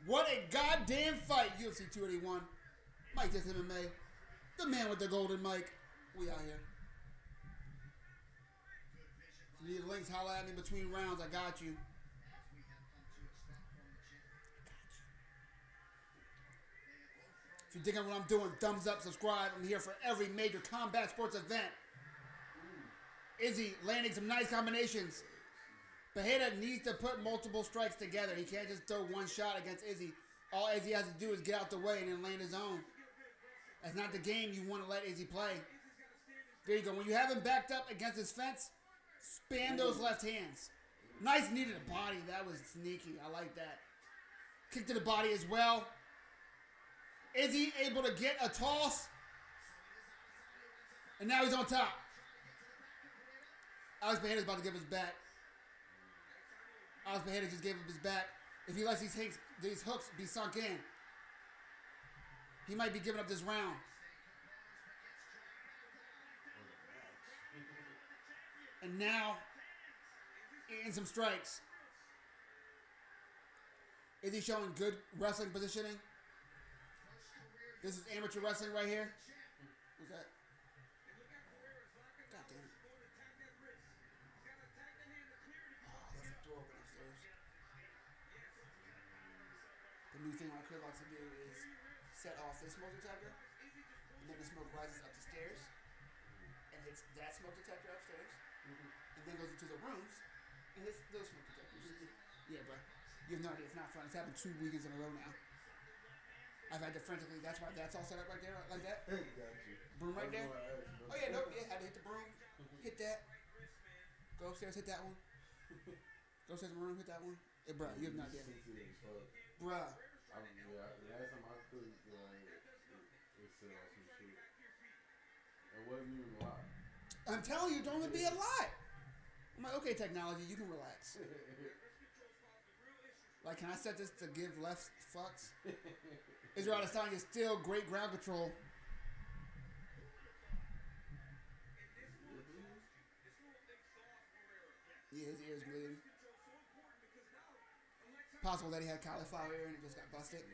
What a goddamn fight, UFC 281. Mike This MMA. The man with the golden mic. We out here. If you need links, holla at me between rounds. I got you. If you're digging what I'm doing, thumbs up, subscribe. I'm here for every major combat sports event. Izzy landing some nice combinations. Pereira needs to put multiple strikes together. He can't just throw one shot against Izzy. All Izzy has to do is get out the way and then land his own. That's not the game you want to let Izzy play. There you go. When you have him backed up against his fence, spam those left hands. Nice knee to the body. That was sneaky. I like that. Kick to the body as well. Izzy able to get a toss. And now he's on top. Alex Pereira's about to give his back. Alex Pereira just gave him his back. If he lets these hooks be sunk in, he might be giving up this round. And now, eating some strikes. Is he showing good wrestling positioning? This is amateur wrestling right here. What's that? God damn it. Oh, left the door open upstairs. The new thing on Crib likes to do is set off this smoke detector, and then the smoke rises up the stairs and hits that smoke detector upstairs, and then goes into the rooms and hits those smoke detectors. Yeah, bro. You have no idea. It's not fun. It's happened 2 weekends in a row now. I've had to frantically. That's why that's all set up right there, like that. Got you. Broom right there. Oh Oh yeah, nope. Yeah, had to hit the broom, hit that. Go upstairs, hit that one. Go upstairs in the room, hit that one. Hey, bro, you have no idea. Bruh. Last time I cooked, it said off some shit. It wasn't even a lot. I'm telling you, don't be a lot. I'm like, okay, technology, you can relax. Like, can I set this to give less fucks? Israel Adesanya is still great ground control. Yeah, his ear's bleeding. Possible that he had cauliflower ear and it just got busted.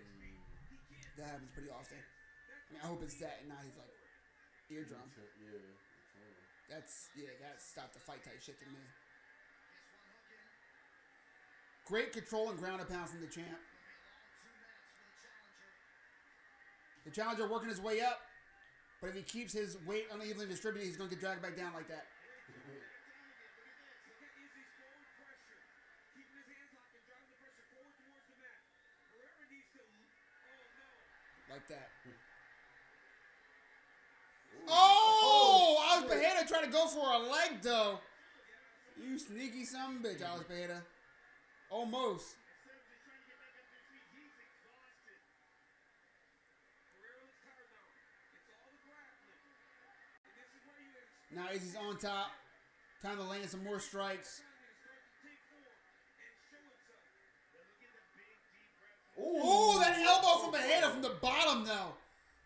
That happens pretty often. I mean, I hope it's that and not his, like, eardrum. That's stop the fight type shit to me. Great control and ground and pound from the champ. The challenger working his way up, but if he keeps his weight unevenly distributed, he's going to get dragged back down like that. Like that. Oh! Alex Pereira trying to go for a leg, though. You sneaky son of a bitch, Alex Pereira. Almost. Now Izzy's on top. Time to land some more strikes. Oh, that elbow from Pereira from the bottom, though.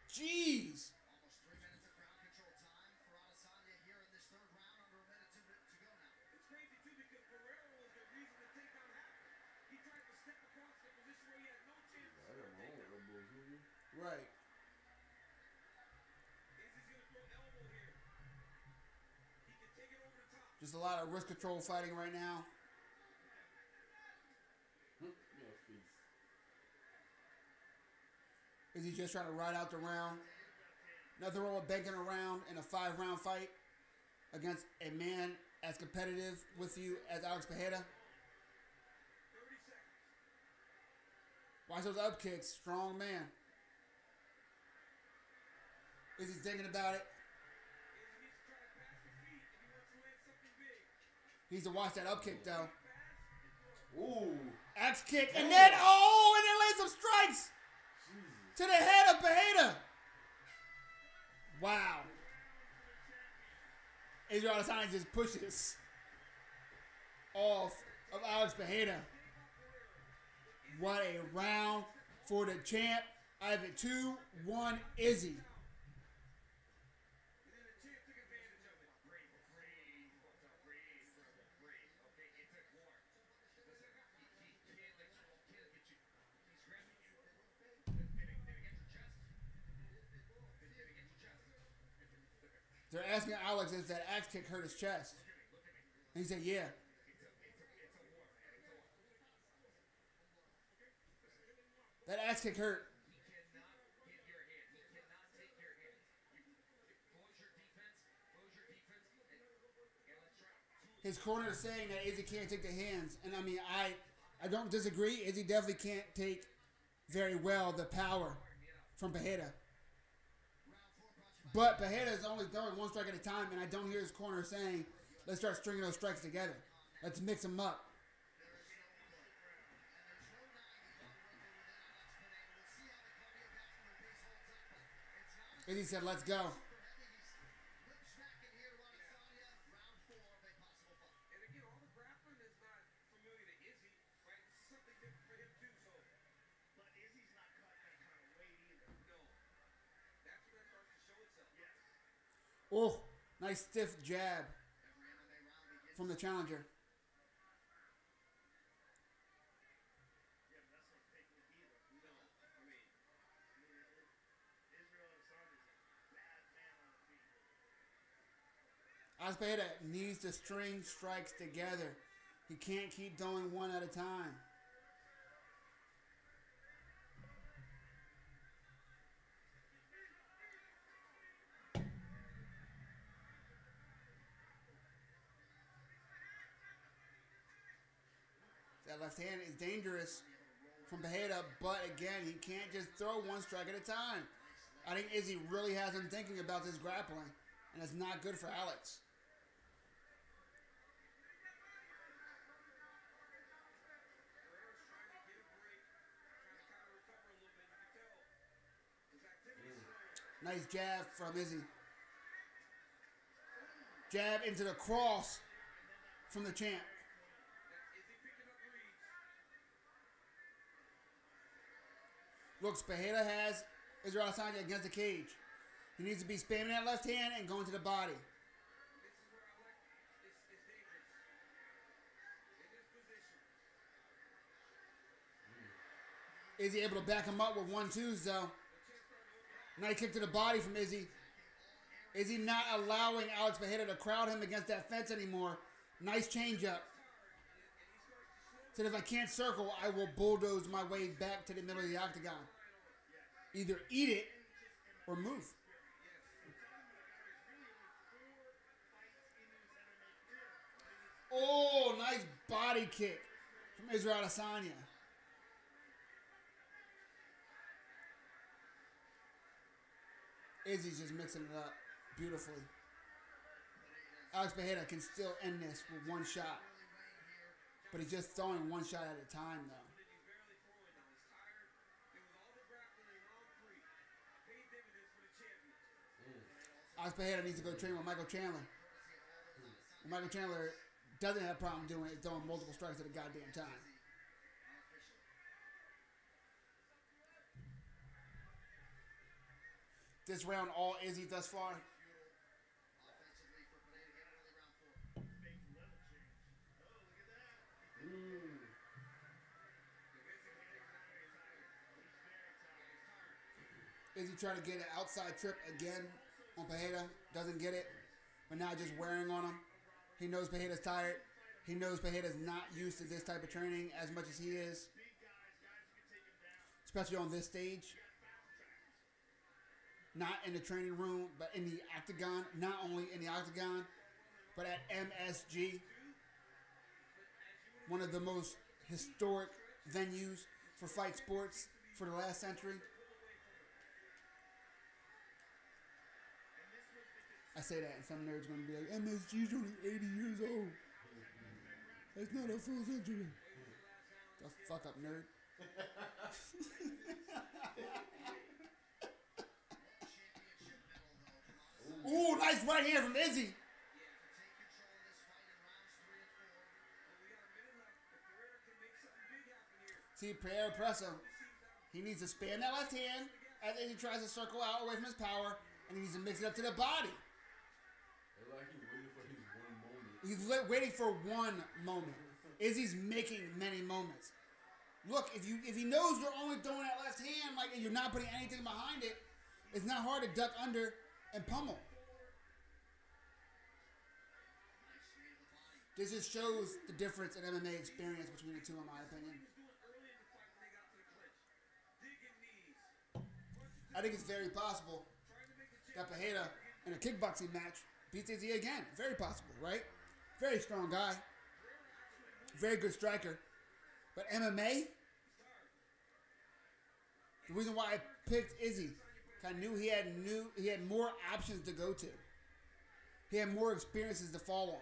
Jeez. Almost 3 minutes of ground control time for Adesanya here in this third round, under a minute to go now. It's crazy too because Pereira was the reason the takedown happened. He tried to step across the position where he had no chance to score a takedown. Right. Izzy's gonna throw elbow here. He can take it over the top. Just a lot of wrist control fighting right now. Is he just trying to ride out the round? Nothing wrong with banking around in a 5-round fight against a man as competitive with you as Alex Pereira. 30 seconds. Watch those up kicks. Strong man. Is he thinking about it? Izzy needs to try to pass the feet if he wants to land something big. He needs to watch that up kick, though. Ooh. Axe kick, and then, oh, and then land some strikes to the head of Pereira. Wow. Israel Adesanya just pushes off of Alex Pereira. What a round for the champ. I have it 2-1 Izzy. They're asking Alex if that axe kick hurt his chest. And he said, yeah. That axe kick hurt. His corner is saying that Izzy can't take the hands. And I mean, I don't disagree. Izzy definitely can't take very well the power from Pereira. But Pereira is only throwing one strike at a time, and I don't hear his corner saying, let's start stringing those strikes together. Let's mix them up. Izzy said, let's go. And again, all the grappling is not familiar to Izzy, right? This is something different for him too. So, But Izzy's not cutting that kind of weight either. no, that's when that starts to show itself. Yes. Oh, nice stiff jab Every MMA round begins. from the challenger. Yeah, but that's no fake look either. No, I mean, Israel Adesanya's a bad man on the feet. Alex Pereira needs to string strikes together. He can't keep going one at a time. That left hand is dangerous from Pereira, but again, he can't just throw one strike at a time. I think Izzy really has him thinking about this grappling, and it's not good for Alex. Nice jab from Izzy. Jab into the cross from the champ. Looks, Pereira has Israel Adesanya against the cage. He needs to be spamming that left hand and going to the body. Izzy able to back him up with 1-2s though. Nice kick to the body from Izzy. Izzy not allowing Alex Pereira to crowd him against that fence anymore. Nice change up. Said if I can't circle, I will bulldoze my way back to the middle of the octagon. Either eat it or move. Oh, nice body kick from Israel Adesanya. Izzy's just mixing it up beautifully. Alex Pereira can still end this with one shot. But he's just throwing one shot at a time, though. Alex Pereira needs to go train with Michael Chandler. And Michael Chandler doesn't have a problem doing it, throwing multiple strikes at a goddamn time. This round, all Izzy thus far. Izzy trying to get an outside trip again on Pereira. Doesn't get it. But now just wearing on him. He knows Pereira's tired. He knows Pereira's not used to this type of training as much as he is. Especially on this stage. Not in the training room, but in the octagon. Not only in the octagon, but at MSG. One of the most historic venues for fight sports for the last century. I say that, and some nerds are going to be like, MSG's only 80 years old. That's not a full century. The fuck up, nerd. Ooh, nice right hand from Izzy. See, Pereira press him. He needs to spam that left hand as Izzy tries to circle out away from his power, and he needs to mix it up to the body. Like he's waiting for his one moment. He's waiting for one moment. Izzy's making many moments. Look, if he knows you're only throwing that left hand, like, and you're not putting anything behind it, it's not hard to duck under and pummel. This just shows the difference in MMA experience between the two, in my opinion. I think it's very possible that Pereira in a kickboxing match beats Izzy again. Very possible, right? Very strong guy. Very good striker. But MMA, the reason why I picked Izzy, I knew he had more options to go to. He had more experiences to fall on.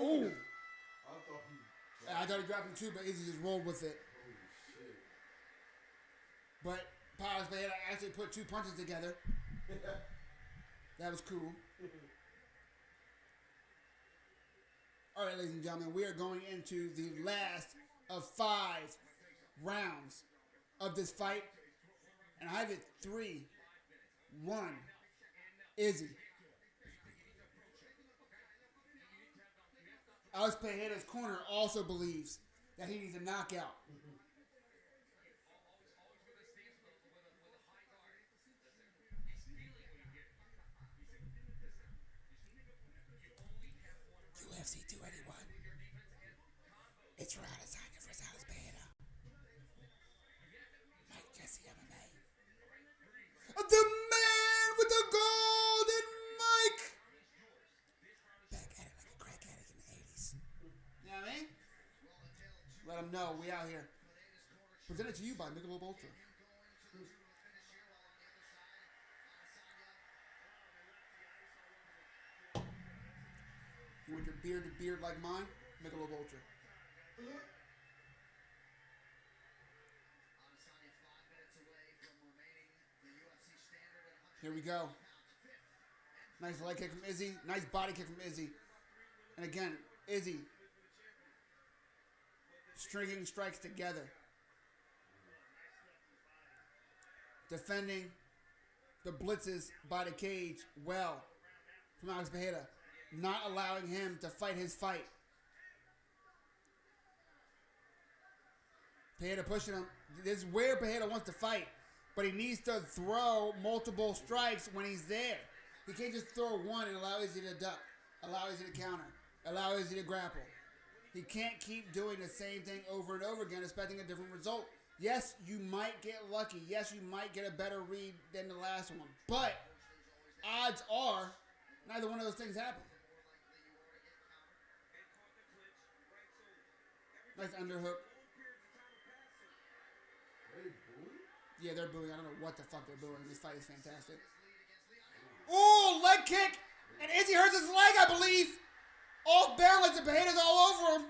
Ooh. I thought he dropped him too, but Izzy just rolled with it. Holy shit. But Alex Pereira actually put two punches together. That was cool. All right, ladies and gentlemen, we are going into the last of 5 rounds of this fight. And I have it 3-1. Izzy. Alex Pereira's corner also believes that he needs a knockout. UFC 281. It's Adesanya versus Alex Pereira. Mike Jesse MMA. no, we out here. Presented to you by Michelob Ultra. You want your beard to beard like mine? Michelob Ultra. Here we go. Nice leg kick from Izzy. Nice body kick from Izzy. And again, Izzy stringing strikes together. Defending the blitzes by the cage well from Alex Pereira. Not allowing him to fight his fight. Pereira pushing him. This is where Pereira wants to fight. But he needs to throw multiple strikes when he's there. He can't just throw one and allow Izzy to duck. Allow Izzy to counter. Allow Izzy to grapple. He can't keep doing the same thing over and over again, expecting a different result. Yes, you might get lucky. Yes, you might get a better read than the last one. But odds are neither one of those things happen. Nice underhook. Yeah, they're booing. I don't know what the fuck they're booing. This fight is fantastic. Ooh, leg kick. And Izzy hurts his leg, I believe. Off balance, and Pereira's all over him.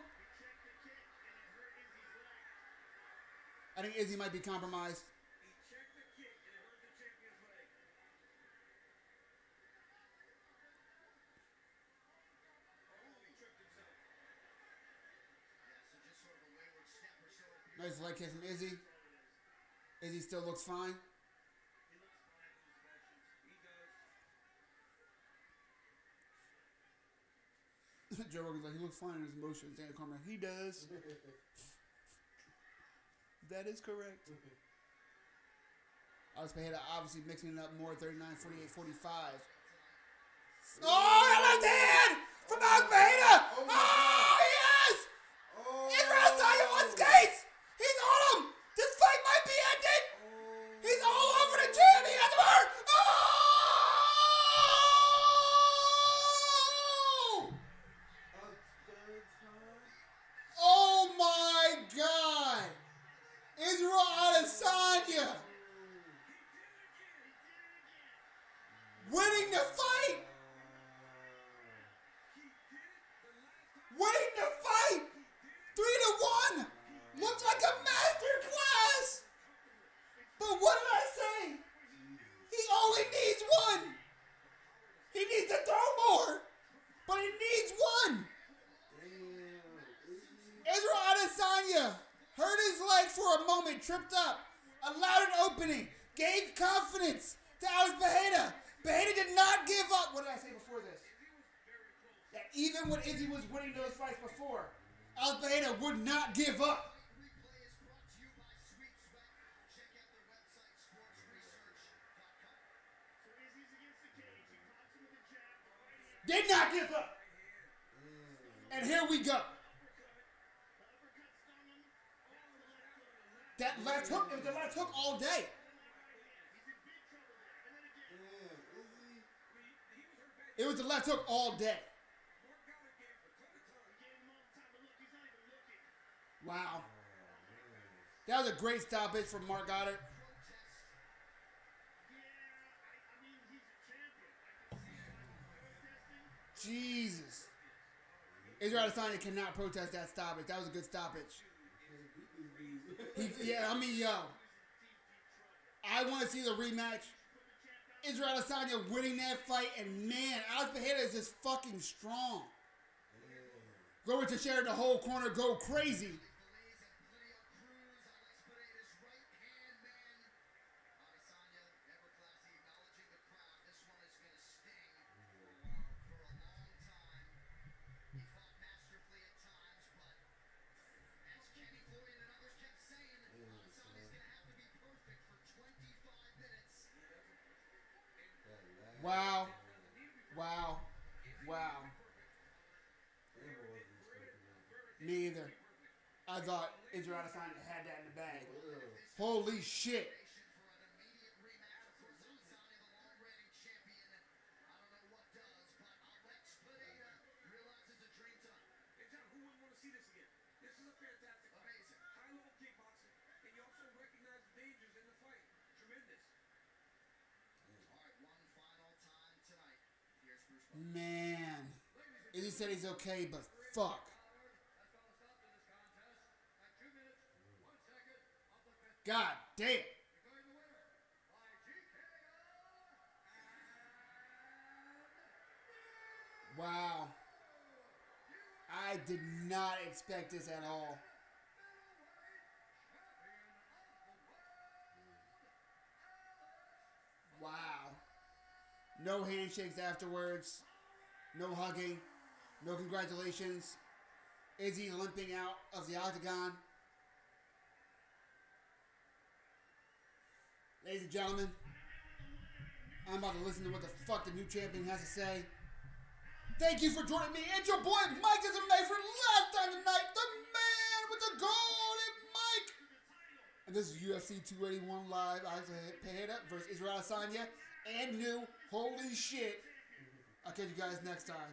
I think Izzy might be compromised. Nice leg kick from Izzy. Izzy still looks fine. Joe Rogan's like, he looks fine in his motions. Daniel Cormier, he does. That is correct. Alex Pereira obviously mixing it up more. 39, 48, 45. Oh, left hand from Alex Pereira. Oh, yes! Israel Adesanya on skates. He's on him. This fight might be ended. He's all over the gym. He has him hurt. Oh my God! Israel Adesanya winning the fight! Winning the fight! 3-1! Looks like a master class! But what did I say? He only needs one! He needs to throw more! But he needs one! Israel Adesanya hurt his leg for a moment, tripped up, allowed an opening, gave confidence to Alex Pereira. Pereira did not give up. What did I say before this? That even when Izzy was winning those fights before, Alex Pereira would not give up. Did not give up. And here we go. That left hook, it was the left hook all day. It was the left hook all day. Wow. That was a great stoppage from Mark Goddard. Jesus. Israel Adesanya cannot protest that stoppage. That was a good stoppage. I want to see the rematch. Israel Adesanya winning that fight, and man, Alex Pereira is just fucking strong. Glover Teixeira in the whole corner go crazy. Wow. Wow. Wow. Me either. I thought Israel Adesanya had that in the bag. Holy shit. Man. Izzy said he's okay, but fuck. God damn. Wow. I did not expect this at all. Wow. No handshakes afterwards. No hugging. No congratulations. Izzy limping out of the octagon. Ladies and gentlemen, I'm about to listen to what the fuck the new champion has to say. Thank you for joining me and your boy Mike Adesanya for last time tonight. The man with the golden mic. And this is UFC 281 live. Pereira versus Adesanya and new. Holy shit. I'll catch you guys next time.